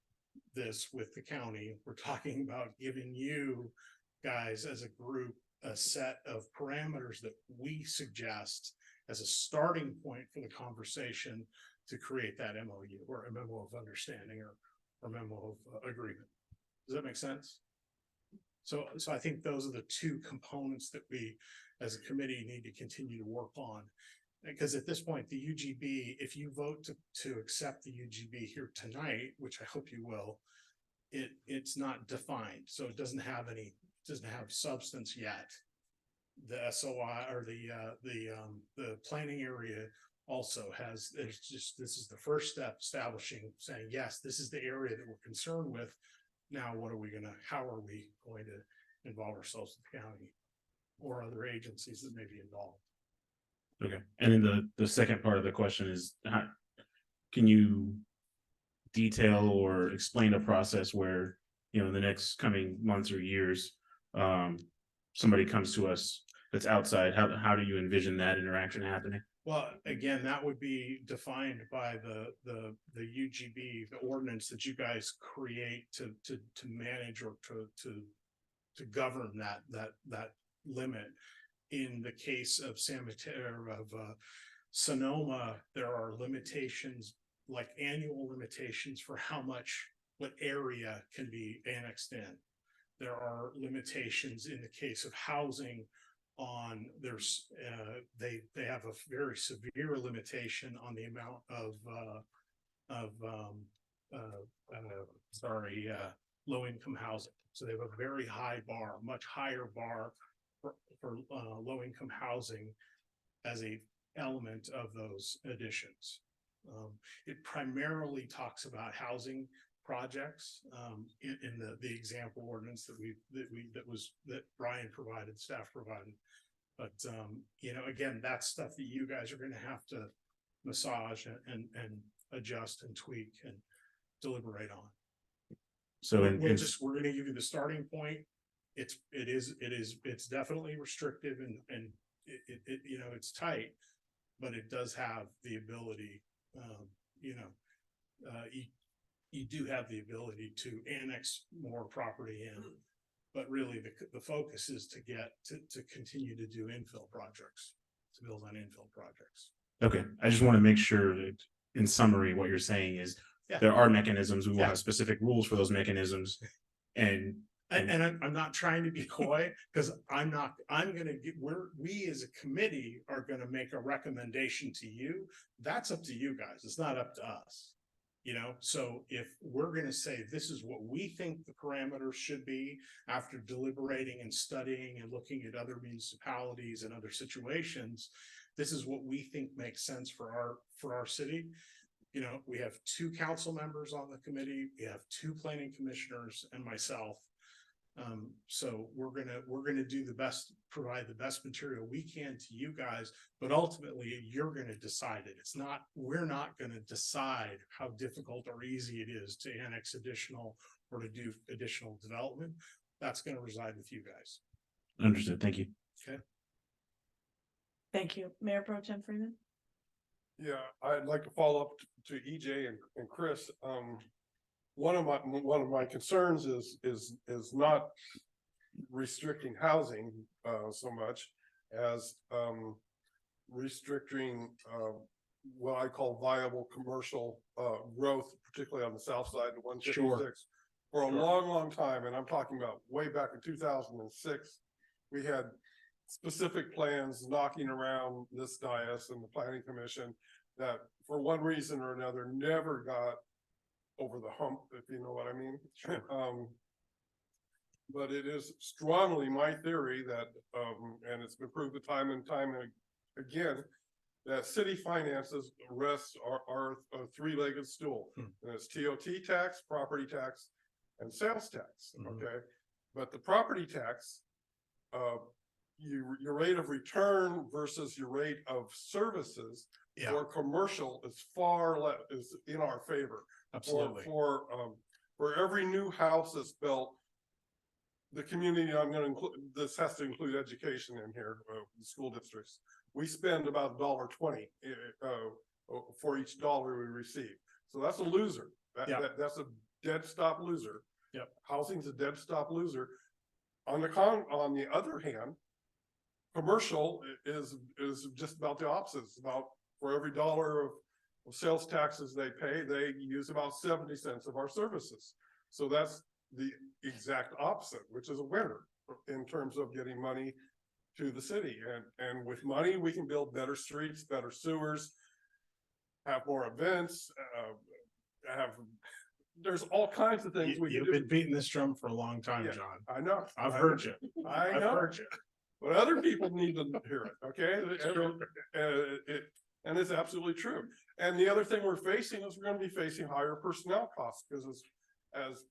this with the county. We're talking about giving you guys as a group a set of parameters that we suggest as a starting point for the conversation to create that MOU, or a memo of understanding, or memo of agreement. Does that make sense? So I think those are the two components that we as a committee need to continue to work on. Because at this point, the UGB, if you vote to accept the UGB here tonight, which I hope you will, it's not defined. So it doesn't have substance yet. The SOI or the planning area also has, it's just, this is the first step, establishing, saying, yes, this is the area that we're concerned with. Now, how are we going to involve ourselves with the county or other agencies that may be involved? Okay. And then the second part of the question is, can you detail or explain a process where, you know, in the next coming months or years, somebody comes to us that's outside? How do you envision that interaction happening? Well, again, that would be defined by the UGB, the ordinance that you guys create to manage or to govern that limit. In the case of Sonoma, there are limitations, like annual limitations for what area can be annexed in. There are limitations in the case of housing on they have a very severe limitation on the amount of low income housing. So they have a very high bar, much higher bar for low-income housing as a element of those additions. It primarily talks about housing projects in the example ordinance that Brian provided, staff provided. But you know, again, that's stuff that you guys are going to have to massage and adjust and tweak and deliberate on. So we're going to give you the starting point. It's definitely restrictive and it you know, it's tight, but it does have the ability, you know, you do have the ability to annex more property in, but really the focus is to get to continue to do infill projects, to build on infill projects. Okay, I just want to make sure that in summary, what you're saying is there are mechanisms, we will have specific rules for those mechanisms. And I'm not trying to be coy, because we as a committee are gonna make a recommendation to you. That's up to you guys. It's not up to us. You know, so if we're gonna say this is what we think the parameters should be after deliberating and studying and looking at other municipalities and other situations, this is what we think makes sense for our city. You know, we have 2 council members on the committee, we have 2 planning commissioners and myself. So we're gonna do the best, provide the best material we can to you guys, but ultimately you're gonna decide it. We're not gonna decide how difficult or easy it is to annex additional or to do additional development. That's gonna reside with you guys. Understood. Thank you. Okay. Thank you. Mayor Pro Tem Freeman? Yeah, I'd like to follow up to EJ and Chris. One of my concerns is not restricting housing so much as restricting what I call viable commercial growth, particularly on the south side of 156. For a long time, and I'm talking about way back in 2006, we had specific plans knocking around this dais and the planning commission that for one reason or another never got over the hump, if you know what I mean. Sure. But it is strongly my theory that, and it's been proved time and time again, that city finances rests are a 3-legged stool. And it's TOT tax, property tax, and sales tax. Okay, but the property tax, your rate of return versus your rate of services for commercial is far less, is in our favor. Absolutely. For every new house that's built, the community, I'm going to include, this has to include education in here, the school districts. We spend about $1.20 for each dollar we receive. So that's a loser. That's a dead stop loser. Yep. Housing's a dead stop loser. On the other hand, commercial is just about the opposite. It's about, for every dollar of sales taxes they pay, they use about 70 cents of our services. So that's the exact opposite, which is a winner in terms of getting money to the city. And with money, we can build better streets, better sewers, have more events, there's all kinds of things we can do. You've been beating this drum for a long time, John. I know. I've heard you. I've heard you. But other people need to hear it, okay? And it's absolutely true. And the other thing we're facing is we're going to be facing higher personnel costs, because as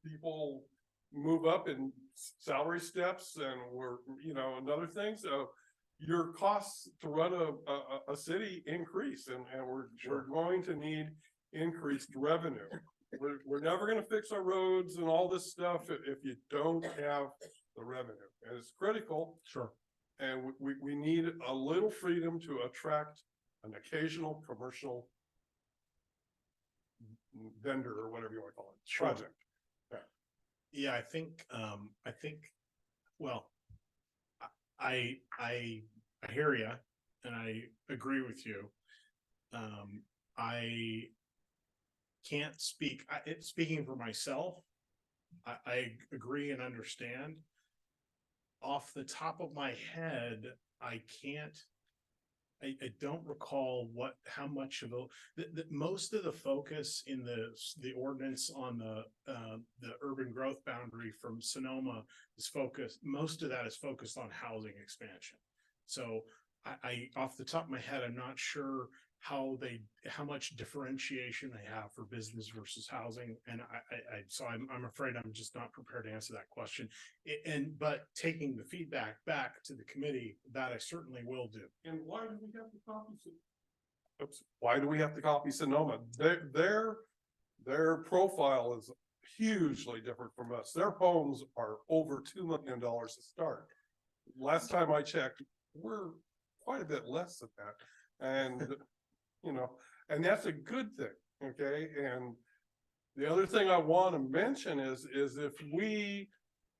people move up in salary steps and and other things, your costs to run a city increase, and we're going to need increased revenue. We're never going to fix our roads and all this stuff if you don't have the revenue, and it's critical. Sure. And we need a little freedom to attract an occasional commercial vendor, or whatever you want to call it, Sure. project. Yeah, I think, well, I hear you and I agree with you. I can't speak, speaking for myself, I agree and understand. Off the top of my head, I can't I don't recall how much of most of the focus in the ordinance on the urban growth boundary from Sonoma is focused, most of that is focused on housing expansion. So I off the top of my head, I'm not sure how much differentiation they have for business versus housing. And I'm afraid I'm just not prepared to answer that question. But taking the feedback back to the committee, that I certainly will do. And why do we have to copy? Why do we have to copy Sonoma? Their profile is hugely different from us. Their homes are over $2 million to start. Last time I checked, we're quite a bit less than that. And and that's a good thing. Okay. And the other thing I want to mention is if we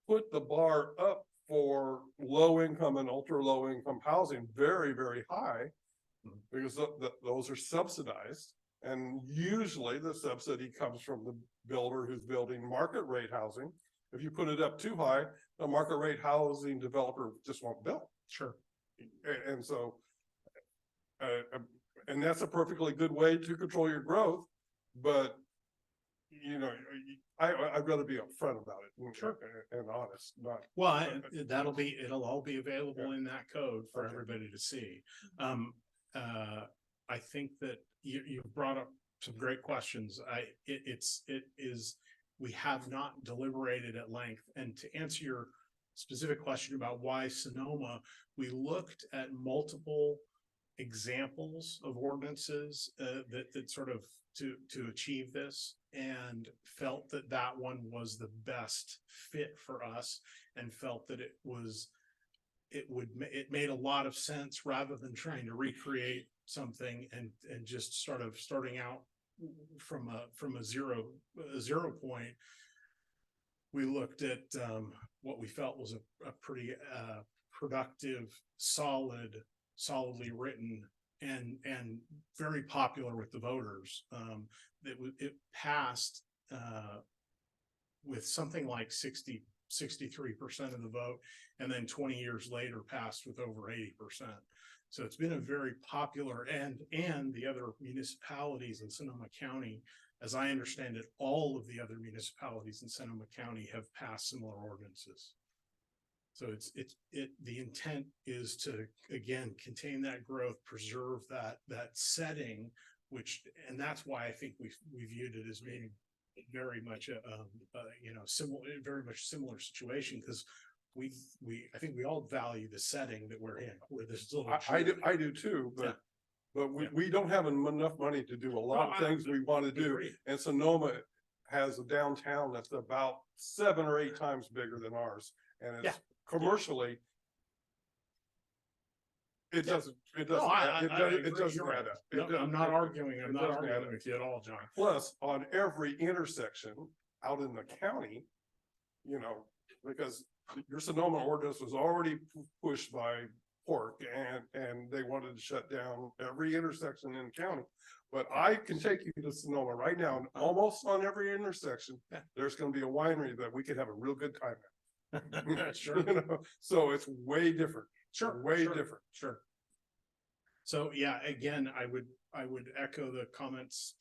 put the bar up for low income and ultra low income housing very, very high, because those are subsidized. And usually the subsidy comes from the builder who's building market rate housing. If you put it up too high, the market rate housing developer just won't build. Sure. And so, and that's a perfectly good way to control your growth, but I'd rather be upfront about it. Sure. And honest, not. Well, it'll all be available in that code for everybody to see. I think that you brought up some great questions. We have not deliberated at length, and to answer your specific question about why Sonoma, we looked at multiple examples of ordinances that sort of to achieve this, and felt that one was the best fit for us, and felt that it made a lot of sense rather than trying to recreate something and just starting out from a zero point. We looked at what we felt was a pretty productive, solidly written, and very popular with the voters. It passed with something like 63% of the vote, and then 20 years later passed with over 80%. So it's been a very popular, and the other municipalities in Sonoma County, as I understand it, all of the other municipalities in Sonoma County have passed similar ordinances. So the intent is to, again, contain that growth, preserve that setting, and that's why I think we viewed it as being very much similar situation, because I think we all value the setting that we're in, where there's little. I do too, but we don't have enough money to do a lot of things we want to do. And Sonoma has a downtown that's about 7 or 8 times bigger than ours, and it's commercially. It doesn't add up. I'm not arguing with you at all, John. Plus, on every intersection out in the county, because your Sonoma ordinance was already pushed by Pork, and they wanted to shut down every intersection in the county. But I can take you to Sonoma right now, and almost on every intersection, there's going to be a winery that we could have a real good time at. Sure. So it's way different. Sure. Different. Sure. So yeah, again, I would echo the comments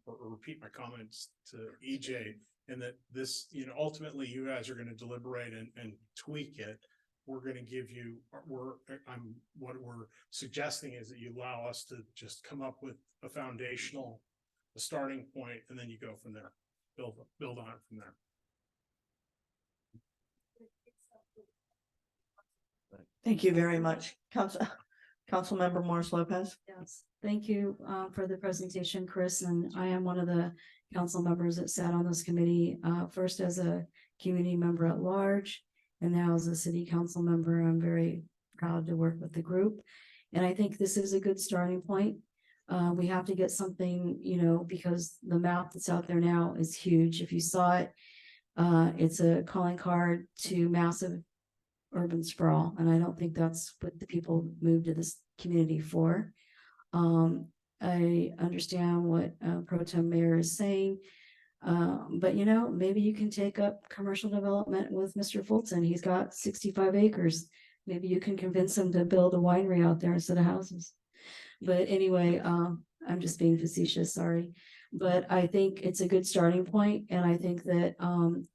or repeat my comments to EJ, and that this, ultimately you guys are going to deliberate and tweak it. We're going to give you, what we're suggesting is that you allow us to just come up with a starting point, and then you go from there, build on it from there. Thank you very much. Councilmember Morris Lopez. Yes, thank you for the presentation, Chris. And I am one of the council members that sat on this committee, first as a community member at large, and now as a city council member. I'm very proud to work with the group. And I think this is a good starting point. We have to get something, because the map that's out there now is huge. If you saw it, it's a calling card to massive urban sprawl, and I don't think that's what the people moved to this community for. I understand what Pro Tem Mayor is saying, but maybe you can take up commercial development with Mr. Fulton. He's got 65 acres Maybe you can convince them to build a winery out there instead of houses. But anyway, I'm just being facetious, sorry. But I think it's a good starting point, and I think that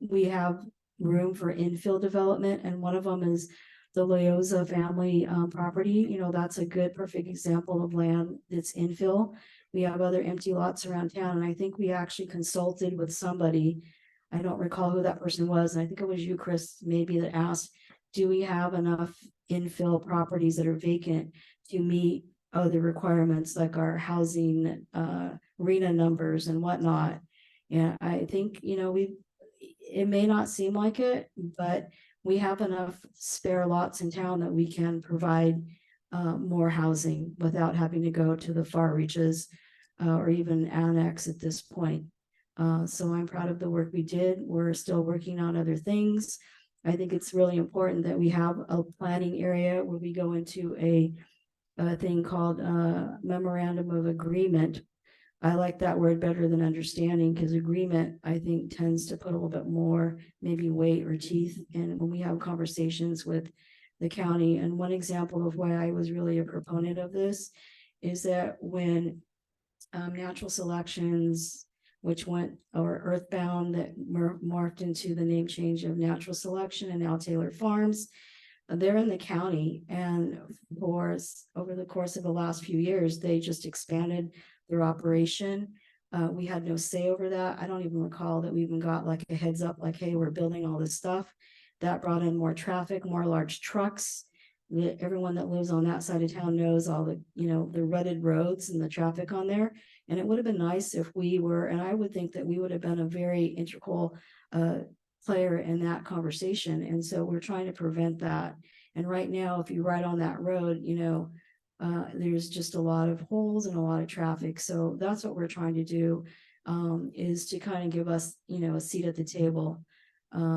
we have room for infill development, and one of them is the Loyosa family property. You know, that's a good, perfect example of land that's infill. We have other empty lots around town, and I think we actually consulted with somebody. I don't recall who that person was, and I think it was you, Chris, maybe, that asked, do we have enough infill properties that are vacant to meet other requirements like our housing, RENA numbers and whatnot? And I think, you know, it may not seem like it, but we have enough spare lots in town that we can provide more housing without having to go to the far reaches or even annex at this point. So I'm proud of the work we did. We're still working on other things. I think it's really important that we have a planning area where we go into a thing called memorandum of agreement. I like that word better than understanding, because agreement, I think, tends to put a little bit more maybe weight or teeth in when we have conversations with the county. And one example of why I was really a proponent of this is that when Natural Selections, which went, or Earthbound, that were morphed into the name change of Natural Selection and now Taylor Farms, they're in the county, and over the course of the last few years, they just expanded their operation. We had no say over that. I don't even recall that we even got like a heads up, like, hey, we're building all this stuff. That brought in more traffic, more large trucks. Everyone that lives on that side of town knows all the, you know, the rutted roads and the traffic on there. And it would have been nice if we were, and I would think that we would have been a very integral player in that conversation. And so we're trying to prevent that. And right now, if you ride on that road, you know, there's just a lot of holes and a lot of traffic. So that's what we're trying to do, is to kind of give us, you know, a seat at the table.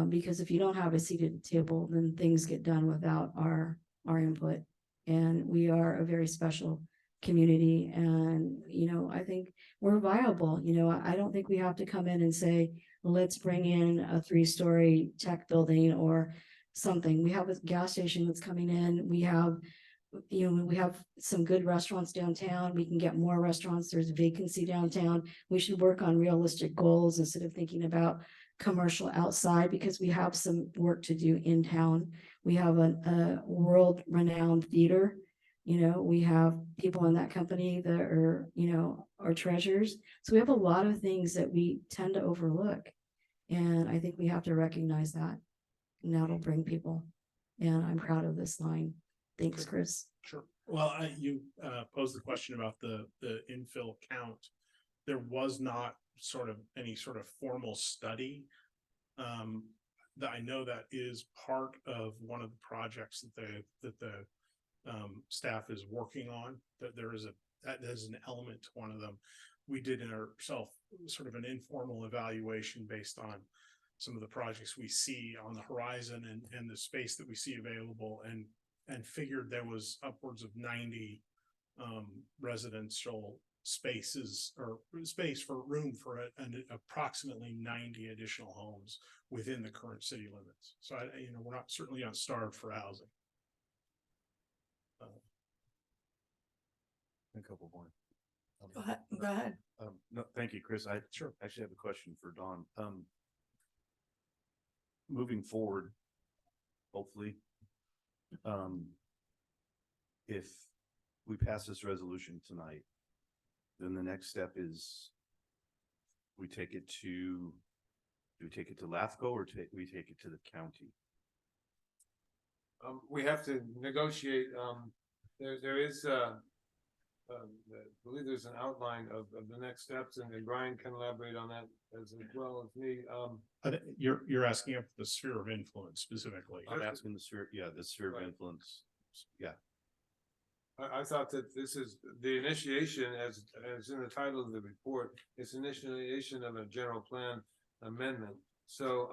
Because if you don't have a seat at the table, then things get done without our input. And we are a very special community. And, you know, I think we're viable. You know, I don't think we have to come in and say, let's bring in a 3-story tech building or something. We have a gas station that's coming in. We have, you know, we have some good restaurants downtown. We can get more restaurants. There's vacancy downtown. We should work on realistic goals instead of thinking about commercial outside, because we have some work to do in town. We have a world-renowned theater. You know, we have people in that company that are, you know, our treasures. So we have a lot of things that we tend to overlook. And I think we have to recognize that. And that'll bring people. And I'm proud of this line. Thanks, Chris. Sure. Well, you posed the question about the infill count. There was not any sort of formal study. That I know that is part of one of the projects that the staff is working on. That that is an element to one of them. We did in ourselves sort of an informal evaluation based on some of the projects we see on the horizon and the space that we see available, and figured there was upwards of 90 residential spaces, or space for room for approximately 90 additional homes within the current city limits. So you know, we're certainly not starved for housing. A couple more. Go ahead. No, thank you, Chris. I actually have a question for Dawn. Moving forward, hopefully, if we pass this resolution tonight, then the next step is we take it to, do we take it to LAFCO or we take it to the county? We have to negotiate. There is I believe there's an outline of the next steps, and Brian can elaborate on that as well as me. You're asking about the sphere of influence specifically. I'm asking the sphere, the sphere of influence. Yeah. I thought that this is the initiation, as in the title of the report, it's initiation of a general plan amendment. So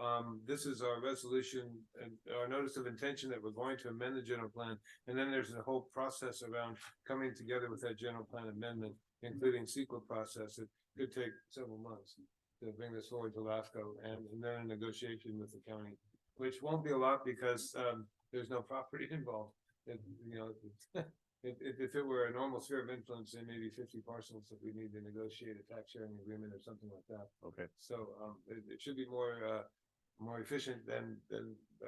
this is our resolution and our notice of intention that we're going to amend the general plan. And then there's a whole process around coming together with that general plan amendment, including CEQA process. It could take several months to bring this forward to LAFCO, and then a negotiation with the county, which won't be a lot because there's no property involved. You know, if it were a normal sphere of influence, there may be 50 parcels that we need to negotiate a tax sharing agreement or something like that. Okay. So, it should be more efficient than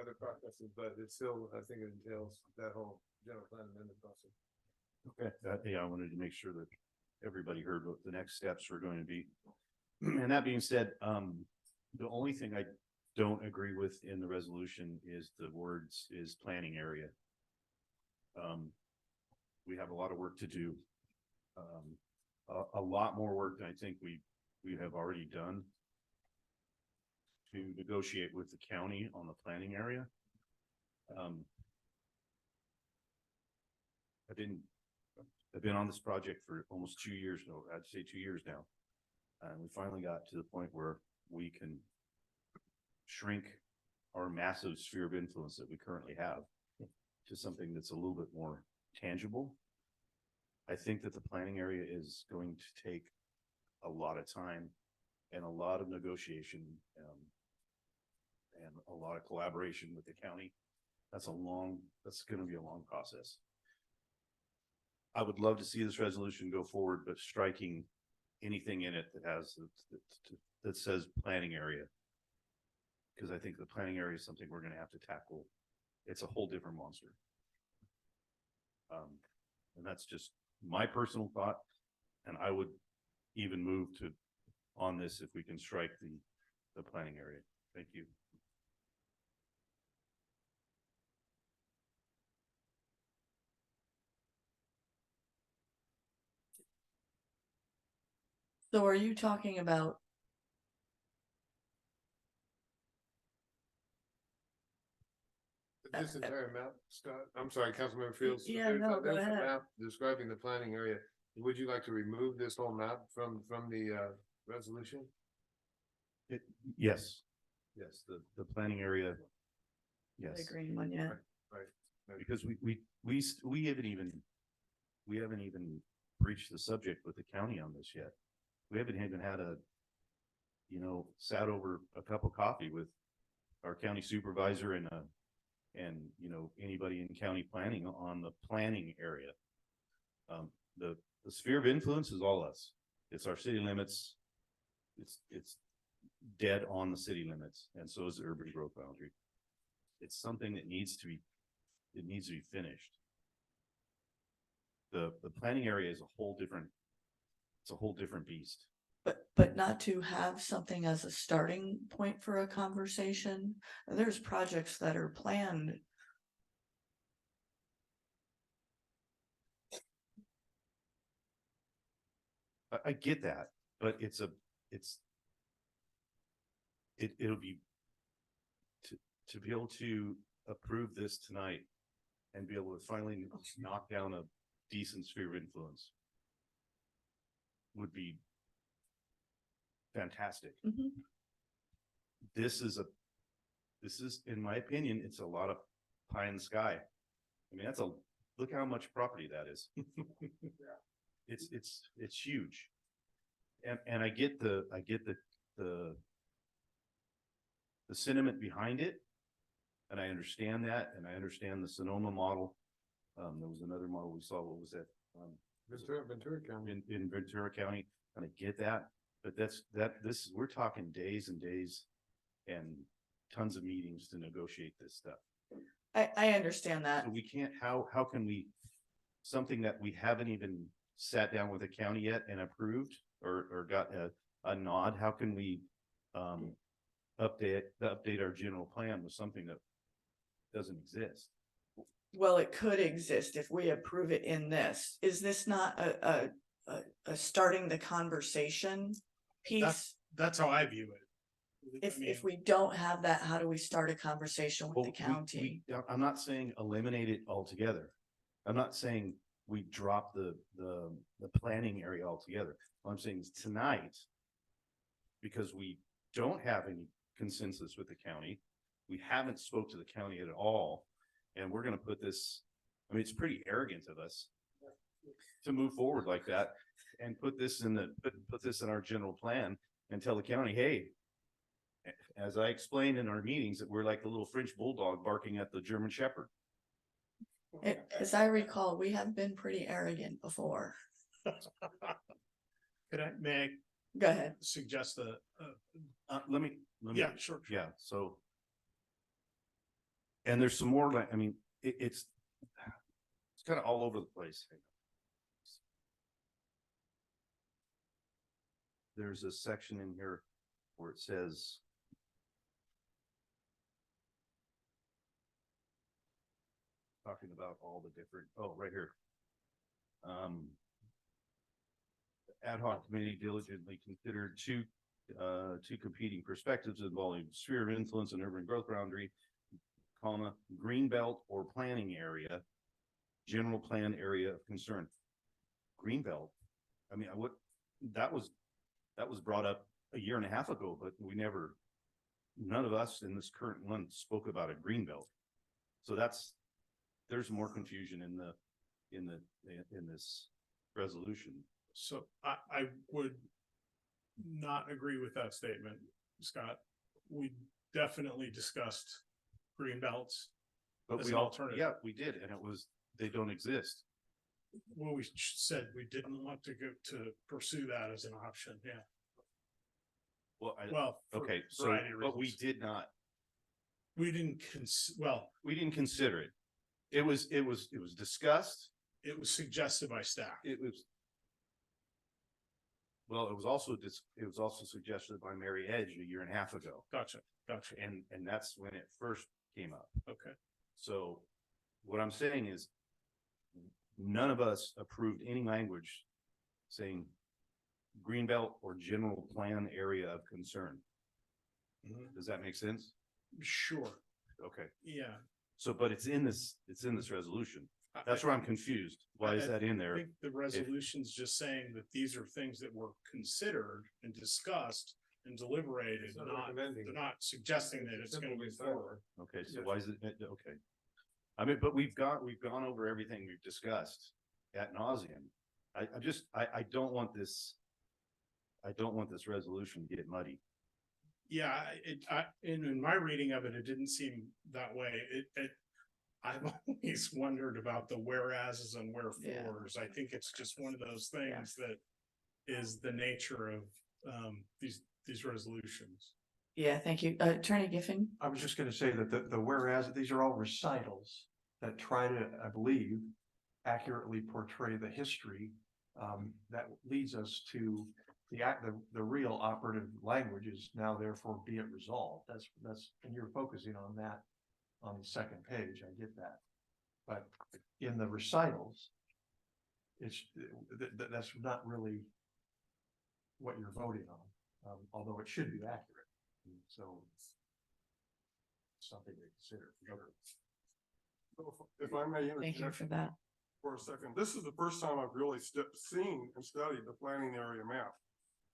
other processes, but it still, I think it entails that whole general plan amendment process. Okay, yeah, I wanted to make sure that everybody heard what the next steps were going to be. And that being said, the only thing I don't agree with in the resolution is the words is planning area. We have a lot of work to do. A lot more work than I think we have already done to negotiate with the county on the planning area. I've been on this project for almost 2 years now. I'd say 2 years now. And we finally got to the point where we can shrink our massive sphere of influence that we currently have to something that's a little bit more tangible. I think that the planning area is going to take a lot of time and a lot of negotiation, and a lot of collaboration with the county. That's going to be a long process. I would love to see this resolution go forward, but striking anything in it that says planning area. Because I think the planning area is something we're going to have to tackle. It's a whole different monster. And that's just my personal thought. And I would even move on this if we can strike the planning area. Thank you. So are you talking about This entire map, Scott, I'm sorry, Councilmember Fields. Yeah, no, go there's a ahead. map describing the planning area. Would you like to remove this whole map from the resolution? Yes. Yes, the planning area. Yes. the green one yet? Right. Because we haven't even breached the subject with the county on this yet. We haven't even had sat over a cup of coffee with our county supervisor and anybody in county planning on the planning area. The sphere of influence is all us. It's our city limits. It's dead on the city limits, and so is the urban growth boundary. It's something that needs to be finished. The planning area is a whole different beast. But not to have something as a starting point for a conversation. There's projects that are planned. I get that, but it'll be to be able to approve this tonight and be able to finally knock down a decent sphere of influence would be fantastic. Mm-hmm. This is, in my opinion, it's a lot of pie in the sky. I mean, look how much property that is. It's huge. And I get the sentiment behind it. And I understand that, and I understand the Sonoma model. There was another model we saw. What was that? Ventura County. In Ventura County, and I get that, but we're talking days and days and tons of meetings to negotiate this stuff. I understand that. So we can't, how can we, something that we haven't even sat down with the county yet and approved or got a nod, how can we update our general plan with something that doesn't exist? Well, it could exist if we approve it in this. Is this not a starting the conversation piece? That's how I view it. If we don't have that, how do we start a conversation with Well, the county? I'm not saying eliminate it altogether. I'm not saying we drop the planning area altogether. What I'm saying is tonight, because we don't have any consensus with the county, we haven't spoke to the county at all, and we're going to put this, I mean, it's pretty arrogant of us to move forward like that and put this in our general plan and tell the county, hey, As I explained in our meetings, that we're like the little French bulldog barking at the German Shepherd. As I recall, we have been pretty arrogant before. May I Go ahead. suggest that, Let me. yeah, sure. Yeah, so. And there's some more, like, I mean, it's kind of all over the place. There's a section in here where it says. Talking about all the different, oh, right here. Ad hoc committee diligently considered two competing perspectives involving sphere of influence and urban growth boundary, comma, green belt or planning area, general plan area of concern. Green belt. I mean, that was brought up a year and a half ago, but none of us in this current one spoke about a green belt. So there's more confusion in this resolution. So I would not agree with that statement, Scott. We definitely discussed green belts But as we an all, alternative. yeah, we did, and they don't exist. Well, we said we didn't want to go to pursue that as an option, yeah. Well, for okay, so, variety of but we reasons. did not, We didn't we didn't consider it. It was discussed. it was suggested by staff. Well, it was also suggested by Mary Edge a year and a half ago. Gotcha. And that's when it first came up. Okay. So what I'm saying is none of us approved any language saying greenbelt or general plan area of concern. Does that make sense? Sure. Okay. Yeah. So, but it's in this resolution. That's where I'm confused. Why is that in there? I think the resolution's just saying that these are things that were considered and discussed and deliberated, they're not suggesting that it's gonna move forward. Okay, so why is it, okay. I mean, but we've gone over everything we've discussed ad nauseum. I don't want this resolution to get muddy. Yeah, in my reading of it, it didn't seem that way. I've always wondered about the whereases and wherefores. I think it's just one of those things that is the nature of these resolutions. Yeah, thank you. Attorney Giffen? I was just gonna say that the whereas, these are all recitals that try to, I believe, accurately portray the history that leads us to the real operative language is now therefore be it resolved. That's, and you're focusing on that on the second page, I get that. But in the recitals, that's not really what you're voting on, although it should be accurate. So it's something to consider. If I may Thank you interject for that. for a second, this is the first time I've really seen and studied the planning area map.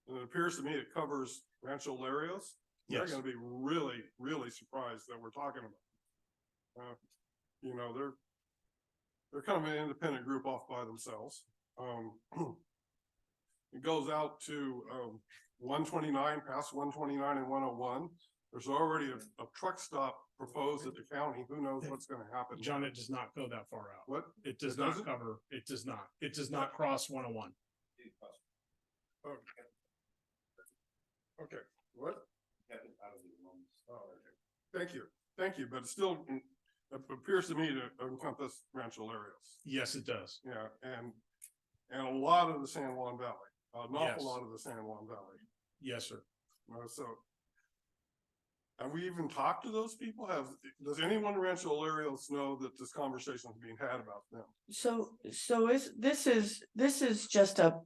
And it appears to me it covers Rancho Larios. They're Yes. gonna be really, really surprised that we're talking about. You know, they're kind of an independent group off by themselves. It goes out to 129, past 129 and 101. There's already a truck stop proposed at the county. Who knows what's gonna happen? John, it does not go that far out. What? It does It not doesn't? cover, it does not cross 101. Okay, what? Oh, okay. Thank you, but it still appears to me to encompass Rancho Larios. Yes, it does. Yeah, and a lot of the San Juan Valley, an Yes. awful lot of the San Juan Valley. Yes, sir. So have we even talked to those people? Does anyone in Rancho Larios know that this conversation is being had about them? So this is just a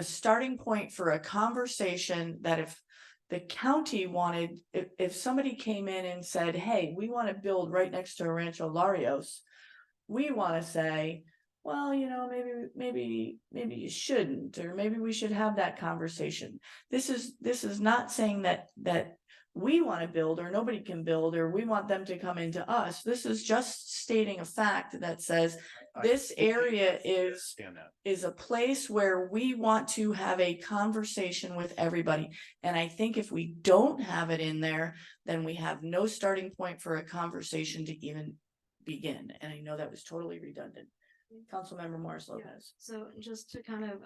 starting point for a conversation that if the county wanted, if somebody came in and said, hey, we want to build right next to Rancho Larios, we want to say, well, you know, maybe you shouldn't, or maybe we should have that conversation. This is not saying that we want to build or nobody can build, or we want them to come into us. This is just stating a fact that says this area is a place where we want to have a conversation with everybody. And I think if we don't have it in there, then we have no starting point for a conversation to even begin. And I know that was totally redundant. Councilmember Morris Lopez. So just to kind of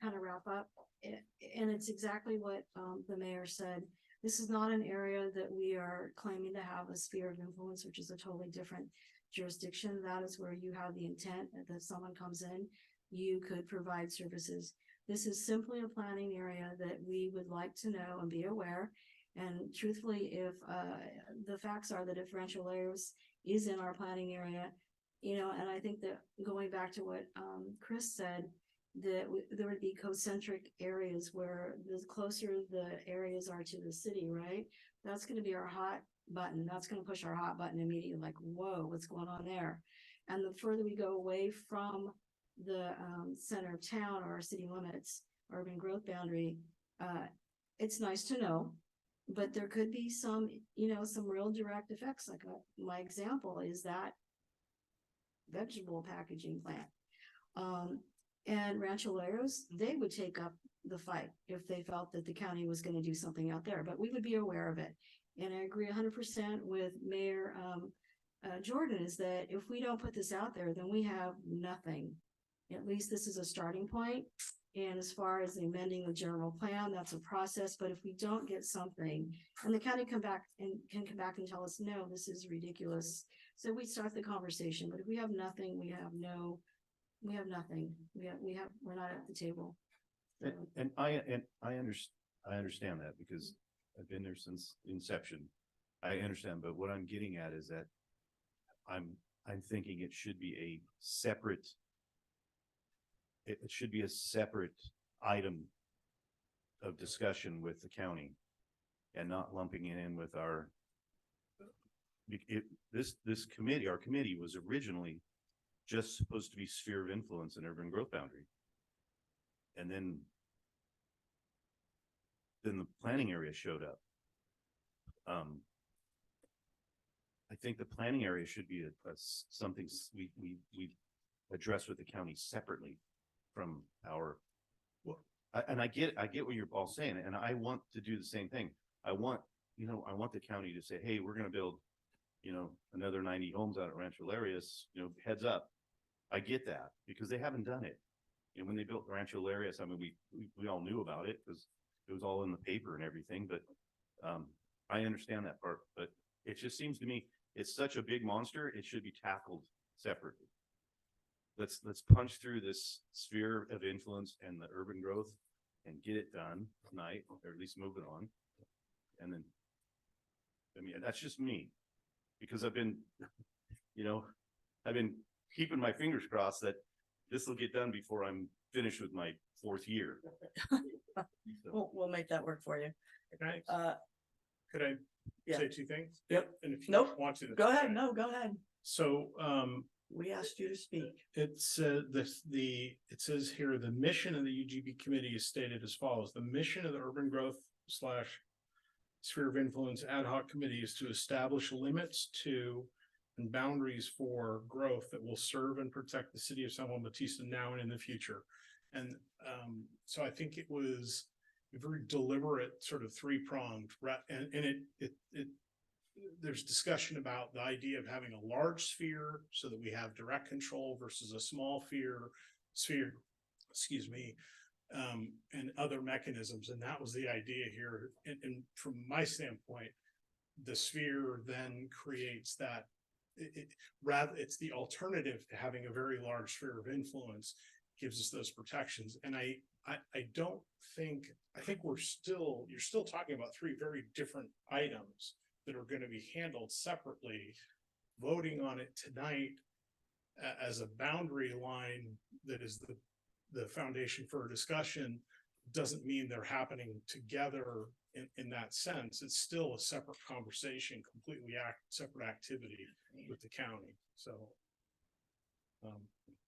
wrap up, and it's exactly what the mayor said. This is not an area that we are claiming to have a sphere of influence, which is a totally different jurisdiction. That is where you have the intent that someone comes in, you could provide services. This is simply a planning area that we would like to know and be aware. And truthfully, if the facts are that if Rancho Lares is in our planning area, you know, and I think that going back to what Chris said, that there would be concentric areas where the closer the areas are to the city, right? That's going to be our hot button. That's going to push our hot button immediately, like, whoa, what's going on there? And the further we go away from the center of town or our city limits, urban growth boundary, it's nice to know, but there could be some, you know, some real direct effects. Like my example is that vegetable packaging plant. And Rancho Lares, they would take up the fight if they felt that the county was going to do something out there, but we would be aware of it. And I agree 100% with Mayor Jordan, is that if we don't put this out there, then we have nothing. At least this is a starting point. And as far as amending the general plan, that's a process. But if we don't get something, and the county can come back and tell us, no, this is ridiculous. So we start the conversation. But if we have nothing, we have nothing. We're not at the table. So. And I understand that because I've been there since inception. I understand, but what I'm getting at is that I'm thinking it should be a separate. It should be a separate item of discussion with the county, and not lumping it in with our. This committee, our committee, was originally just supposed to be sphere of influence and urban growth boundary. And then the planning area showed up. I think the planning area should be something we address with the county separately from our, and I get what you're all saying, and I want to do the same thing. I want the county to say, hey, we're going to build, another 90 homes out at Rancho Lares, heads up. I get that because they haven't done it. And when they built Rancho Lares, I mean, we all knew about it because it was all in the paper and everything, but I understand that part, but it just seems to me it's such a big monster. It should be tackled separately. Let's punch through this sphere of influence and the urban growth and get it done tonight, or at least move it on. And then, I mean, that's just me because I've been keeping my fingers crossed that this will get done before I'm finished with my 4th year. So. We'll make that work for you. Could I Yeah. say 2 things? Yep. And if you Nope. want to, Go ahead. No, go ahead. So, we asked you to speak. It's it says here, the mission of the UGB committee is stated as follows. The mission of the urban growth / sphere of influence ad hoc committee is to establish limits to and boundaries for growth that will serve and protect the city of San Juan Bautista now and in the future. And so I think it was a very deliberate sort of 3-pronged, and it there's discussion about the idea of having a large sphere so that we have direct control versus a small sphere, and other mechanisms. And that was the idea here. And from my standpoint, the sphere then creates that it's the alternative to having a very large sphere of influence, gives us those protections. And I think you're still talking about 3 very different items that are going to be handled separately. Voting on it tonight as a boundary line that is the foundation for a discussion doesn't mean they're happening together in that sense. It's still a separate conversation, completely separate activity with the county. So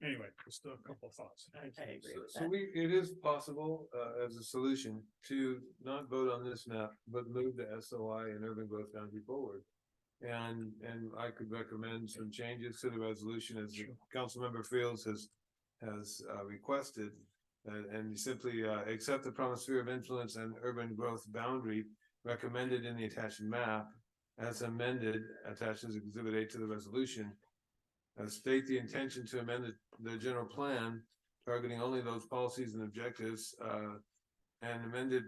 Anyway, just a couple of thoughts. I agree with So that. it is possible, as a solution to not vote on this map, but move the SOI and urban growth boundary forward. And I could recommend some changes to the resolution as the council member Fields has requested. And you simply, accept the promised sphere of influence and urban growth boundary recommended in the attached map as amended, attached as exhibit A to the resolution. State the intention to amend the general plan, targeting only those policies and objectives, and amended,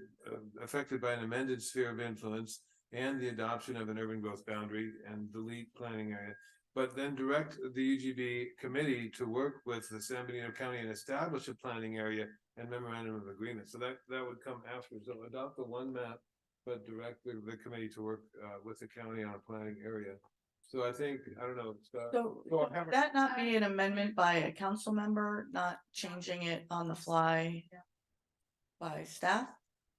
affected by an amended sphere of influence and the adoption of an urban growth boundary, and delete planning area. But then direct the UGB committee to work with the San Benito County and establish a planning area and memorandum of agreement. So that would come after. So adopt the one map, but direct the committee to work with the county on a planning area. So I think, I don't know. So would that not be an amendment by a council member, not changing it on the fly by staff?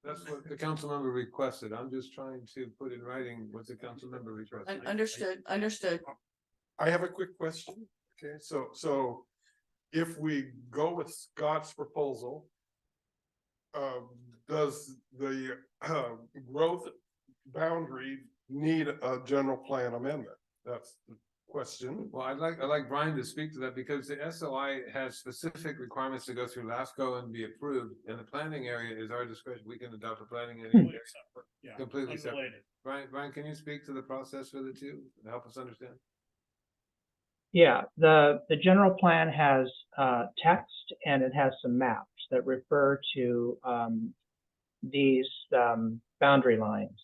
That's what the council member requested. I'm just trying to put in writing what the council member requested. Understood. I have a quick question. Okay, so if we go with Scott's proposal, does the growth boundary need a general plan amendment? That's the question. Well, I'd like Brian to speak to that, because the SOI has specific requirements to go through LAFCO and be approved, and the planning area is our discretion. We can adopt a planning area. Completely separate. Brian, can you speak to the process for the two and help us understand? Yeah, the general plan has text and it has some maps that refer to these boundary lines.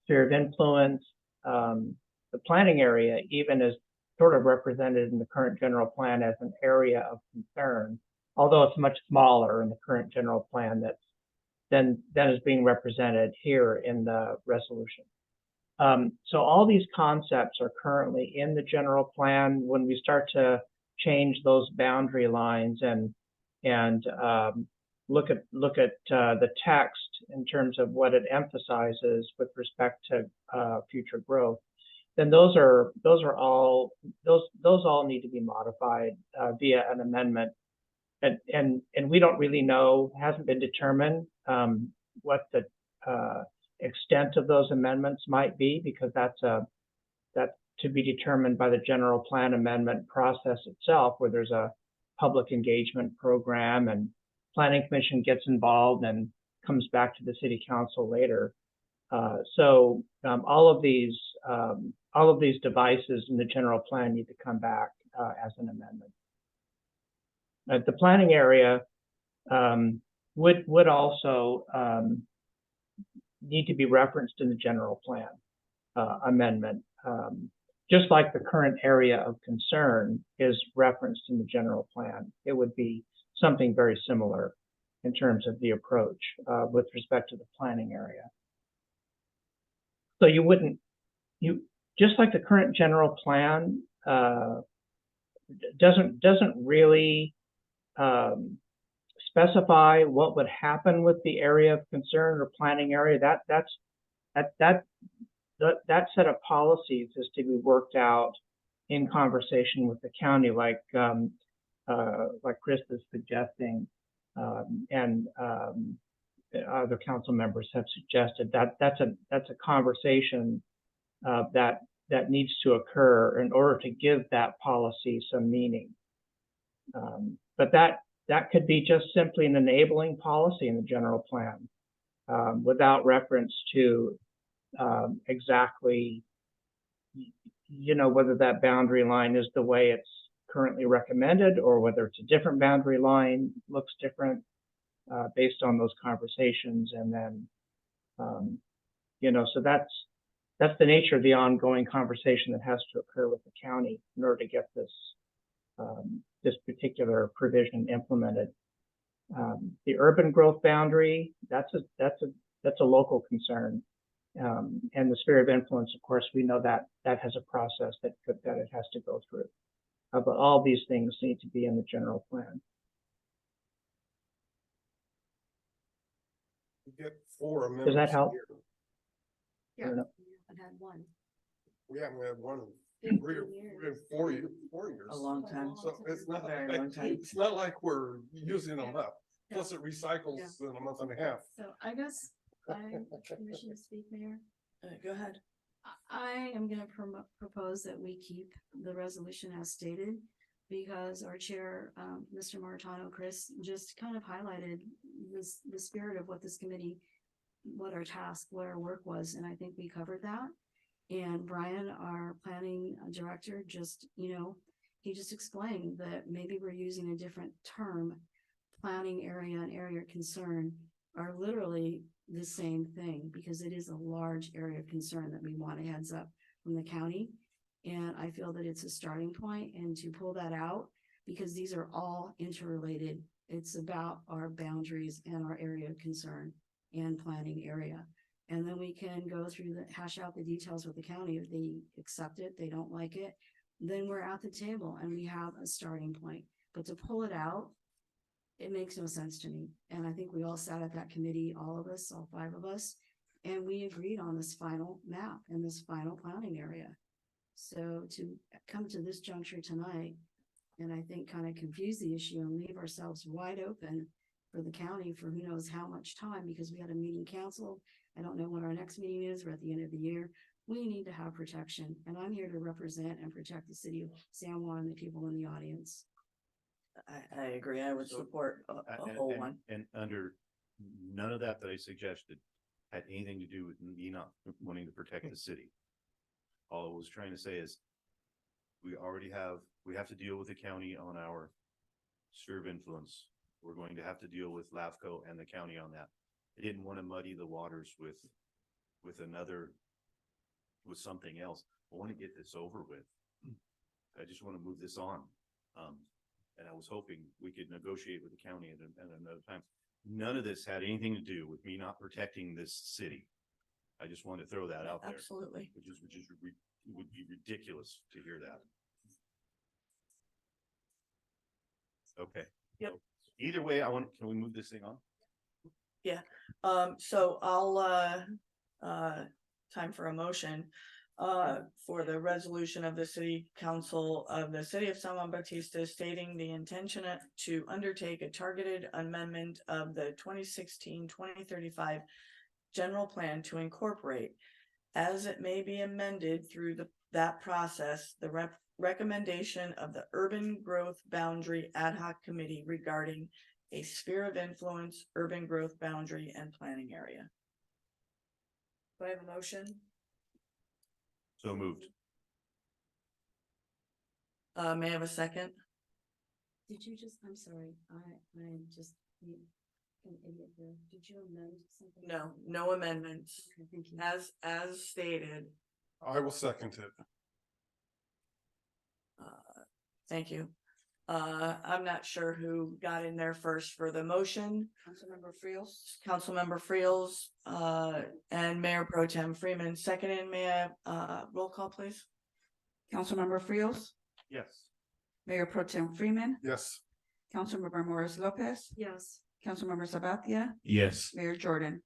Sphere of influence, the planning area even is sort of represented in the current general plan as an area of concern, although it's much smaller in the current general plan than is being represented here in the resolution. So all these concepts are currently in the general plan. When we start to change those boundary lines and look at the text in terms of what it emphasizes with respect to future growth, then those all need to be modified via an amendment. And we don't really know, hasn't been determined what the extent of those amendments might be, because that's to be determined by the general plan amendment process itself, where there's a public engagement program and planning commission gets involved and comes back to the city council later. So all of these devices in the general plan need to come back as an amendment. The planning area would also need to be referenced in the general plan amendment, just like the current area of concern is referenced in the general plan. It would be something very similar in terms of the approach with respect to the planning area. So just like the current general plan doesn't really specify what would happen with the area of concern or planning area. That set of policies is to be worked out in conversation with the county, like Chris is suggesting, and other council members have suggested. That's a conversation that needs to occur in order to give that policy some meaning. But that could be just simply an enabling policy in the general plan, without reference to exactly, whether that boundary line is the way it's currently recommended, or whether it's a different boundary line, looks different based on those conversations. And then, so that's the nature of the ongoing conversation that has to occur with the county in order to get this particular provision implemented. The urban growth boundary, that's a local concern. And the sphere of influence, of course, we know that has a process that it has to go through. But all these things need to be in the general plan. We get 4 amendments. Does that help? Here. Yeah, we haven't had one. We haven't had one in We're 4 years. A long time. So it's not, Very long time. it's not like we're using them up. Plus it recycles in a month and a half. So I guess I permission to speak, Mayor. Go ahead. I am gonna propose that we keep the resolution as stated because our chair, Mr. Maritano, Chris, just kind of highlighted the spirit of what this committee, what our task, what our work was, and I think we covered that. And Brian, our planning director, just, he just explained that maybe we're using a different term. Planning area and area of concern are literally the same thing because it is a large area of concern that we want a heads up from the county. And I feel that it's a starting point and to pull that out because these are all interrelated. It's about our boundaries and our area of concern and planning area. And then we can go through hash out the details with the county. If they accept it, they don't like it, then we're at the table and we have a starting point. But to pull it out, it makes no sense to me. And I think we all sat at that committee, all of us, all 5 of us, and we agreed on this final map and this final planning area. So to come to this juncture tonight, and I think kind of confuse the issue and leave ourselves wide open for the county for who knows how much time, because we had a meeting canceled. I don't know when our next meeting is. We're at the end of the year. We need to have protection. And I'm here to represent and protect the city of San Juan and the people in the audience. I agree. I would support a whole one. And under none of that I suggested had anything to do with me not wanting to protect the city. All I was trying to say is we have to deal with the county on our sphere of influence. We're going to have to deal with LAFCO and the county on that. I didn't want to muddy the waters with something else. I want to get this over with. I just want to move this on. And I was hoping we could negotiate with the county at another time. None of this had anything to do with me not protecting this city. I just wanted to throw that out there. Absolutely. Which would be ridiculous to hear that. Okay. Yep. Either way, can we move this thing on? Yeah. So I'll time for a motion for the resolution of the City Council of the City of San Juan Bautista stating the intention to undertake a targeted amendment of the 2016-2035 general plan to incorporate, as it may be amended through that process, the recommendation of the Urban Growth Boundary Ad Hoc Committee regarding a sphere of influence, urban growth boundary, and planning area. Do I have a motion? So moved. May I have a second? Did you just, I'm sorry, I just, an idiot here. Did you amend something? No amendments. Okay, thank you. As stated. I will second it. Thank you. I'm not sure who got in there first for the motion. Councilmember Friels, and Mayor Pro Tem Freeman seconded. May I, roll call, please? Councilmember Friels, Yes. Mayor Pro Tem Freeman, Yes. Councilmember Morris Lopez, Yes. Councilmember Sabathia, Yes. Mayor Jordan.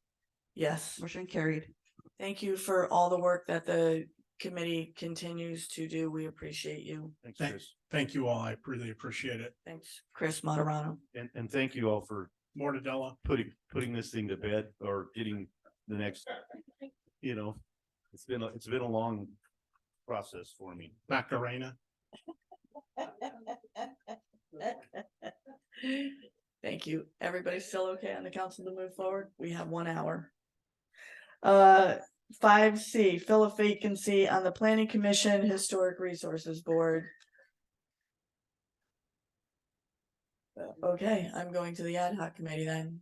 Yes. Motion carried. Thank you for all the work that the committee continues to do. We appreciate you. Thanks, Chris. Thank you all. I really appreciate it. Thanks, Chris Moderano. And thank you all for Mortadella. putting this thing to bed or getting the next, it's been a long process for me. Macarena. Thank you. Everybody's still okay on the council to move forward? We have 1 hour. 5C, fill a vacancy on the Planning Commission Historic Resources Board. Okay, I'm going to the ad hoc committee then.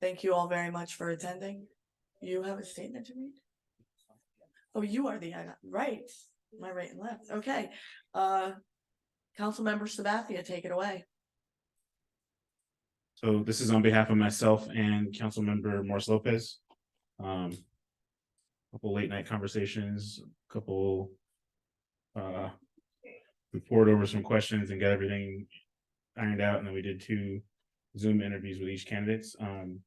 Thank you all very much for attending. You have a statement to read? Oh, you are the ad hoc, right? My right and left. Okay. Councilmember Sabathia, take it away. So this is on behalf of myself and Councilmember Morris Lopez. Couple late night conversations, we poured over some questions and got everything ironed out, and then we did 2 Zoom interviews with each candidates. And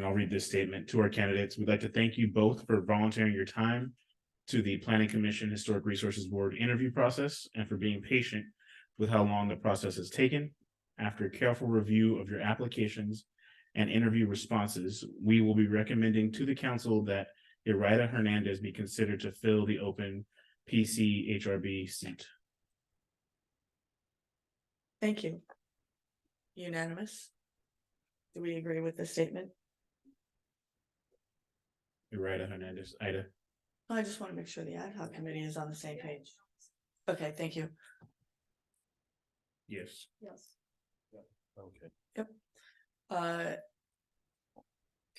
I'll read this statement to our candidates. We'd like to thank you both for volunteering your time to the Planning Commission Historic Resources Board interview process and for being patient with how long the process has taken. After a careful review of your applications and interview responses, we will be recommending to the council that Iraida Hernandez be considered to fill the open PCHRB seat. Thank you. Unanimous? Do we agree with the statement? Iraida Hernandez, Ida. I just want to make sure the ad hoc committee is on the same page. Okay, thank you. Yes. Yes. Okay. Yep.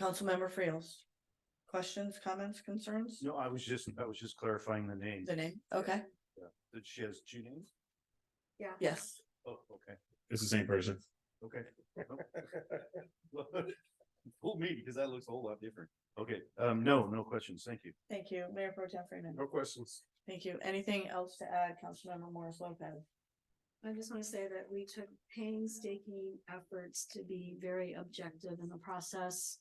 Councilmember Friels. Questions, comments, concerns? No, I was just clarifying the name. The name, okay. Yeah. That she has two names? Yeah. Yes. Oh, okay. It's the same person. Okay. Fool me, because that looks a whole lot different. Okay, no questions. Thank you. Thank you, Mayor Pro Tem Freeman. No questions. Thank you. Anything else to add, Councilmember Morris Lopez? I just want to say that we took painstaking efforts to be very objective in the process.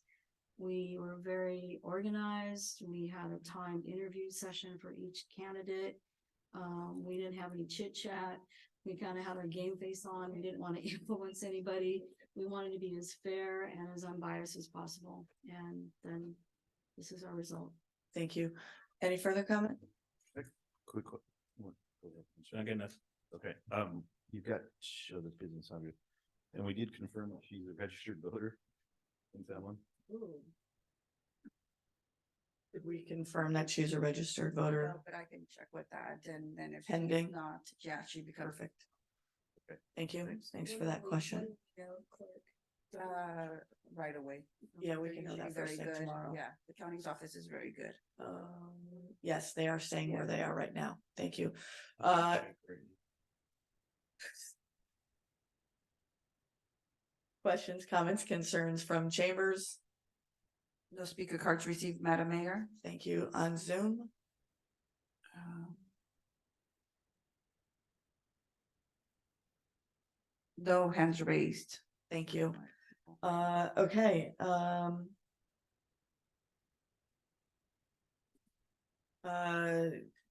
We were very organized. We had a timed interview session for each candidate. We didn't have any chit chat. We kind of had our game face on. We didn't want to influence anybody. We wanted to be as fair and as unbiased as possible. And then this is our result. Thank you. Any further comment? Quick. Not good enough. Okay, you've got show this business under, and we did confirm that she's a registered voter. Is that one? Did we confirm that she's a registered voter? No, but I can check with that, and then if Pending? she's not, yeah, she becomes. Perfect. Okay, thank you. Thanks for that question. Right away. Yeah, we can know Usually that first thing very good. tomorrow. Yeah, the county's office is very good. Yes, they are staying where they are right now. Thank you. Questions, comments, concerns from chambers? No speaker cards received, Madam Mayor. Thank you. On Zoom? No hands raised. Thank you. Okay,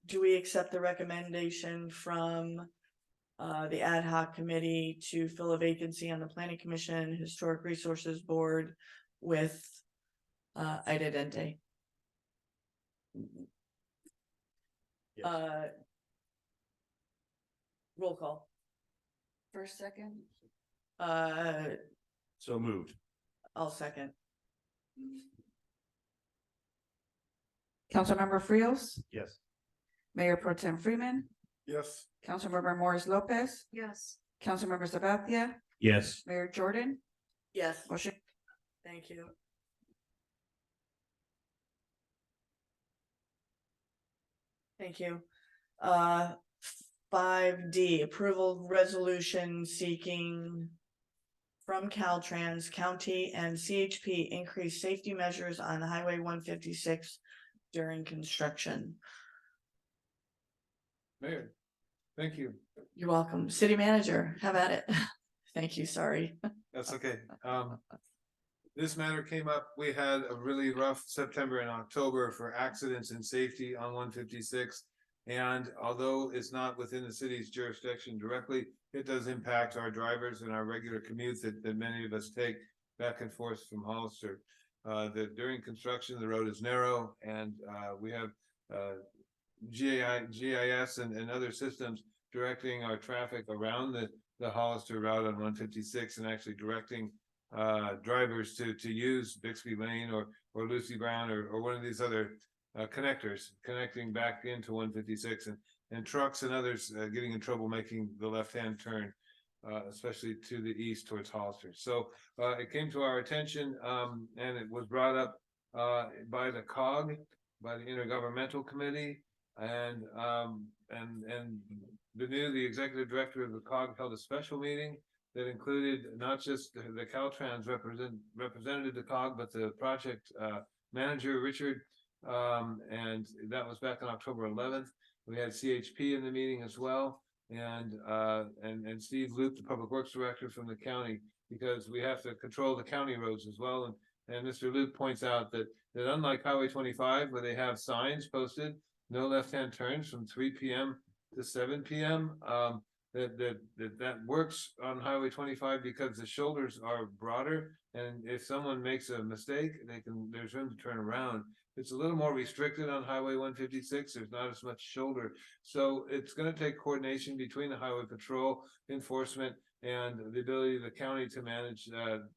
do we accept the recommendation from the ad hoc committee to fill a vacancy on the Planning Commission, Historic Resources Board with Ida Dente? Roll call. First, second. So moved. I'll second. Councilmember Frios, Yes. Mayor Pro Tem Freeman, Yes. Councilmember Morris Lopez, Yes. Councilmember Sabathia, Yes. Mayor Jordan. Yes. Motion. Thank you. Thank you. 5D, approval resolution seeking from Caltrans County and CHP increased safety measures on Highway 156 during construction. Mayor, thank you. You're welcome. City Manager, have at it. Thank you, sorry. That's okay. This matter came up, we had a really rough September and October for accidents and safety on 156. And although it's not within the city's jurisdiction directly, it does impact our drivers and our regular commutes that many of us take back and forth from Hollister. That during construction, the road is narrow and we have GIS and other systems directing our traffic around the Hollister route on 156 and actually directing drivers to use Bixby Lane or Lucy Brown or one of these other connectors connecting back into 156 and trucks and others getting in trouble making the left-hand turn, especially to the east towards Hollister. So it came to our attention and it was brought up by the COG, by the Intergovernmental Committee, and the executive director of the COG held a special meeting that included not just the Caltrans represented the COG, but the project manager, Richard, and that was back on October 11th. We had CHP in the meeting as well, and Steve Loop, the public works director from the county, because we have to control the county roads as well. And Mr. Loop points out that unlike Highway 25, where they have signs posted, no left-hand turns from 3 p.m. to 7 p.m. That works on Highway 25 because the shoulders are broader, and if someone makes a mistake, there's room to turn around. It's a little more restricted on Highway 156. There's not as much shoulder, so it's going to take coordination between the Highway Patrol enforcement and the ability of the county to manage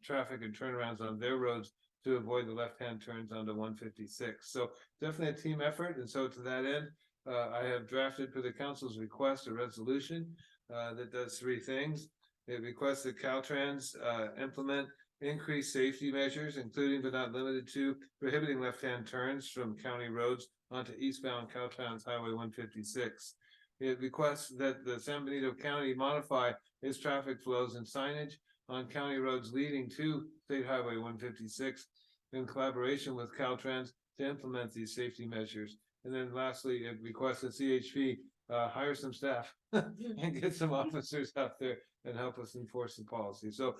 traffic and turnarounds on their roads to avoid the left-hand turns onto 156. So definitely a team effort, and so to that end, I have drafted for the council's request a resolution that does three things. It requests that Caltrans implement increased safety measures, including but not limited to prohibiting left-hand turns from county roads onto eastbound Caltrans Highway 156. It requests that the San Benito County modify its traffic flows and signage on county roads leading to State Highway 156 in collaboration with Caltrans to implement these safety measures. And then lastly, it requests that CHP hire some staff and get some officers out there and help us enforce the policy. So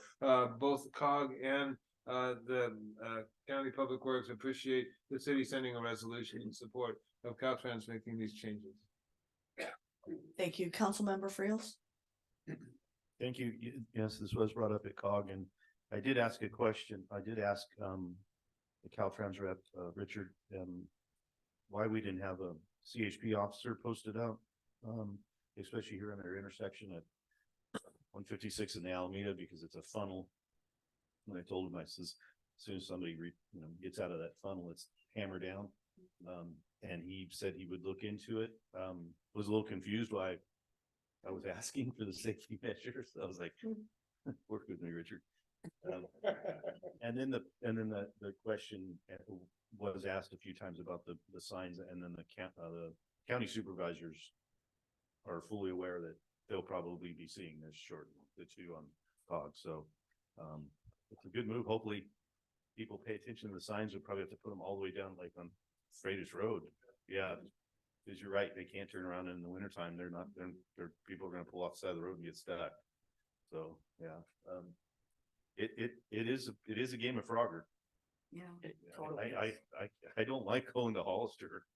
both COG and the County Public Works appreciate the city sending a resolution in support of Caltrans making these changes. Thank you. Councilmember Friels? Thank you. Yes, this was brought up at COG, and I did ask a question. I did ask the Caltrans rep, Richard, why we didn't have a CHP officer posted out, especially here in their intersection at 156 in the Alameda, because it's a funnel. And I told him, I says, as soon as somebody gets out of that funnel, it's hammered down. And he said he would look into it. Was a little confused why I was asking for the safety measures. I was like, work with me, Richard. And then the question was asked a few times about the signs, and then the county supervisors are fully aware that they'll probably be seeing this short, the two on COG. So it's a good move. Hopefully people pay attention to the signs. We'll probably have to put them all the way down, like on Freitas Road. Yeah, because you're right. They can't turn around in the wintertime. People are going to pull off the side of the road and get stuck. So yeah, it is a game of Frogger. Yeah, I don't like going to Hollister.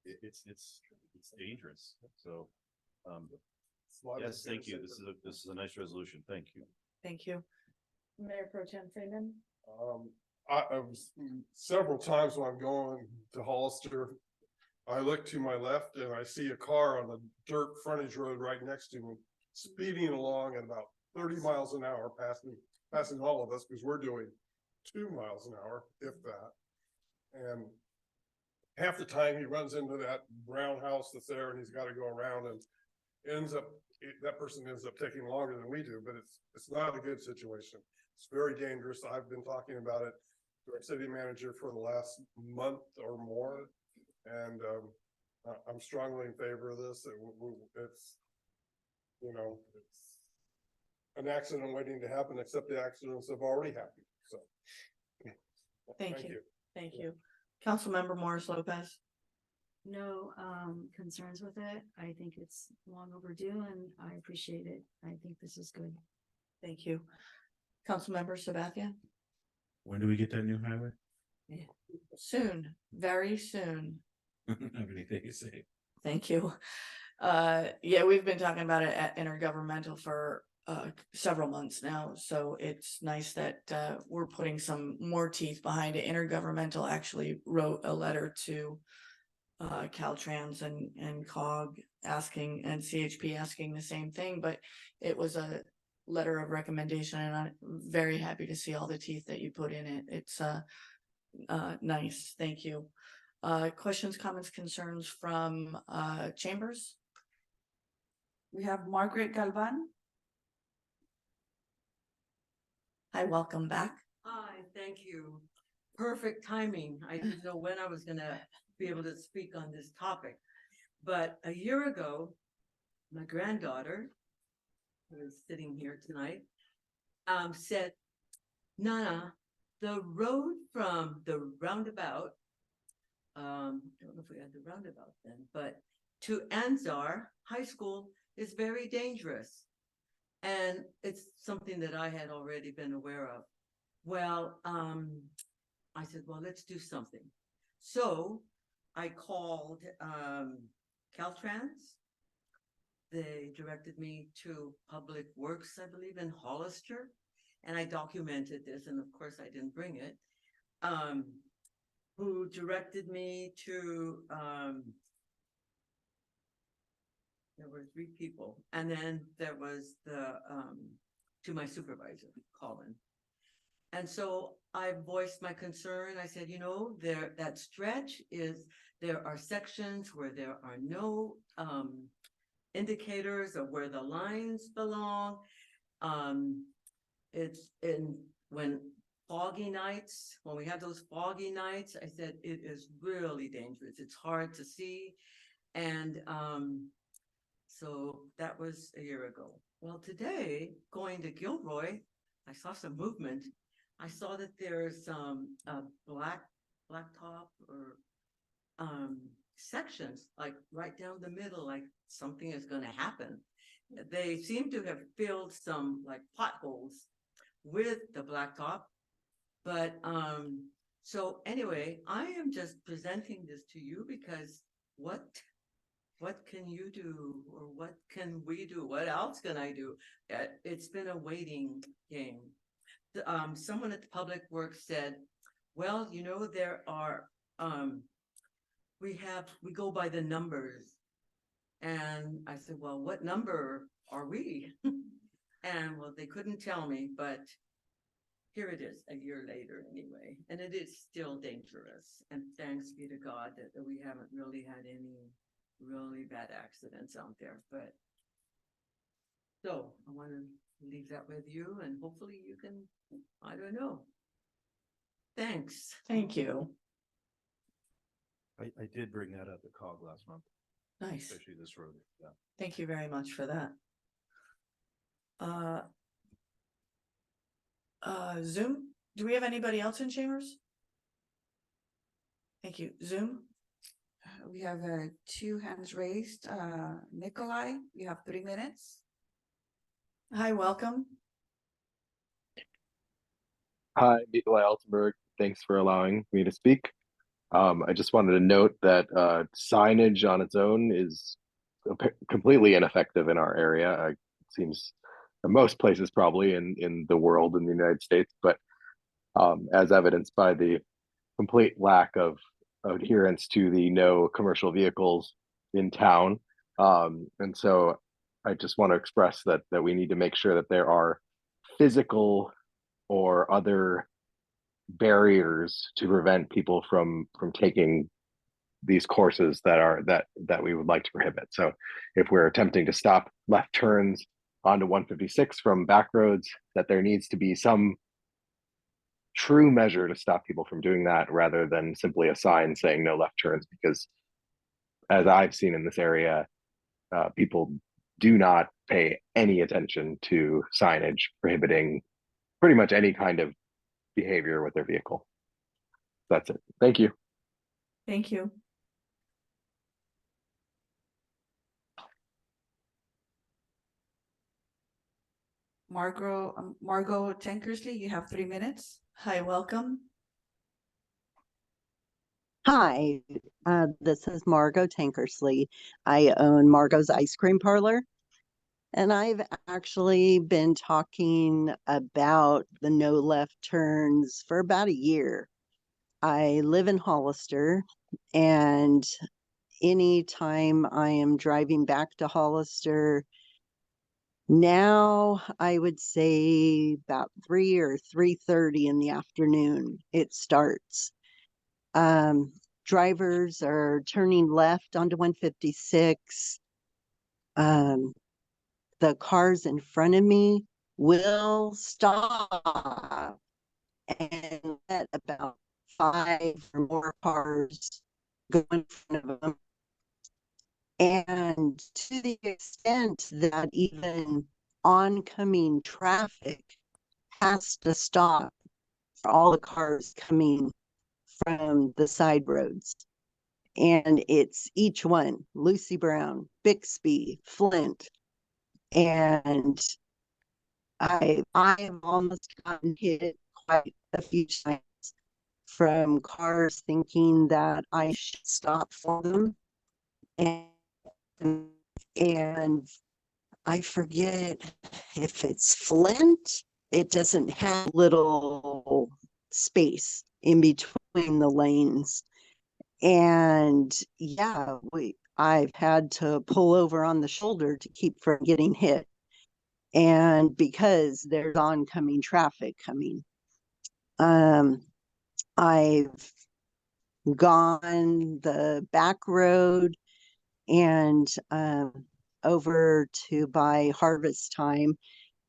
It's dangerous. So yes, thank you. This is a nice resolution. Thank you. Thank you. Mayor Pro Tem Freeman? I was several times when I'm going to Hollister, I look to my left and I see a car on the dirt frontage road right next to me, speeding along at about 30 miles an hour, passing all of us, because we're doing 2 miles an hour, if that. And half the time he runs into that brown house that's there, and he's got to go around, and that person ends up taking longer than we do. But it's not a good situation. It's very dangerous. I've been talking about it to our city manager for the last month or more, and I'm strongly in favor of this. It's an accident waiting to happen, except the accidents have already happened. So Thank you. Thank you. Councilmember Morris Lopez? No concerns with it. I think it's long overdue and I appreciate it. I think this is good. Thank you. Councilmember Sabathia? When do we get that new highway? Soon, very soon. I don't have anything to say. Thank you. Yeah, we've been talking about it at intergovernmental for several months now, so it's nice that we're putting some more teeth behind it. Intergovernmental actually wrote a letter to Caltrans and COG asking, and CHP asking the same thing, but it was a letter of recommendation, and I'm very happy to see all the teeth that you put in it. It's nice. Thank you. Questions, comments, concerns from chambers? we have Margaret Galvan. Hi, welcome back. Hi, thank you. Perfect timing. I didn't know when I was gonna be able to speak on this topic. But a year ago, my granddaughter, who is sitting here tonight, said, Nana, the road from the roundabout, I don't know if we had the roundabout then, but to Anzar High School is very dangerous. And it's something that I had already been aware of. Well, I said, well, let's do something. So I called Caltrans. They directed me to Public Works, I believe, in Hollister. And I documented this, and of course I didn't bring it. Who directed me to there were 3 people, and then there was the to my supervisor, Colin. And so I voiced my concern. I said, you know, that stretch is, there are sections where there are no indicators of where the lines belong. It's when foggy nights, when we have those foggy nights, I said, it is really dangerous. It's hard to see. And so that was a year ago. Well, today, going to Gilroy, I saw some movement. I saw that there's some blacktop or sections, like right down the middle, like something is going to happen. They seem to have filled some like potholes with the blacktop. But so anyway, I am just presenting this to you because what can you do, or what can we do? What else can I do? It's been a waiting game. Someone at the Public Works said, well, you know, there are we go by the numbers. And I said, well, what number are we? And well, they couldn't tell me, but here it is a year later anyway. And it is still dangerous. And thanks be to God that we haven't really had any really bad accidents out there. But so I want to leave that with you, and hopefully you can, I don't know. Thanks. Thank you. I did bring that up at COG last month, Nice. especially this road. Yeah. Thank you very much for that. Zoom, do we have anybody else in chambers? Thank you. Zoom? We have 2 hands raised. Nikolai, you have 3 minutes. Hi, welcome. Hi, Nikolai Altenberg. Thanks for allowing me to speak. I just wanted to note that signage on its own is completely ineffective in our area. It seems most places probably in the world, in the United States, but as evidenced by the complete lack of adherence to the no commercial vehicles in town. And so I just want to express that we need to make sure that there are physical or other barriers to prevent people from taking these courses that we would like to prohibit. So if we're attempting to stop left turns onto 156 from back roads, that there needs to be some true measure to stop people from doing that, rather than simply a sign saying no left turns, because as I've seen in this area, people do not pay any attention to signage prohibiting pretty much any kind of behavior with their vehicle. That's it. Thank you. Thank you. Margot Tankersley, you have 3 minutes. Hi, welcome. Hi, this is Margot Tankersley. I own Margot's Ice Cream Parlor, and I've actually been talking about the no left turns for about a year. I live in Hollister, and anytime I am driving back to Hollister, now I would say about 3 or 3:30 in the afternoon, it starts. Drivers are turning left onto 156. The cars in front of me will stop and let about 5 or more cars go in front of them. And to the extent that even oncoming traffic has to stop for all the cars coming from the side roads. And it's each one, Lucy Brown, Bixby, Flint. And I've almost gotten hit quite a few times. from cars thinking that I should stop for them. And I forget if it's Flint, it doesn't have little space in between the lanes. And yeah, I've had to pull over on the shoulder to keep from getting hit. And because there's oncoming traffic coming. I've gone the back road and over to by harvest time,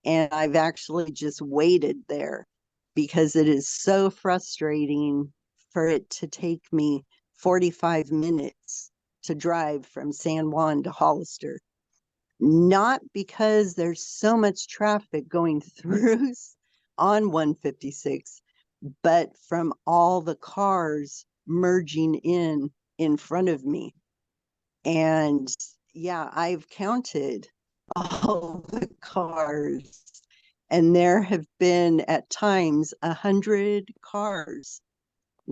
and I've actually just waited there because it is so frustrating for it to take me 45 minutes to drive from San Juan to Hollister. Not because there's so much traffic going through on 156, but from all the cars merging in front of me. And yeah, I've counted all the cars, and there have been at times 100 cars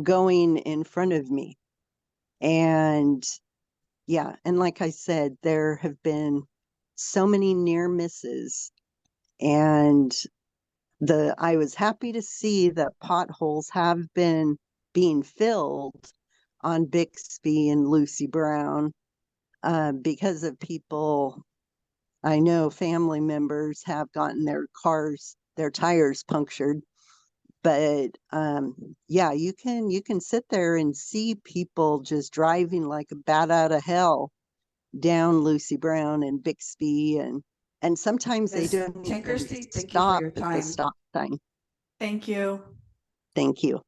going in front of me. And yeah, and like I said, there have been so many near misses, and I was happy to see that potholes have been being filled on Bixby and Lucy Brown because of people. I know family members have gotten their tires punctured, but yeah, you can sit there and see people just driving like a bat out of hell down Lucy Brown and Bixby, and sometimes they Ms. don't even Tankersley, thank you for stop your at the time. stop sign. Thank you. Thank you.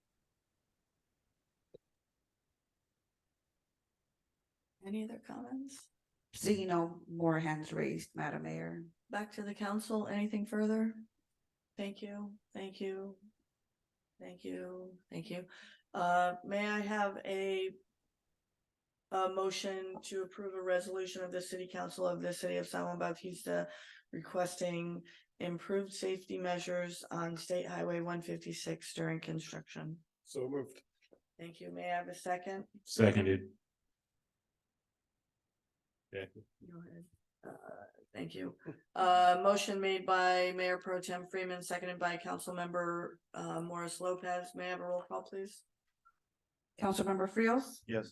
Any other comments? Seeing no more hands raised, Madam Mayor. Back to the council. Anything further? Thank you. Thank you. Thank you. Thank you. May I have a motion to approve a resolution of the City Council of the City of San Juan Bautista requesting improved safety measures on State Highway 156 during construction? So moved. Thank you. May I have a second? Seconded. Go ahead. Thank you. Motion made by Mayor Pro Tem Freeman, seconded by Councilmember Morris Lopez. May I have a roll call, please? Councilmember Frios, Yes.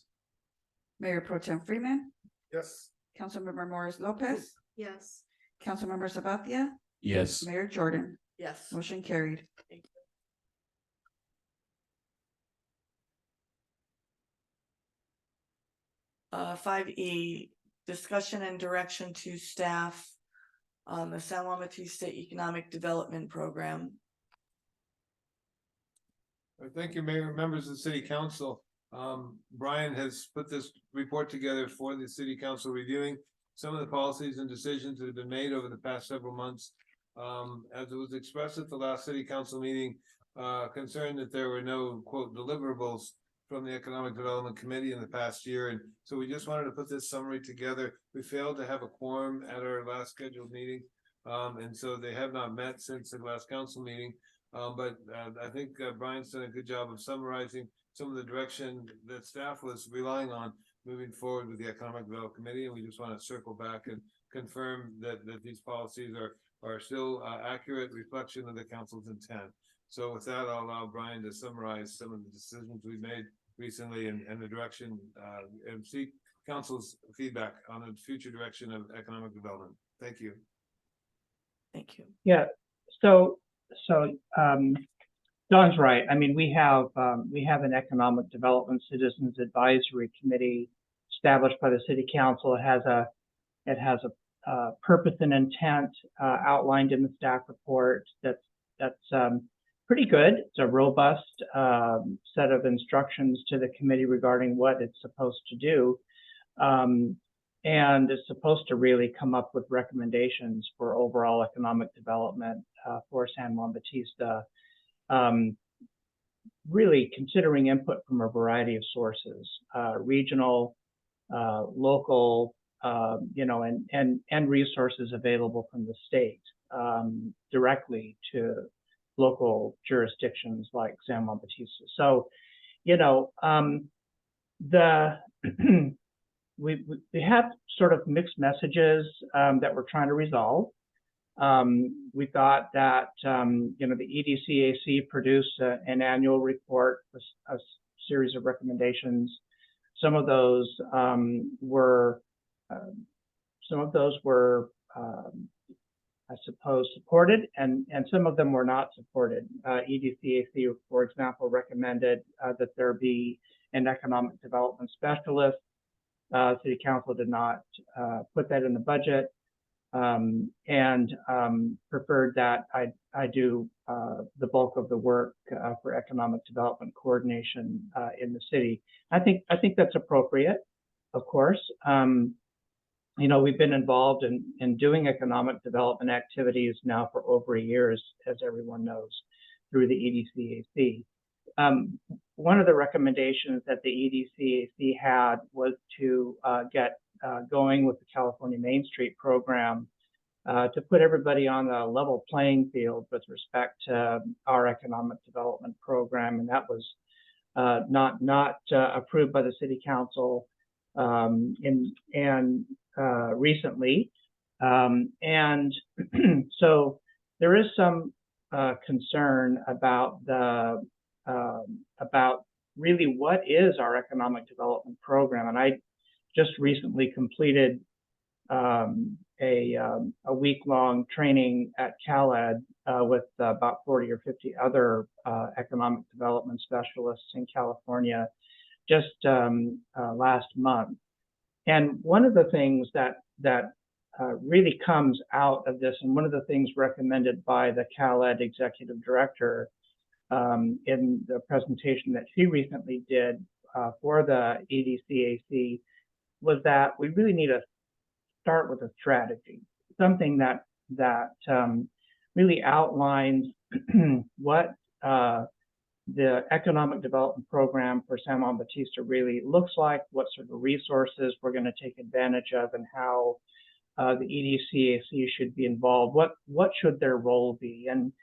Mayor Pro Tem Freeman, Yes. Councilmember Morris Lopez, Yes. Councilmember Sabathia, Yes. Mayor Jordan. Yes. Motion carried. 5E, discussion and direction to staff on the San Juan Bautista Economic Development Program. Thank you, Mayor, members of the City Council. Brian has put this report together for the City Council, reviewing some of the policies and decisions that have been made over the past several months. As it was expressed at the last City Council meeting, concerned that there were no, quote, deliverables from the Economic Development Committee in the past year. And so we just wanted to put this summary together. We failed to have a quorum at our last scheduled meeting. And so they have not met since the last council meeting. But I think Brian's done a good job of summarizing some of the direction that staff was relying on moving forward with the Economic Development Committee. And we just want to circle back and confirm that these policies are still accurate reflection of the council's intent. So with that, I'll allow Brian to summarize some of the decisions we made recently and the direction and seek council's feedback on the future direction of economic development. Thank you. Thank you. Yeah, so Don's right. I mean, we have an Economic Development Citizens Advisory Committee established by the City Council. It has a purpose and intent outlined in the staff report. That's pretty good. It's a robust set of instructions to the committee regarding what it's supposed to do. And it's supposed to really come up with recommendations for overall economic development for San Juan Bautista, really considering input from a variety of sources, regional, local, and resources available from the state directly to local jurisdictions like San Juan Bautista. So you know, the we have sort of mixed messages that we're trying to resolve. We thought that you know, the EDCAC produced an annual report, a series of recommendations. Some of those were I suppose supported, and some of them were not supported. EDCAC, for example, recommended that there be an economic development specialist. City Council did not put that in the budget, and preferred that I do the bulk of the work for economic development coordination in the city. I think that's appropriate, of course. You know, we've been involved in doing economic development activities now for over a year, as everyone knows, through the EDCAC. One of the recommendations that the EDCAC had was to get going with the California Main Street program to put everybody on a level playing field with respect to our economic development program, and that was not approved by the City Council recently, and so there is some concern about really what is our economic development program. And I just recently completed a week-long training at CalEd with about 40 or 50 other economic development specialists in California just last month. And one of the things that really comes out of this, and one of the things recommended by the CalEd executive director in the presentation that she recently did for the EDCAC, was that we really need to start with a strategy, something that really outlines what the economic development program for San Juan Bautista really looks like, what sort of resources we're going to take advantage of, and how the EDCAC should be involved. What should their role be? And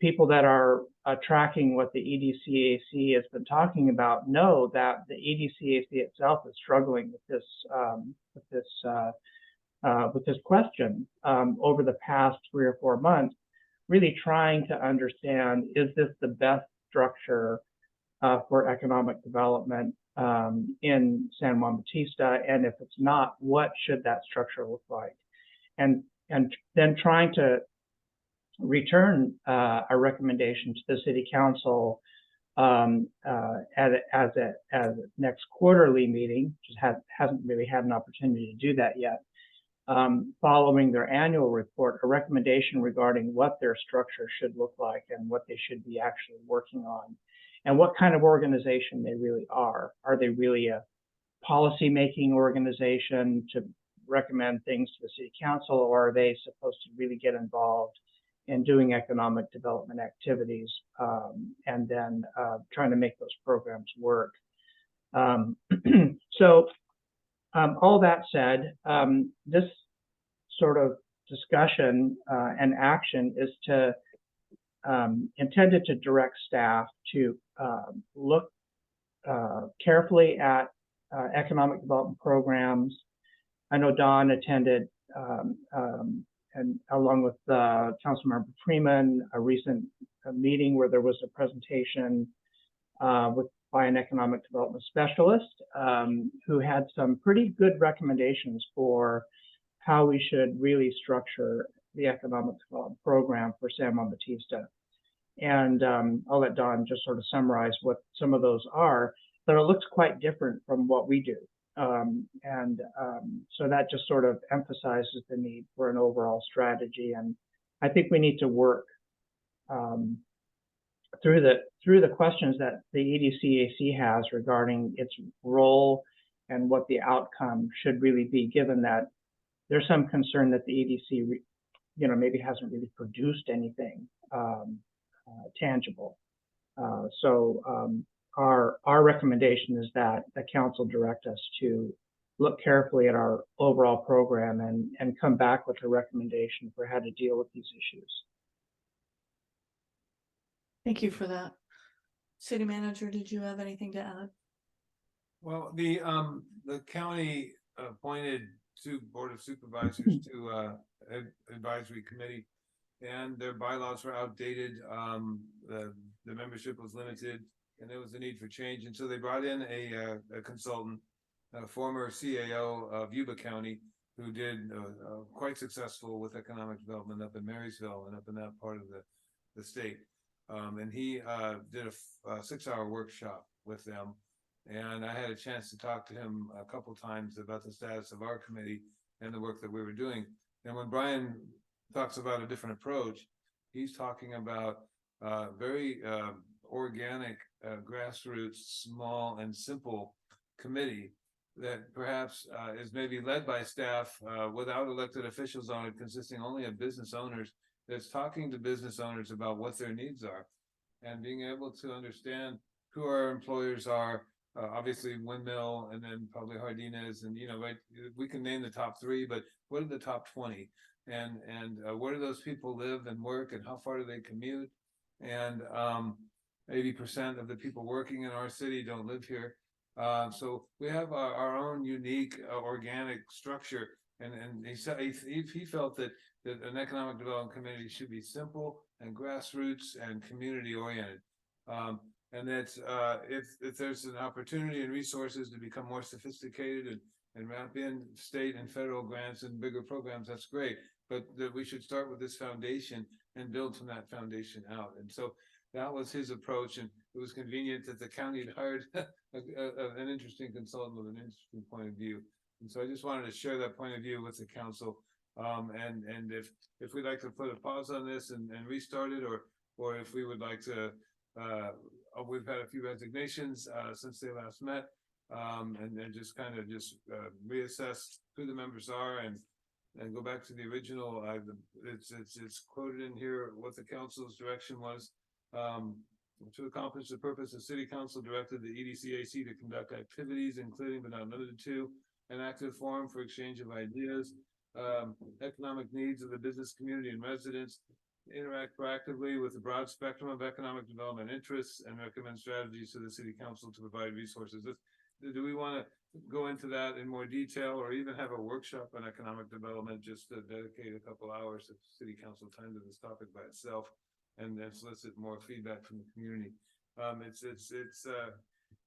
people that are tracking what the EDCAC has been talking about know that the EDCAC itself is struggling with this question over the past 3 or 4 months, really trying to understand, is this the best structure for economic development in San Juan Bautista? And if it's not, what should that structure look like? And then trying to return a recommendation to the City Council as a next quarterly meeting, just hasn't really had an opportunity to do that yet. Following their annual report, a recommendation regarding what their structure should look like and what they should be actually working on, and what kind of organization they really are. Are they really a policy-making organization to recommend things to the City Council, or are they supposed to really get involved in doing economic development activities and then trying to make those programs work? So all that said, this sort of discussion and action is intended to direct staff to look carefully at economic development programs. I know Don attended, and along with Councilmember Freeman, a recent meeting where there was a presentation by an economic development specialist who had some pretty good recommendations for how we should really structure the economic development program for San Juan Bautista. And I'll let Don just sort of summarize what some of those are, but it looks quite different from what we do. So that just sort of emphasizes the need for an overall strategy. And I think we need to work through the questions that the EDCAC has regarding its role and what the outcome should really be, given that there's some concern that the EDC, maybe hasn't really produced anything tangible. Our recommendation is that the council direct us to look carefully at our overall program and come back with a recommendation for how to deal with these issues. Thank you for that. City manager, did you have anything to add? Well, the county appointed two board of supervisors to advisory committee. And their bylaws were outdated, the membership was limited, and there was a need for change, and so they brought in a consultant, a former CAO of Yuba County, who did quite successful with economic development up in Marysville and up in that part of the state. And he did a 6-hour workshop with them. And I had a chance to talk to him a couple times about the status of our committee and the work that we were doing. And when Brian talks about a different approach, he's talking about very organic, grassroots, small and simple committee that perhaps is maybe led by staff without elected officials on it, consisting only of business owners, that's talking to business owners about what their needs are and being able to understand who our employers are. Obviously Windmill, and then probably Hardina's, and right, we can name the top 3, but what are the top 20? And where do those people live and work, and how far do they commute? And 80% of the people working in our city don't live here. So we have our own unique organic structure. And he said he felt that an economic development committee should be simple and grassroots and community oriented. And that if there's an opportunity and resources to become more sophisticated and wrap in state and federal grants and bigger programs, that's great. But that we should start with this foundation and build from that foundation out. And so that was his approach. And it was convenient that the county had hired an interesting consultant with an interesting point of view. And so I just wanted to share that point of view with the council. And if we'd like to put a pause on this and restart it, or if we would like to, we've had a few resignations since they last met, and then just kind of reassess who the members are and go back to the original. It's quoted in here what the council's direction was. To accomplish the purpose, the city council directed the EDCAC to conduct activities, including but not limited to an active forum for exchange of ideas, economic needs of the business community and residents, interact proactively with a broad spectrum of economic development interests, and recommend strategies to the city council to provide resources. Do we want to go into that in more detail, or even have a workshop on economic development, just to dedicate a couple hours of city council time to this topic by itself and then solicit more feedback from the community?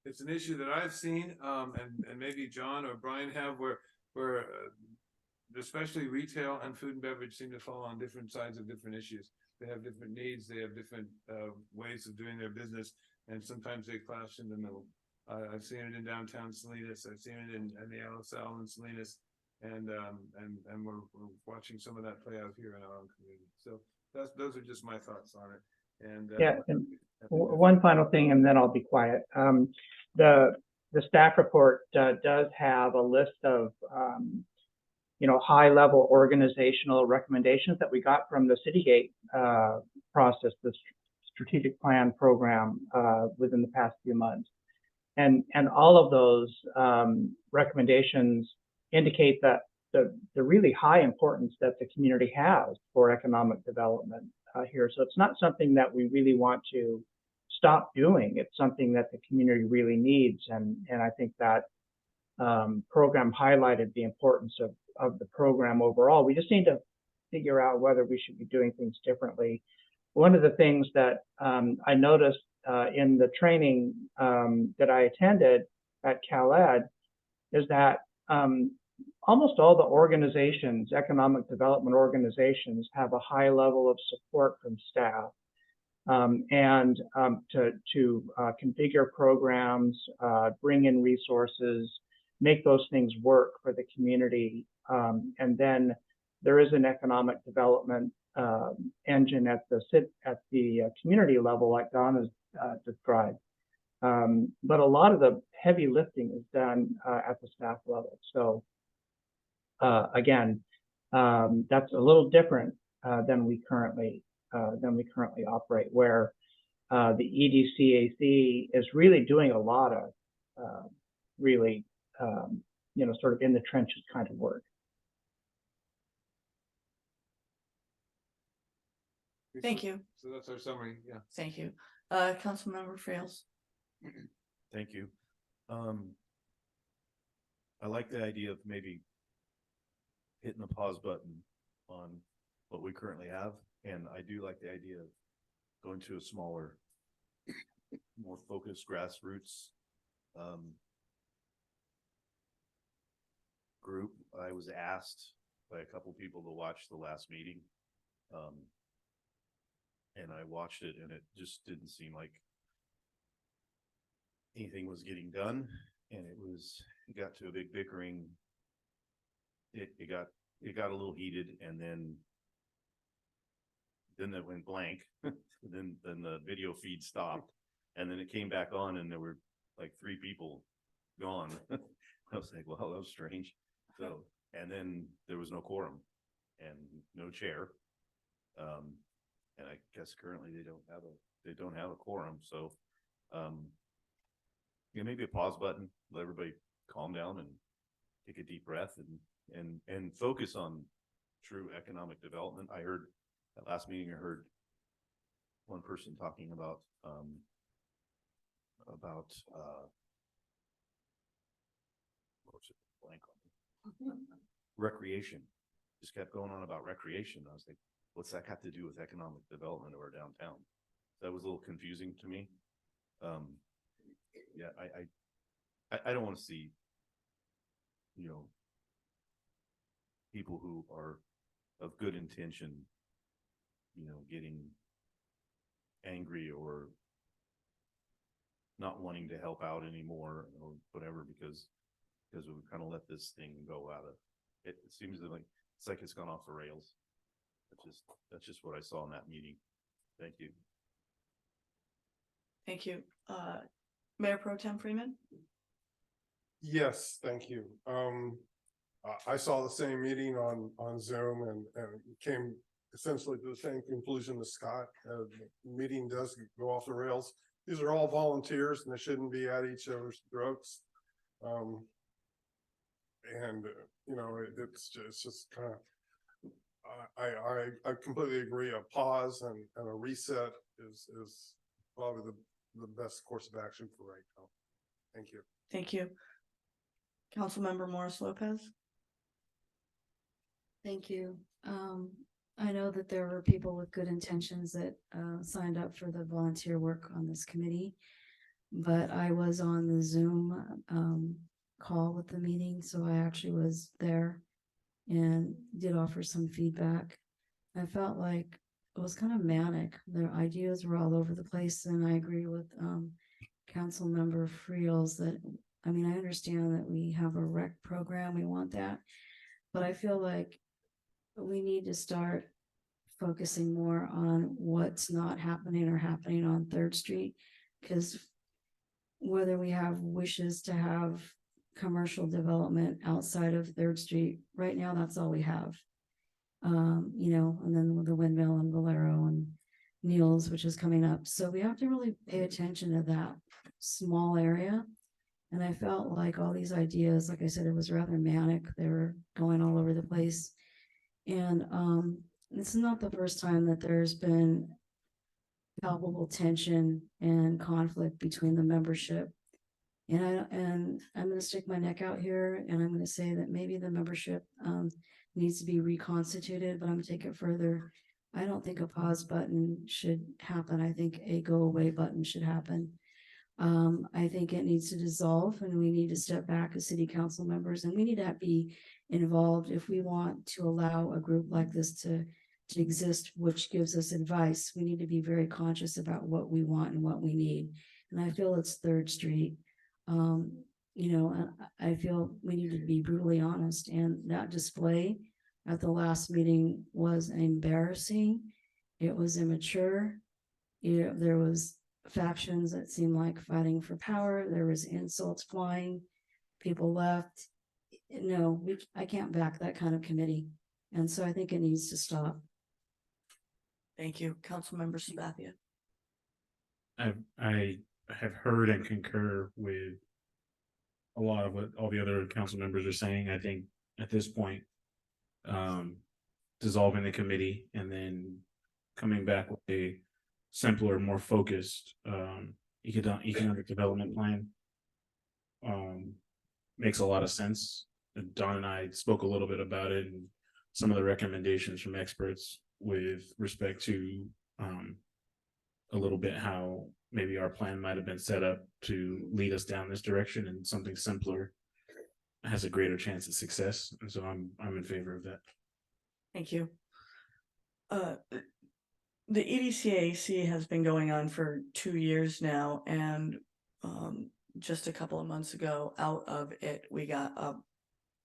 It's an issue that I've seen, and maybe John or Brian have, where especially retail and food and beverage seem to fall on different sides of different issues. They have different needs, they have different ways of doing their business, and sometimes they clash in the middle. I've seen it in downtown Salinas, I've seen it in the LSL in Salinas, and we're watching some of that play out here in our own community. So those are just my thoughts on it. And and one final thing, and then I'll be quiet. The staff report does have a list of high-level organizational recommendations that we got from the Citygate process, the strategic plan program within the past few months. And all of those recommendations indicate that the really high importance that the community has for economic development here. So it's not something that we really want to stop doing. It's something that the community really needs. And I think that program highlighted the importance of the program overall. We just need to figure out whether we should be doing things differently. One of the things that I noticed in the training that I attended at CalEd is that almost all the organizations, economic development organizations, have a high level of support from staff and to configure programs, bring in resources, make those things work for the community. And then there is an economic development engine at the community level, like Don has described. But a lot of the heavy lifting is done at the staff level. So again, that's a little different than we currently operate, where the EDCAC is really doing a lot of really sort of in the trenches kind of work. Thank you. So that's our summary. Yeah. Thank you. Councilmember Freels. Thank you. I like the idea of maybe hitting the pause button on what we currently have. And I do like the idea of going to a smaller, more focused grassroots group. I was asked by a couple people to watch the last meeting. And I watched it and it just didn't seem like anything was getting done. And it got to a big bickering. It got a little heated, and then it went blank. then the video feed stopped, and then it came back on, and there were like 3 people gone. I was like, well, that was strange. So, and then there was no quorum and no chair. And I guess currently they don't have a quorum. So, maybe a pause button, let everybody calm down and take a deep breath and focus on true economic development. I heard at last meeting, I heard one person talking about what was it? Blank on me. Recreation. Just kept going on about recreation. I was like, what's that got to do with economic development of our downtown? That was a little confusing to me. Yeah, I don't want to see, people who are of good intention, getting angry or not wanting to help out anymore or whatever because we kind of let this thing go out of it. It seems like it's gone off the rails. That's just what I saw in that meeting. Thank you. Thank you. Mayor Pro Tem Freeman. Yes, thank you. I saw the same meeting on Zoom and came essentially to the same conclusion as Scott. The meeting does go off the rails. These are all volunteers and they shouldn't be at each other's throats. It's just kind of, I completely agree. A pause and a reset is probably the best course of action for right now. Thank you. Thank you. Councilmember Morris Lopez. Thank you. I know that there were people with good intentions that signed up for the volunteer work on this committee, but I was on the Zoom call with the meeting, so I actually was there and did offer some feedback. I felt like it was kind of manic. Their ideas were all over the place, and I agree with Council Member Freels that, I understand that we have a rec program, we want that, but I feel like we need to start focusing more on what's not happening or happening on 3rd Street, because whether we have wishes to have commercial development outside of 3rd Street, right now, that's all we have. And then with the windmill and Valero and Neal's, which is coming up. So we have to really pay attention to that small area. And I felt like all these ideas, like I said, it was rather manic. They were going all over the place. And this is not the first time that there's been palpable tension and conflict between the membership. And I'm going to stick my neck out here, and I'm going to say that maybe the membership needs to be reconstituted, but I'm going to take it further. I don't think a pause button should happen. I think a go away button should happen. I think it needs to dissolve, and we need to step back as city council members, and we need to be involved if we want to allow a group like this to exist, which gives us advice. We need to be very conscious about what we want and what we need. And I feel it's 3rd Street. I feel we need to be brutally honest, and that display at the last meeting was embarrassing. It was immature. There was factions that seemed like fighting for power. There was insults flying. People left. No, I can't back that kind of committee. And so I think it needs to stop. Thank you. Councilmember Sabathia. I have heard and concur with a lot of what all the other council members are saying. I think at this point, dissolving the committee and then coming back with a simpler, more focused economic development plan makes a lot of sense. And Don and I spoke a little bit about it and some of the recommendations from experts with respect to a little bit how maybe our plan might have been set up to lead us down this direction, and something simpler has a greater chance of success. And so I'm in favor of that. Thank you. The EDCAC has been going on for 2 years now, and just a couple of months ago, out of it, we got a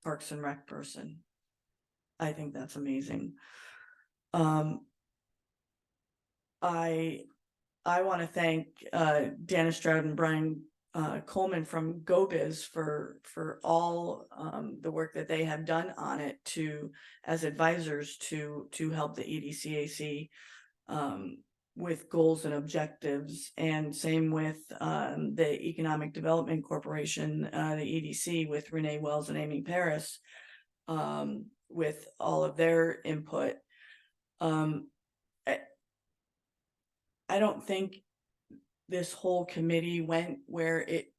Parks and Rec person. I think that's amazing. I want to thank Dana Stroud and Brian Coleman from GoBiz for all the work that they have done on it as advisors to help the EDCAC with goals and objectives, and same with the Economic Development Corporation, the EDC, with Renee Wells and Amy Paris, with all of their input. I don't think this whole committee went where it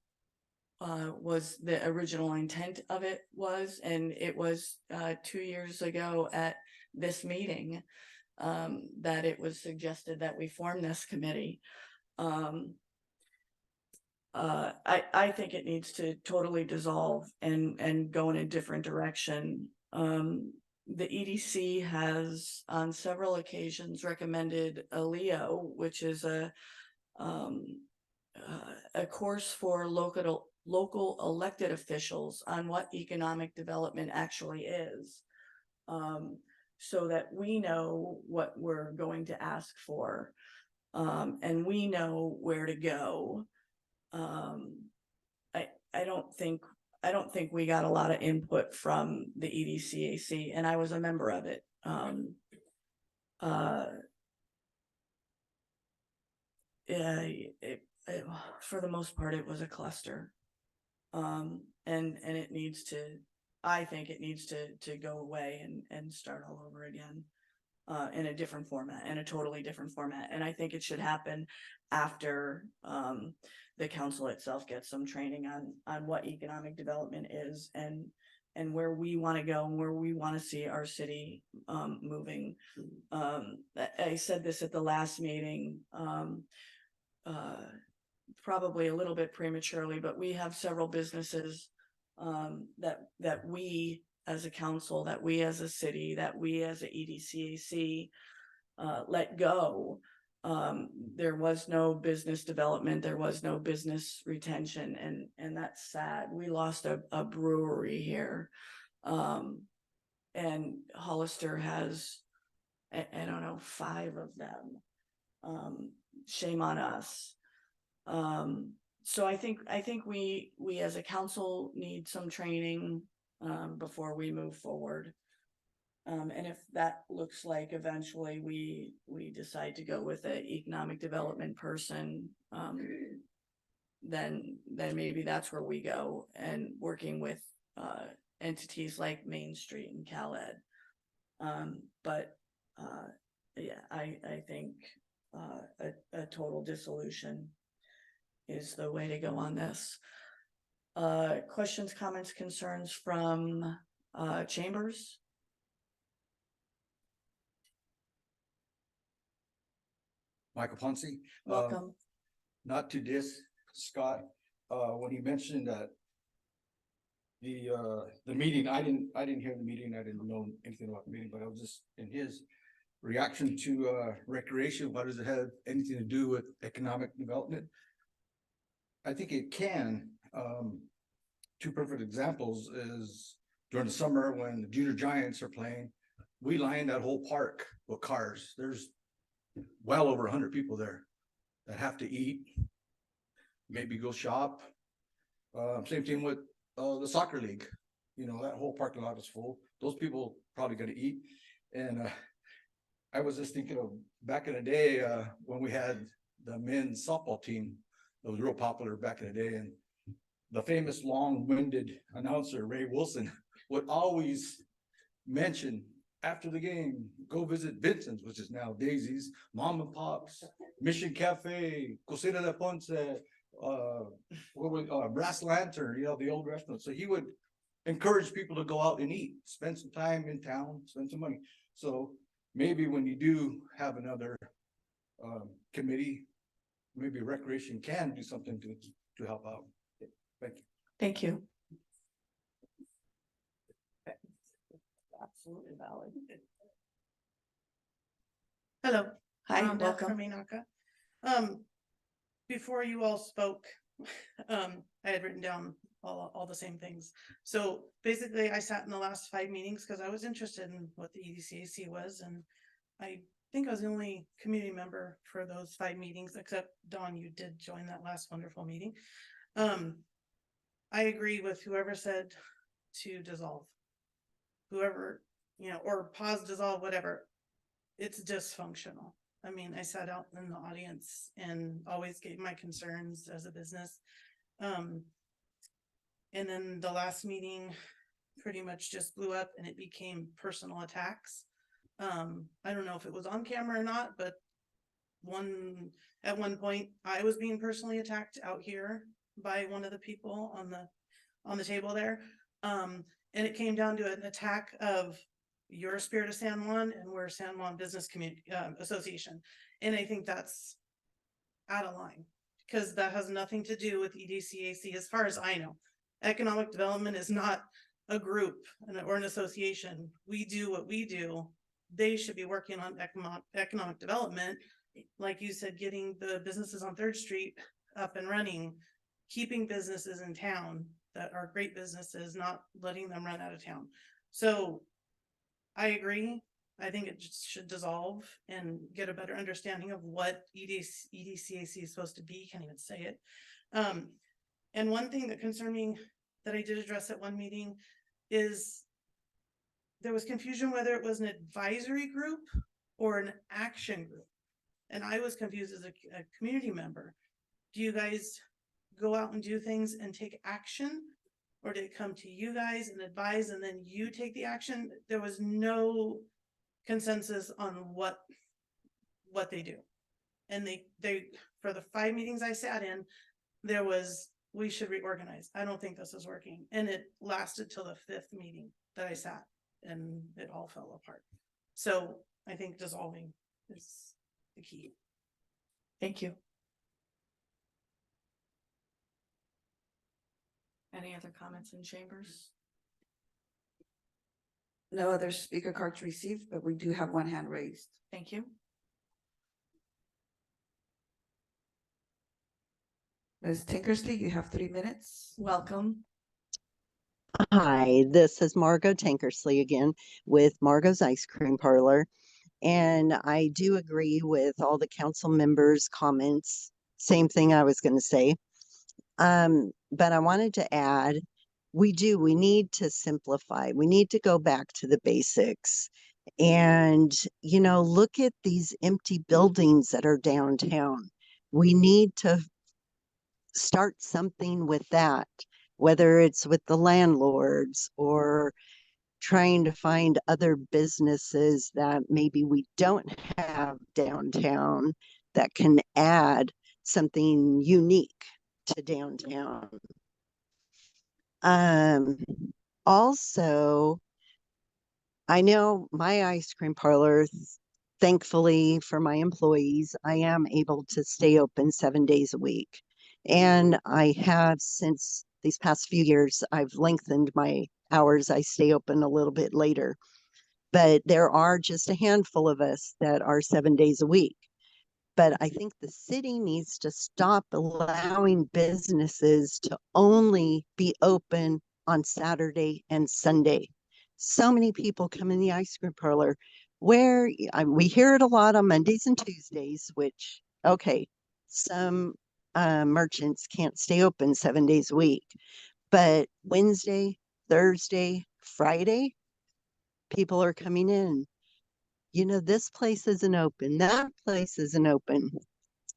was the original intent of it was, and it was 2 years ago at this meeting that it was suggested that we form this committee. I think it needs to totally dissolve and go in a different direction. The EDC has on several occasions recommended a LEO, which is a course for local elected officials on what economic development actually is, so that we know what we're going to ask for, and we know where to go. I don't think we got a lot of input from the EDCAC, and I was a member of it. For the most part, it was a cluster, and it needs to. I think it needs to go away and start all over again, in a different format, in a totally different format. And I think it should happen after the council itself gets some training on what economic development is, and where we want to go and where we want to see our city moving. I said this at the last meeting, probably a little bit prematurely, but we have several businesses that we as a council, that we as a city, that we as a EDCAC let go. There was no business development, there was no business retention, and that's sad. We lost a brewery here, and Hollister has, I don't know, 5 of them. Shame on us. So I think we as a council need some training before we move forward. And if that looks like eventually we decide to go with an economic development person, then maybe that's where we go, and working with entities like Main Street and CalEd. Yeah, I think a total dissolution is the way to go on this. Questions, comments, concerns from chambers? Michael Ponce. Welcome. Not to diss Scott, when he mentioned that the meeting, I didn't hear the meeting, I didn't know anything about the meeting, but I was just in his reaction to recreation. What does it have anything to do with economic development? I think it can. 2 perfect examples is during the summer when the Junior Giants are playing, we line that whole park with cars. There's well over 100 people there that have to eat, maybe go shop. Same thing with the soccer league. You know, that whole parking lot is full. Those people probably gonna eat. And I was just thinking of back in the day when we had the men's softball team. It was real popular back in the day, and the famous long-winded announcer Ray Wilson would always mention after the game, go visit Vincent's, which is now Daisy's, Mom and Pop's, Mission Cafe, Cocina de Ponce, Brass Lantern, the old restaurant. So he would encourage people to go out and eat, spend some time in town, spend some money. So maybe when you do have another committee, maybe recreation can do something to help out. Thank you. Thank you. Absolutely valid. Hello. Hi, Rhonda welcome. From Enocha. Before you all spoke, I had written down all the same things. So basically I sat in the last 5 meetings because I was interested in what the EDCAC was, and I think I was the only community member for those 5 meetings, except Dawn, you did join that last wonderful meeting. I agree with whoever said to dissolve. Whoever, or pause, dissolve, whatever. It's dysfunctional. I mean, I sat out in the audience and always gave my concerns as a business. And then the last meeting pretty much just blew up and it became personal attacks. I don't know if it was on camera or not, but at one point I was being personally attacked out here by one of the people on the table there. And it came down to an attack of your Spirit of San Juan and we're San Juan Business Community Association. And I think that's out of line because that has nothing to do with EDCAC as far as I know. Economic development is not a group or an association. We do what we do. They should be working on economic development. Like you said, getting the businesses on 3rd Street up and running, keeping businesses in town that are great businesses, not letting them run out of town. So I agree. I think it just should dissolve and get a better understanding of what EDCAC is supposed to be. Can't even say it. And one thing that concerned me that I did address at one meeting is there was confusion whether it was an advisory group or an action group. And I was confused as a community member. Do you guys go out and do things and take action? Or did it come to you guys and advise and then you take the action? There was no consensus on what they do. And they for the 5 meetings I sat in, there was, we should reorganize. I don't think this is working. And it lasted till the 5th meeting that I sat and it all fell apart. So I think dissolving is the key. Thank you. Any other comments in chambers? No other speaker cards received, but we do have one hand raised. Thank you. Ms. Tinkersley, you have 3 minutes. Welcome. Hi, this is Margot Tankersley again with Margot's Ice Cream Parlor. And I do agree with all the council members' comments. Same thing I was going to say. But I wanted to add, we need to simplify. We need to go back to the basics. And, look at these empty buildings that are downtown. We need to start something with that, whether it's with the landlords or trying to find other businesses that maybe we don't have downtown that can add something unique to downtown. Also, I know my ice cream parlor, thankfully for my employees, I am able to stay open 7 days a week. And I have since these past few years, I've lengthened my hours. I stay open a little bit later. But there are just a handful of us that are 7 days a week. But I think the city needs to stop allowing businesses to only be open on Saturday and Sunday. So many people come in the ice cream parlor where we hear it a lot on Mondays and Tuesdays, which, okay, some merchants can't stay open 7 days a week. But Wednesday, Thursday, Friday, people are coming in. This place isn't open, that place isn't open.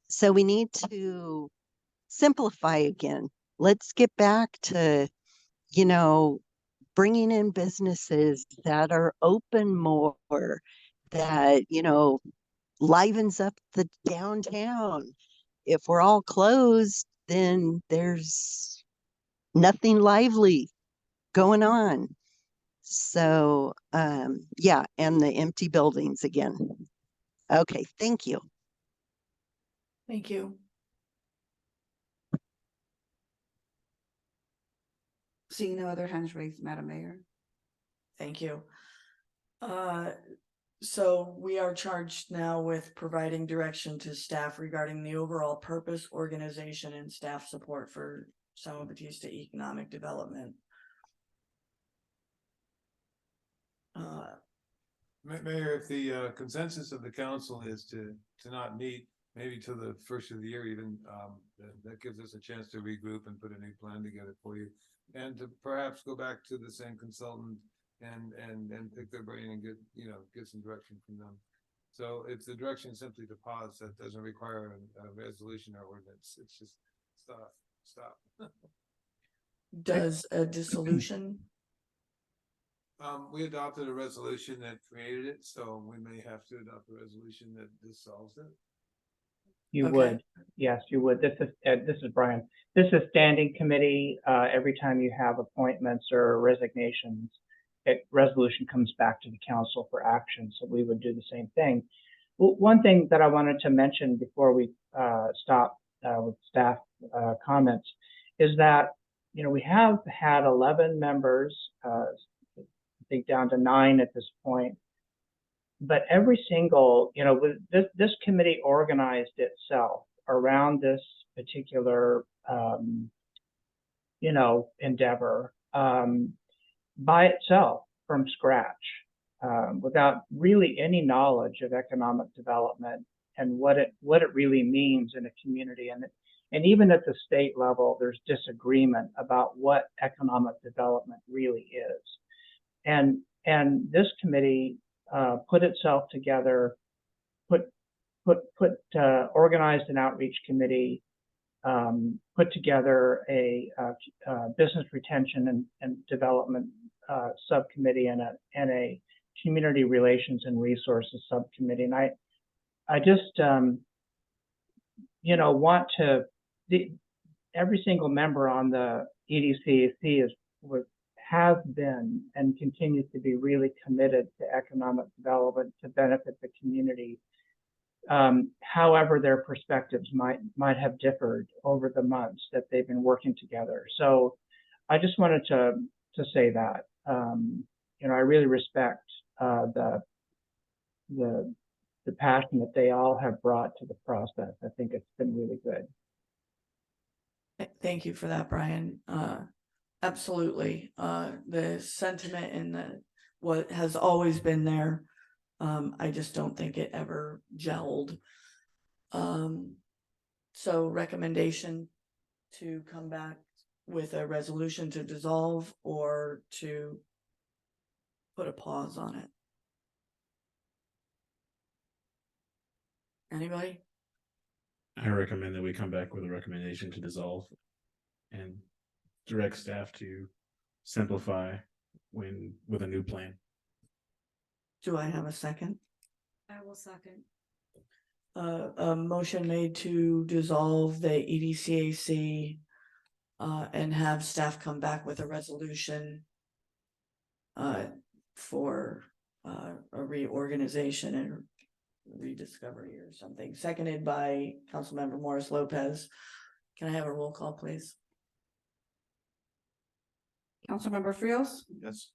So we need to simplify again. Let's get back to, bringing in businesses that are open more, that, livens up the downtown. If we're all closed, then there's nothing lively going on. So, yeah, and the empty buildings again. Okay, thank you. Thank you. Seeing no other hands raised, Madam Mayor. Thank you. So we are charged now with providing direction to staff regarding the overall purpose, organization, and staff support for San Juan Bautista economic development. Mayor, if the consensus of the council is to not meet, maybe till the first of the year even, that gives us a chance to regroup and put a new plan together for you. And to perhaps go back to the same consultant and pick their brain and get some direction from them. So if the direction is simply to pause, that doesn't require a resolution or ordinance. It's just stop. Does a dissolution? We adopted a resolution that created it, so we may have to adopt a resolution that dissolves it. You Okay. would, yes, you would. This is Brian. This is standing committee. Every time you have appointments or resignations, resolution comes back to the council for action. So we would do the same thing. One thing that I wanted to mention before we stop with staff comments is that, you know, we have had 11 members, I think down to 9 at this point. But every single, you know, this committee organized itself around this particular, you know, endeavor by itself from scratch, without really any knowledge of economic development and what it really means in a community. And even at the state level, there's disagreement about what economic development really is. And this committee put itself together, organized an outreach committee, put together a business retention and development subcommittee and a community relations and resources subcommittee. And I just you know, want to every single member on the EDCAC has been and continues to be really committed to economic development to benefit the community. However, their perspectives might have differed over the months that they've been working together. So I just wanted to say that, you know, I really respect the passion that they all have brought to the process. I think it's been really good. Thank you for that, Brian. Absolutely. The sentiment and what has always been there. I just don't think it ever gelled. So recommendation to come back with a resolution to dissolve or to put a pause on it. Anybody? I recommend that we come back with a recommendation to dissolve and direct staff to simplify with a new plan. Do I have a second? I will second. A motion made to dissolve the EDCAC and have staff come back with a resolution for a reorganization and rediscovery or something. Seconded by Councilmember Morris Lopez. Can I have a roll call, please? Councilmember Frios, Yes.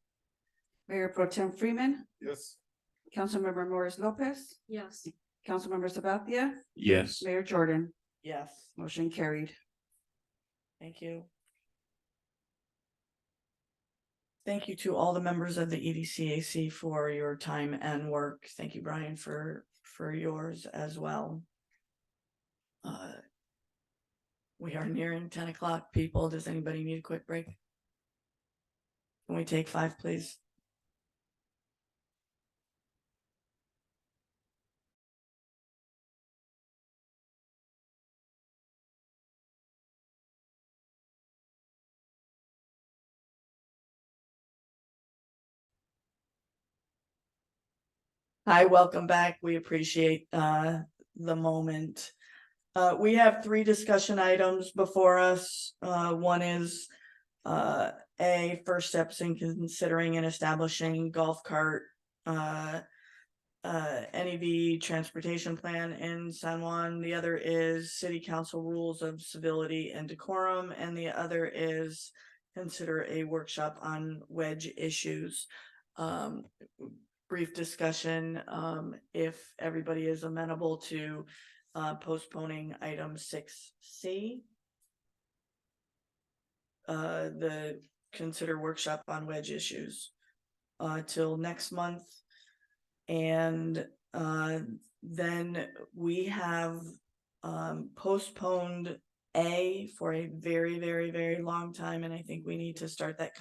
Mayor Pro Tem Freeman, Yes. Councilmember Morris Lopez, Yes. Councilmember Sabathia, Yes. Mayor Jordan. Yes. Motion carried. Thank you. Thank you to all the members of the EDCAC for your time and work. Thank you, Brian, for yours as well. We are nearing 10 o'clock, people. Does anybody need a quick break? Can we take 5, please? Hi, welcome back. We appreciate the moment. We have 3 discussion items before us. One is first steps in considering and establishing golf cart NEV transportation plan in San Juan. The other is city council rules of civility and decorum, and the other is consider a workshop on wedge issues. Brief discussion, if everybody is amenable to postponing item 6C. The consider workshop on wedge issues till next month. And then we have postponed A for a very, very, very long time, and I think we need to start that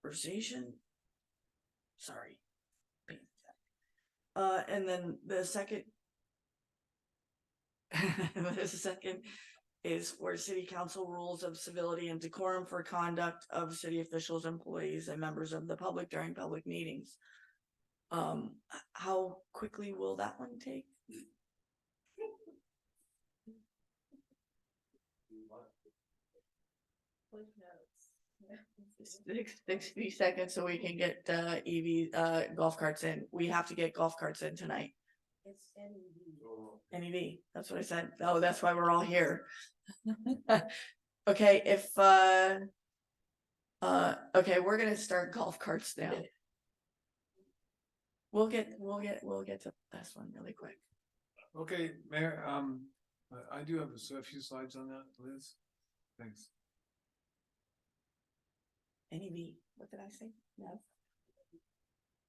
conversation. Sorry. And then the second the second is for city council rules of civility and decorum for conduct of city officials, employees, and members of the public during public meetings. How quickly will that one take? 60 seconds so we can get golf carts in. We have to get golf carts in tonight. It's NEV. That's what I said. Oh, that's why we're all here. Okay, okay, we're gonna start golf carts now. We'll get to this one really quick. Okay, Mayor, I do have a few slides on that, Liz. Thanks. NEV, what did I say? No.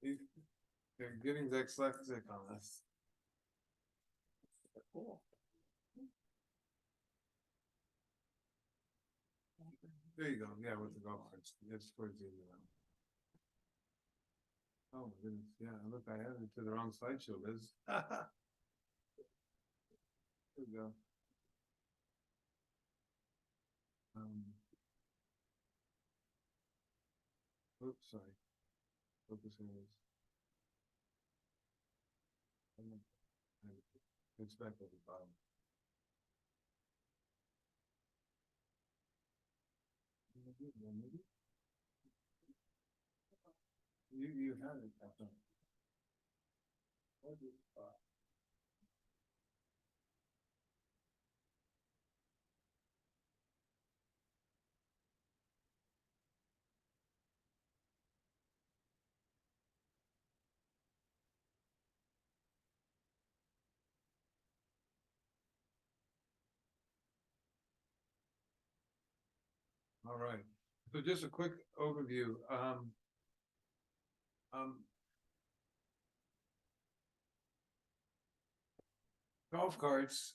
They're getting dyslexic on us. Cool. There you go. Yeah, with the golf carts. It's towards the end of that. Oh my goodness. Yeah, look, I added it to the wrong slideshow, Liz. There we go. Oops, sorry. Focus areas. It's back at the bottom. You had it. All right, so just a quick overview. Golf carts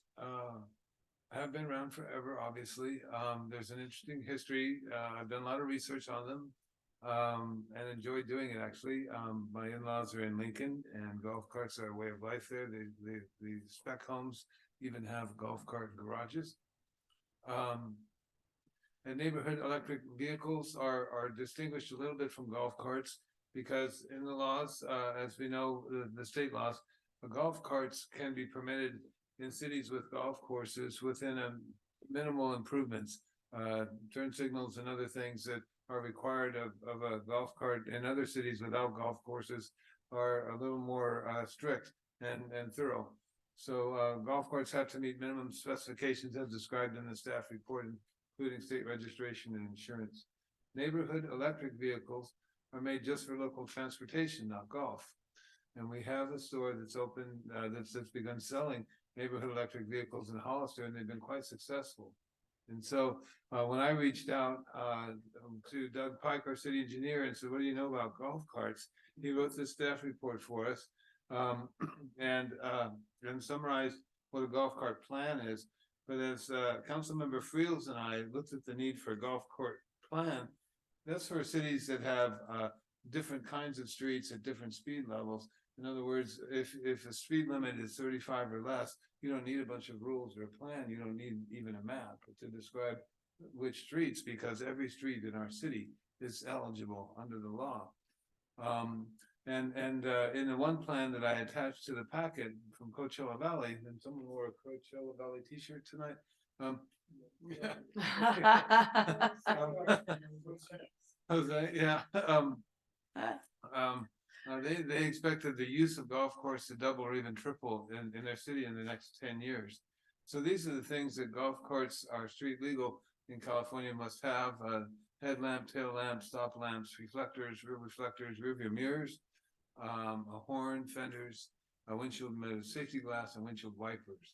have been around forever, obviously. There's an interesting history. I've done a lot of research on them and enjoy doing it, actually. My in-laws are in Lincoln, and golf carts are a way of life there. The spec homes even have golf cart garages. And neighborhood electric vehicles are distinguished a little bit from golf carts because in the laws, as we know, the state laws, golf carts can be permitted in cities with golf courses within a minimal improvements, turn signals and other things that are required of a golf cart in other cities without golf courses are a little more strict and thorough. So golf carts have to meet minimum specifications as described in the staff report, including state registration and insurance. Neighborhood electric vehicles are made just for local transportation, not golf. And we have a store that's open, that's begun selling neighborhood electric vehicles in Hollister, and they've been quite successful. And so when I reached out to Doug Pike, our city engineer, and said, what do you know about golf carts? He wrote this staff report for us and summarized what a golf cart plan is. But as Councilmember Friels and I looked at the need for a golf cart plan, that's for cities that have different kinds of streets at different speed levels. In other words, if a speed limit is 35 or less, you don't need a bunch of rules or a plan. You don't need even a map to describe which streets, because every street in our city is eligible under the law. And in the one plan that I attached to the packet from Coachella Valley, and someone wore a Coachella Valley t-shirt tonight. Yeah. Jose, yeah, they expected the use of golf course to double or even triple in their city in the next 10 years. So these are the things that golf courts are street legal in California must have: headlamp, tail lamp, stop lamps, reflectors, rear view mirrors, a horn, fenders, a windshield safety glass, and windshield wipers.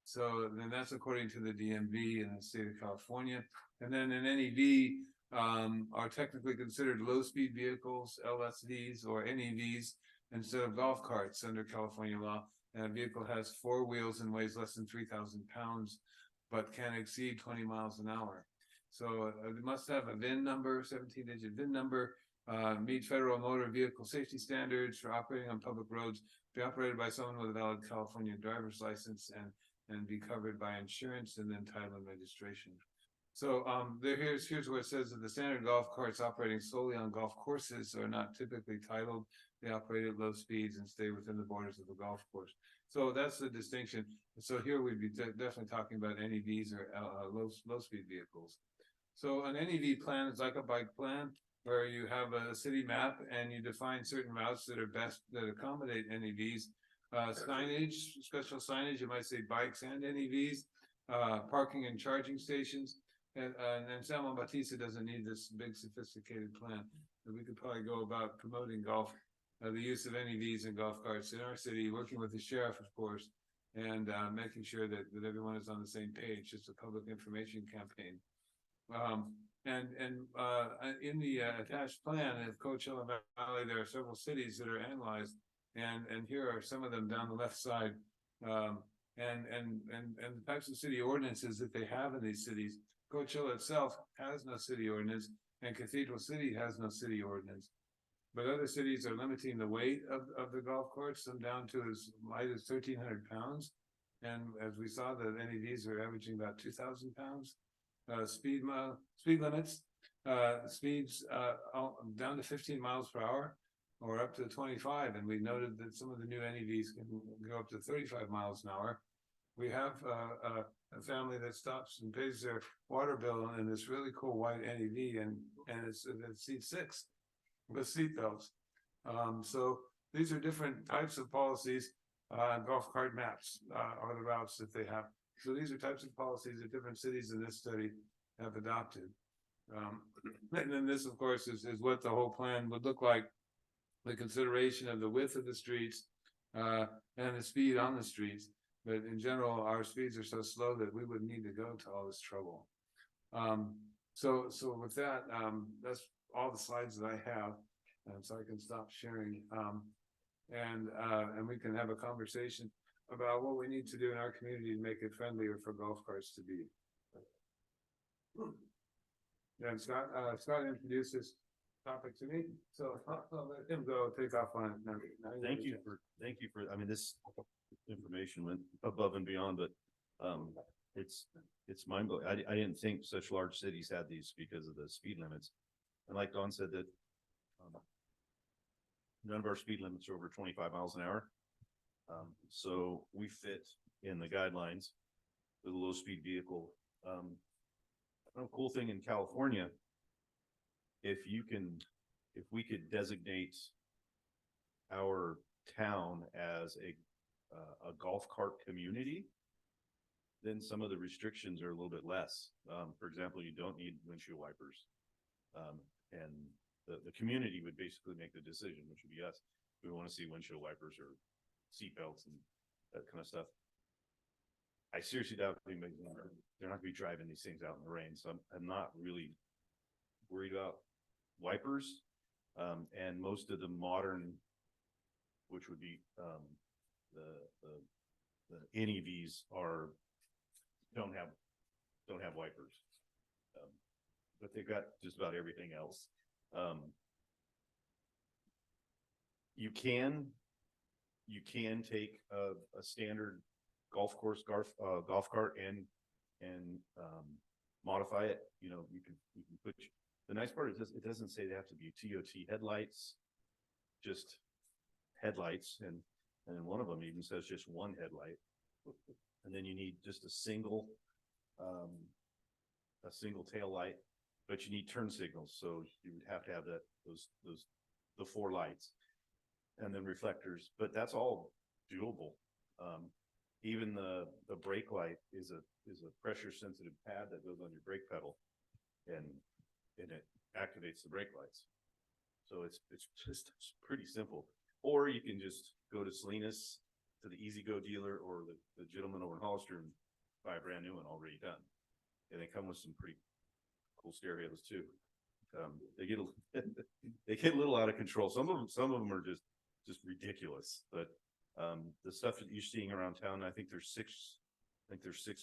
So then that's according to the DMV in the state of California. And then an NEV are technically considered low-speed vehicles, LSVs or NEVs, instead of golf carts under California law. And a vehicle has 4 wheels and weighs less than 3,000 pounds, but can exceed 20 miles an hour. So it must have a VIN number, 17-digit VIN number, meet federal motor vehicle safety standards for operating on public roads, be operated by someone with a valid California driver's license, and be covered by insurance and then title and registration. So here's what it says: that the standard golf carts operating solely on golf courses are not typically titled. They operate at low speeds and stay within the borders of the golf course. So that's the distinction. So here we'd be definitely talking about NEVs or low speed vehicles. So an NEV plan is like a bike plan, where you have a city map and you define certain routes that are best that accommodate NEVs. Signage, special signage, you might say bikes and NEVs, parking and charging stations. And San Juan Bautista doesn't need this big sophisticated plan. We could probably go about promoting golf, the use of NEVs and golf carts in our city, working with the sheriff, of course, and making sure that everyone is on the same page. Just a public information campaign. In the attached plan of Coachella Valley, there are several cities that are analyzed, and here are some of them down the left side, and the types of city ordinances that they have in these cities. Coachella itself has no city ordinance, and Cathedral City has no city ordinance. But other cities are limiting the weight of the golf course, some down to as light as 1,300 pounds. And as we saw, the NEVs are averaging about 2,000 pounds. Speed limits, speeds down to 15 miles per hour or up to 25. And we noted that some of the new NEVs can go up to 35 miles an hour. We have a family that stops and pays their water bill in this really cool white NEV, and it's seat 6 with seat belts. So these are different types of policies. Golf cart maps are the routes that they have. So these are types of policies that different cities in this study have adopted. And then this, of course, is what the whole plan would look like: the consideration of the width of the streets and the speed on the streets. But in general, our speeds are so slow that we wouldn't need to go to all this trouble. So with that, that's all the slides that I have, so I can stop sharing. And we can have a conversation about what we need to do in our community to make it friendlier for golf carts to be. And Scott introduced this topic to me, so I'll let him go take off on it. Now, Thank you for, I mean, this information went above and beyond, but it's mind blowing. I didn't think such large cities had these because of the speed limits. And like Don said, that none of our speed limits are over 25 miles an hour. So we fit in the guidelines with a low speed vehicle. A cool thing in California, if we could designate our town as a golf cart community, then some of the restrictions are a little bit less. For example, you don't need windshield wipers. And the community would basically make the decision, which would be us. We want to see windshield wipers or seatbelts and that kind of stuff. I seriously doubt they're not going to be driving these things out in the rain, so I'm not really worried about wipers. And most of the modern, which would be the NEVs, don't have wipers, but they've got just about everything else. You can take a standard golf golf cart and modify it. You know, you can put. The nice part is it doesn't say they have to be TOT headlights. Just headlights, and then one of them even says just one headlight. And then you need just a single tail light, but you need turn signals, so you would have to have the 4 lights, and then reflectors. But that's all doable. Even the brake light is a pressure sensitive pad that goes on your brake pedal, and it activates the brake lights. So it's pretty simple. Or you can just go to Salinas, to the Easy Go dealer, or the gentleman over in Hollister, and buy a brand new one already done. And they come with some pretty cool stereos too. They get a little out of control. Some of them are just ridiculous. But the stuff that you're seeing around town, I think there's 6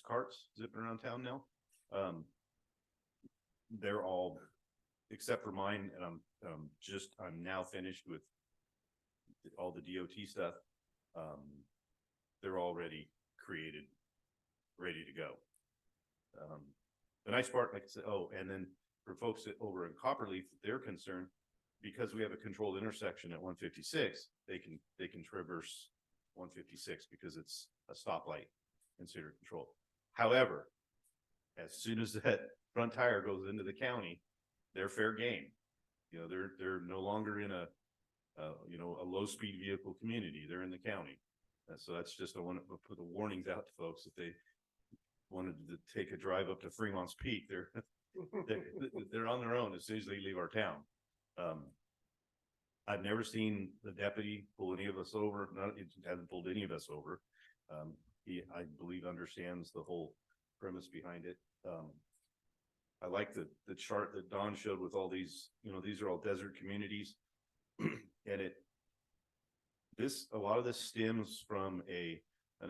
carts zipping around town now. They're all, except for mine, and I'm now finished with all the DOT stuff. They're already created, ready to go. The nice part, like I said, and then for folks over in Copperleaf, they're concerned because we have a controlled intersection at 156. They can traverse 156 because it's a stoplight considered controlled. However, as soon as that front tire goes into the county, they're fair game. You know, they're no longer in a low speed vehicle community. They're in the county. So that's just I want to put the warnings out to folks if they wanted to take a drive up to Fremont's Peak. They're on their own as soon as they leave our town. I've never seen the deputy pull any of us over. It hasn't pulled any of us over. He, I believe, understands the whole premise behind it. I like the chart that Don showed with all these, these are all desert communities. And a lot of this stems from an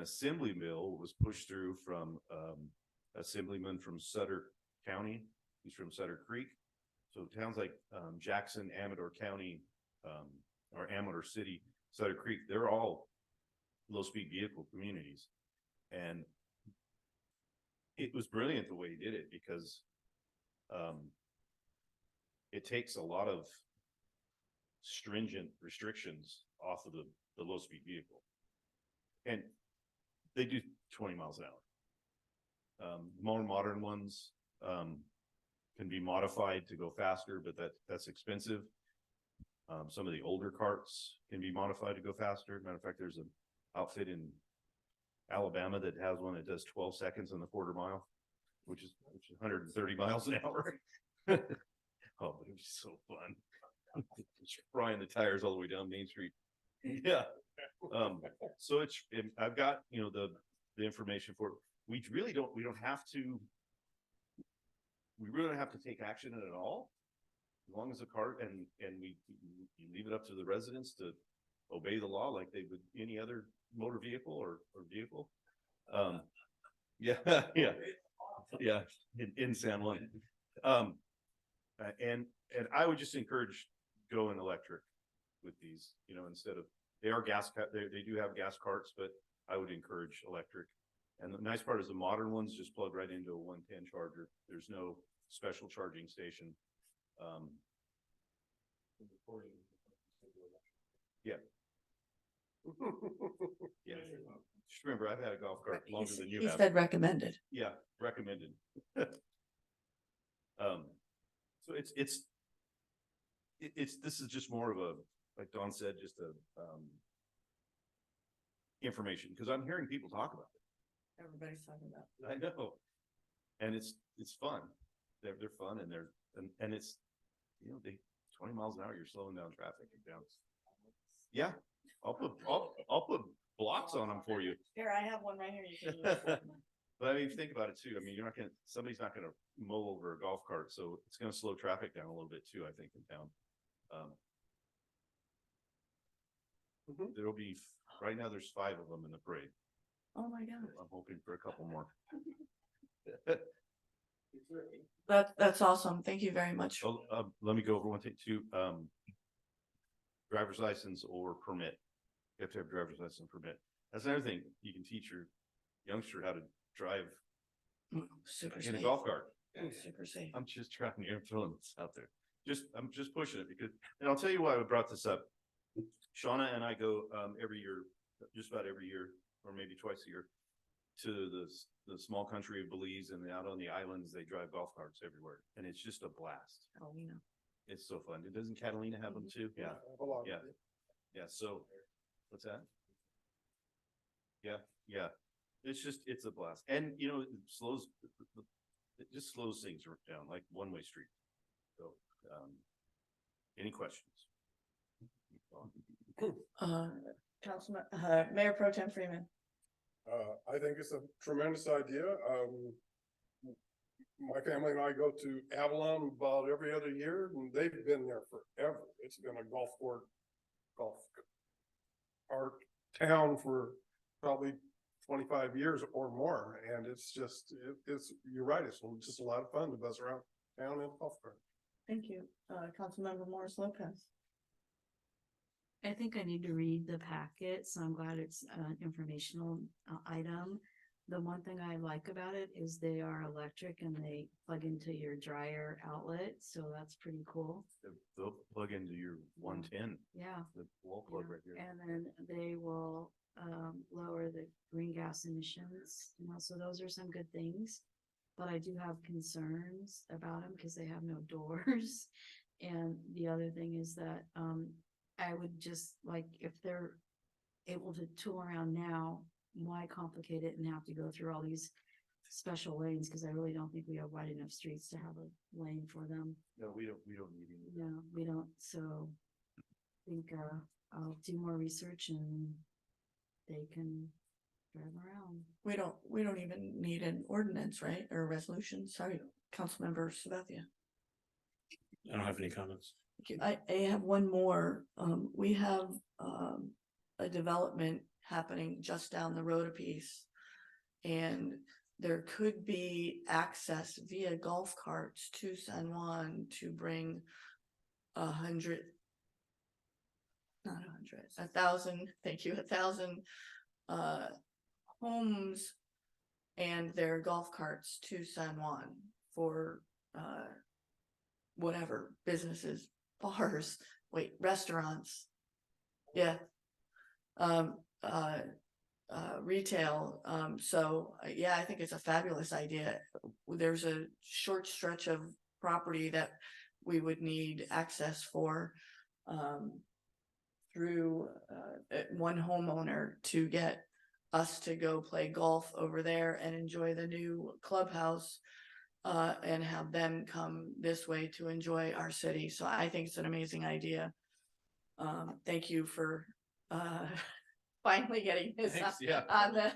assembly bill was pushed through from assemblyman from Sutter County. He's from Sutter Creek. So towns like Jackson, Amador County, or Amador City, Sutter Creek, they're all low-speed vehicle communities. And it was brilliant the way he did it, because it takes a lot of stringent restrictions off of the low-speed vehicle. And they do 20 miles an hour. More modern ones can be modified to go faster, but that's expensive. Some of the older carts can be modified to go faster. Matter of fact, there's an outfit in Alabama that has one that does 12 seconds in the quarter mile, which is 130 miles an hour. Oh, but it was so fun. Frying the tires all the way down Main Street. Yeah. So I've got, the information for it. We really don't have to take action in it at all. As long as the cart and you leave it up to the residents to obey the law like they would any other motor vehicle or vehicle. Yeah, in San Juan. And I would just encourage going electric with these, instead of, they do have gas carts, but I would encourage electric. And the nice part is the modern ones just plug right into a 110 charger. There's no special charging station. Yeah. Yeah. Just remember, I've had a golf cart longer than you have. He said recommended. Yeah, recommended. So this is just more of a, like Don said, just a information, because I'm hearing people talk about it. Everybody's talking about it. I know. And it's fun. They're fun, and it's, they 20 miles an hour, you're slowing down traffic down. Yeah. I'll put blocks on them for you. Here, I have one right here. You can use it. But I mean, think about it too. I mean, somebody's not gonna mow over a golf cart, so it's gonna slow traffic down a little bit too, I think, in town. There'll be, right now there's 5 of them in the parade. Oh my God. I'm hoping for a couple more. That's awesome. Thank you very much. Let me go over one thing too. Driver's license or permit. You have to have driver's license and permit. That's another thing. You can teach your youngster how to drive Super in safe. a golf cart. Super safe. I'm just trying to throw this out there. I'm just pushing it because, and I'll tell you why I brought this up. Shauna and I go every year, just about every year, or maybe twice a year, to the small country of Belize, and out on the islands, they drive golf carts everywhere, and it's just a blast. Catalina. It's so fun. Doesn't Catalina have them too? Yeah, yeah, yeah. So, what's that? Yeah. It's a blast, and you know, it just slows things down, like one-way street. So, any questions? Councilman, Mayor Pro Tem Freeman. I think it's a tremendous idea. My family and I go to Avalon about every other year, and they've been there forever. It's been a golf cart town for probably 25 years or more. And it's just, you're right. It's just a lot of fun to buzz around town in a golf cart. Thank you. Councilmember Morris Lopez. I think I need to read the packet, so I'm glad it's an informational item. The one thing I like about it is they are electric and they plug into your dryer outlet, so that's pretty cool. They'll plug into your 110. Yeah. The wall plug right here. And then they will lower the green gas emissions, you know, so those are some good things. But I do have concerns about them because they have no doors. And the other thing is that I would just like, if they're able to tool around now, why complicate it and have to go through all these special lanes? Because I really don't think we have wide enough streets to have a lane for them. No, we don't need any. No, we don't. So I think I'll do more research and they can drive around. We don't even need an ordinance, right? Or a resolution. Sorry, Councilmember Sabathia. I don't have any comments. I have one more. We have a development happening just down the road a piece. And there could be access via golf carts to San Juan to bring 1,000, thank you, 1,000 homes and their golf carts to San Juan for whatever businesses, bars, restaurants. Yeah. Retail. So yeah, I think it's a fabulous idea. There's a short stretch of property that we would need access for through one homeowner to get us to go play golf over there and enjoy the new clubhouse and have them come this way to enjoy our city. So I think it's an amazing idea. Thank you for finally getting this on the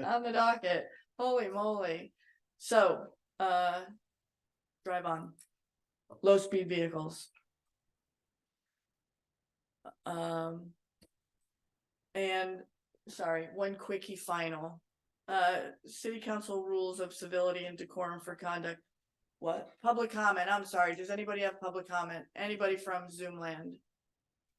on the docket. Holy moly. So drive on. Low speed vehicles. And sorry, one quickie final. City council rules of civility and decorum for conduct. What? Public comment. I'm sorry. Does anybody have public comment? Anybody from Zoom land?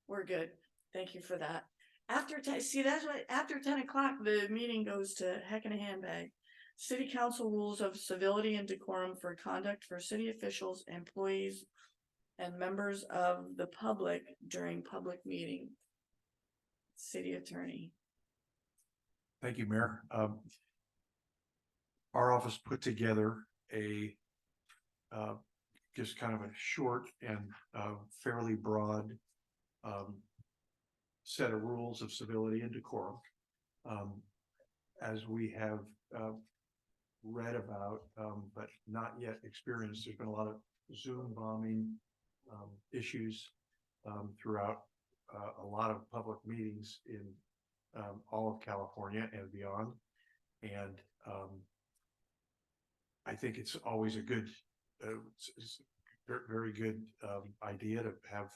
We're good. Thank you for that. After 10, see, that's what, after 10 o'clock, the meeting goes to heck in a handbag. City council rules of civility and decorum for conduct for city officials, employees, and members of the public during public meeting. City attorney. Thank you, Mayor. Our office put together a just kind of a short and fairly broad set of rules of civility and decorum. As we have read about, but not yet experienced, there's been a lot of Zoom bombing issues throughout a lot of public meetings in all of California and beyond. And I think it's always a good, very good idea to have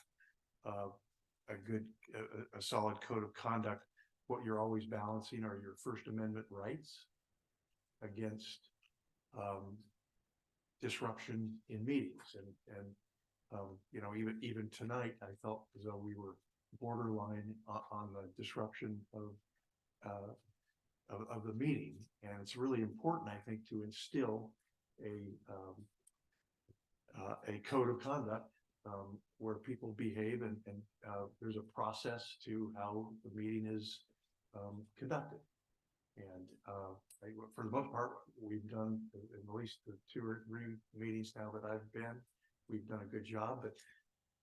a solid code of conduct. What you're always balancing are your First Amendment rights against disruption in meetings. And you know, even tonight, I felt as though we were borderline on the disruption of the meeting. And it's really important, I think, to instill a code of conduct where people behave and there's a process to how the meeting is conducted. And for the most part, we've done at least the 2 or 3 meetings now that I've been, we've done a good job, but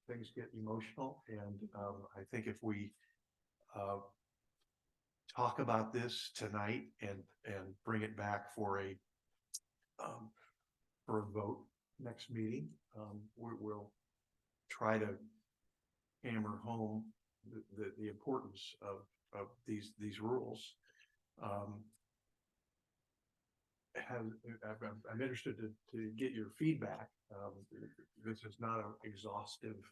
things get emotional. And I think if we talk about this tonight and bring it back for a vote next meeting, we'll try to hammer home the importance of these rules. I'm interested to get your feedback. This is not an exhaustive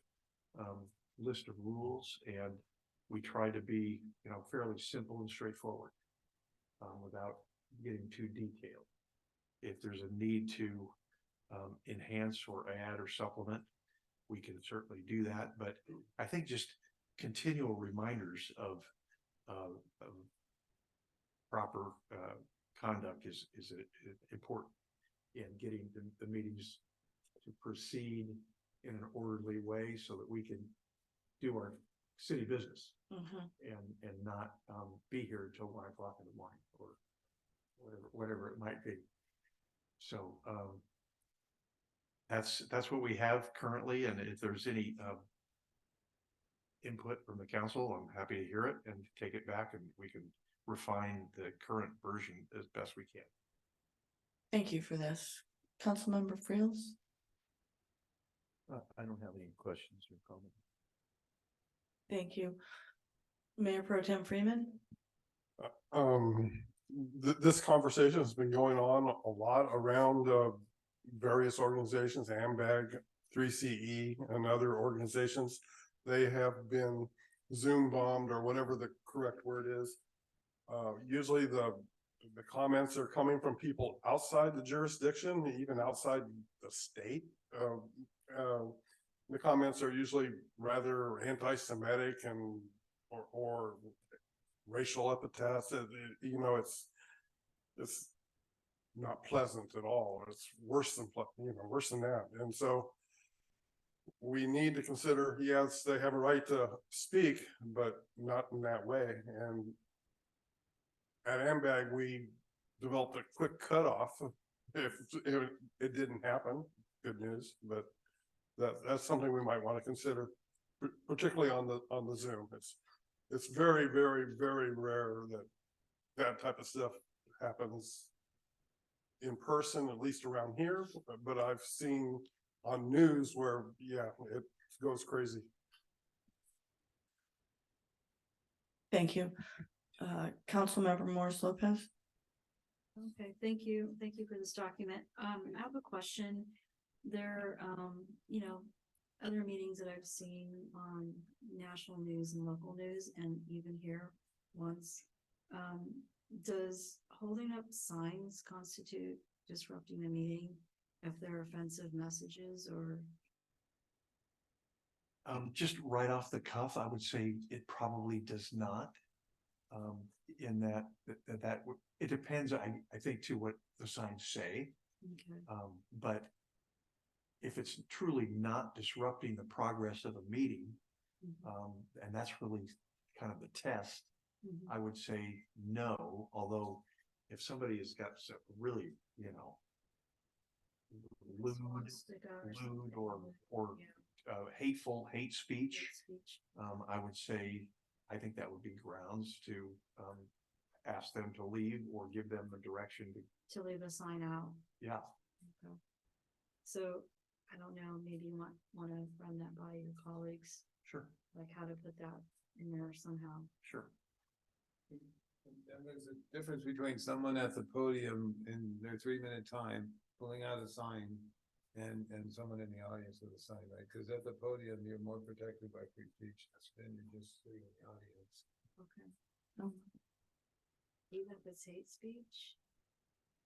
list of rules, and we try to be, fairly simple and straightforward without getting too detailed. If there's a need to enhance or add or supplement, we can certainly do that. But I think just continual reminders of proper conduct is important in getting the meetings to proceed in an orderly way so that we can do our city business and not be here until 1 o'clock in the morning or whatever it might be. So that's what we have currently, and if there's any input from the council, I'm happy to hear it and take it back, and we can refine the current version as best we can. Thank you for this. Councilmember Friels? I don't have any questions or comments. Thank you. Mayor Pro Tem Freeman? This conversation has been going on a lot around various organizations, AMBAG, 3CE, and other organizations. They have been Zoom bombed, or whatever the correct word is. Usually the comments are coming from people outside the jurisdiction, even outside the state. The comments are usually rather anti-Semitic and or racial epithets. It's not pleasant at all. It's worse than worse than that. And so we need to consider, yes, they have a right to speak, but not in that way. And at AMBAG, we developed a quick cutoff if it didn't happen. Good news, but that's something we might want to consider, particularly on the Zoom. It's very, very, very rare that type of stuff happens in person, at least around here. But I've seen on news where, yeah, it goes crazy. Thank you. Councilmember Morris Lopez? Okay, thank you. Thank you for this document. I have a question. There, other meetings that I've seen on national news and local news, and even here once, does holding up signs constitute disrupting a meeting if they're offensive messages? Or just right off the cuff, I would say it probably does not. In that it depends, I think, to what the signs say. okay. But if it's truly not disrupting the progress of a meeting, and that's really kind of the test, I would say no. Although if somebody has got some really, lewd or hateful hate speech, I would say, I think that would be grounds to ask them to leave or give them the direction to leave a sign out. Yeah. Okay. So I don't know, maybe you want to run that by your colleagues. Sure. Like how to put that in there somehow. Sure. And there's a difference between someone at the podium in their 3-minute time pulling out a sign and someone in the audience with a sign, right? Because at the podium, you're more protected by free speech than you're just sitting in the audience. Okay. Even if it's hate speech?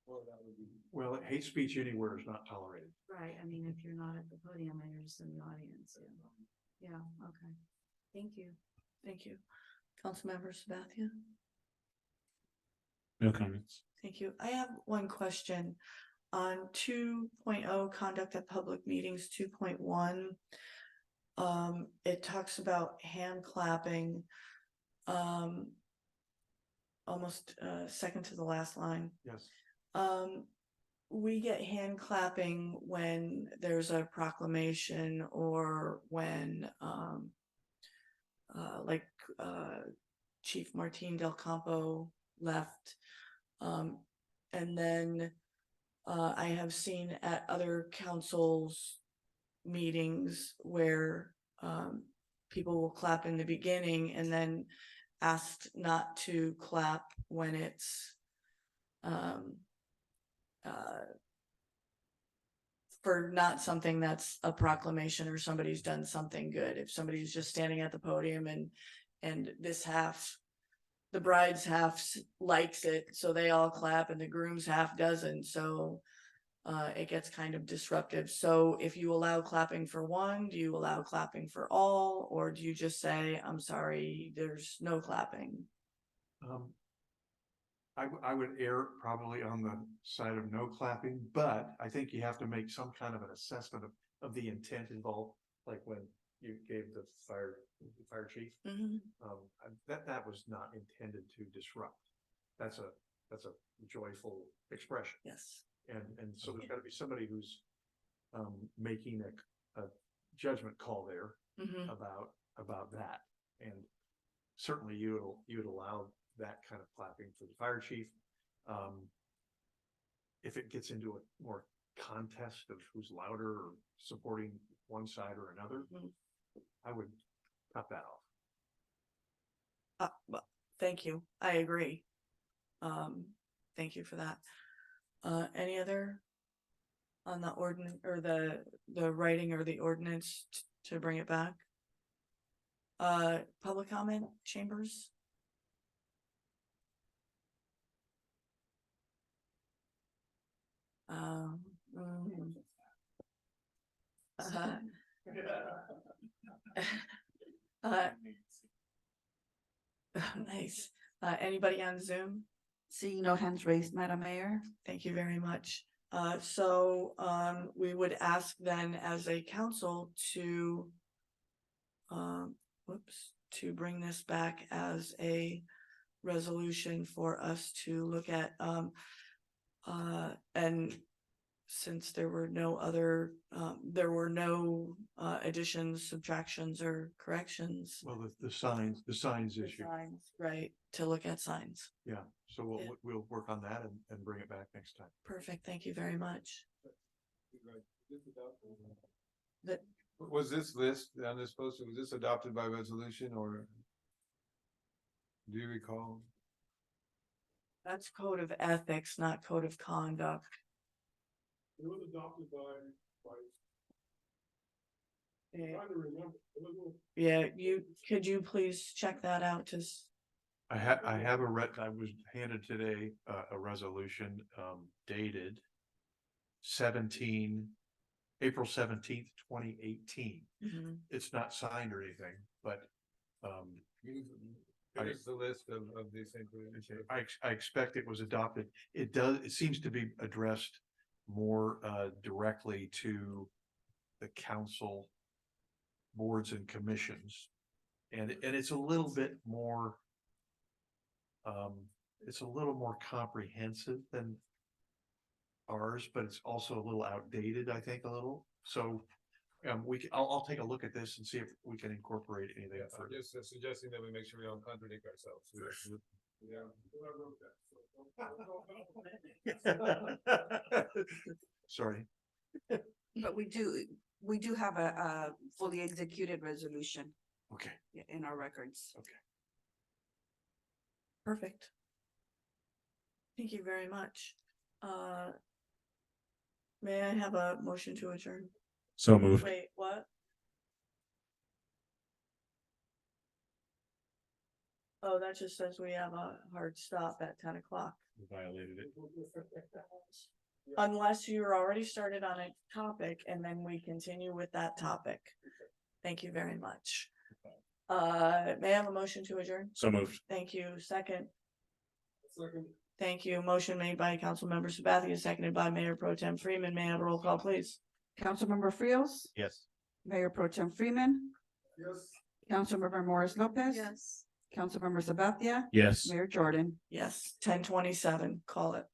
Well, that would be. Well, hate speech anywhere is not tolerated. Right. I mean, if you're not at the podium and you're just in the audience. Yeah. Okay. Thank you. Thank you. Councilmember Sabathia? No comments. Thank you. I have one question on 2.0 conduct at public meetings, 2.1. it talks about hand clapping. Almost second to the last line. Yes. We get hand clapping when there's a proclamation or when like Chief Martin Del Campo left. And then I have seen at other councils meetings where people will clap in the beginning and then asked not to clap when it's for not something that's a proclamation or somebody's done something good. If somebody's just standing at the podium and this half, the bride's half likes it, so they all clap, and the groom's half doesn't. So it gets kind of disruptive. So if you allow clapping for one, do you allow clapping for all, or do you just say, I'm sorry, there's no clapping? I would err probably on the side of no clapping, but I think you have to make some kind of an assessment of the intent involved, like when you gave the fire chief. That was not intended to disrupt. That's a joyful expression. Yes. And so there's got to be somebody who's making a judgment call there about that. And certainly you'd allow that kind of clapping for the fire chief. If it gets into a more contest of who's louder or supporting one side or another, I would cut that off. Well, thank you. I agree. Thank you for that. Any other on the ordinance or the writing or the ordinance to bring it back? Public comment, chambers? Nice. Anybody on Zoom? Seeing no hands raised, Madam Mayor. Thank you very much. So we would ask then as a council to to bring this back as a resolution for us to look at. And since there were no other, additions, subtractions, or corrections. Well, the signs issue. Signs, right, to look at signs. Yeah, so we'll work on that and bring it back next time. Perfect, thank you very much. That Was this list on this poster, was this adopted by resolution or? Do you recall? That's code of ethics, not code of conduct. It was adopted by. Yeah. Trying to remember. Yeah, could you please check that out? I have I was handed today a resolution dated April 17th, 2018. It's not signed or anything, but Here's the list of these things. I expect it was adopted. It seems to be addressed more directly to the council boards and commissions. And it's a little bit more comprehensive than ours, but it's also a little outdated, I think, a little. So I'll take a look at this and see if we can incorporate anything. I'm just suggesting that we make sure we don't contradict ourselves. Sorry. But we do have a fully executed resolution. Okay. In our records. Okay. Perfect. Thank you very much. May I have a motion to adjourn? So moved. Wait, what? Oh, that just says we have a hard stop at 10 o'clock. Violated it. Unless you're already started on a topic and then we continue with that topic. Thank you very much. May I have a motion to adjourn? So moved. Thank you. Second. Second. Thank you. Motion made by Councilmember Sabathia, seconded by Mayor Pro Tem Freeman. May I have a roll call, please? Councilmember Frios, Yes. Mayor Pro Tem Freeman, Yes. Councilmember Morris Lopez. Yes. Councilmember Sabathia. Yes. Mayor Jordan. Yes, 10:27. Call it.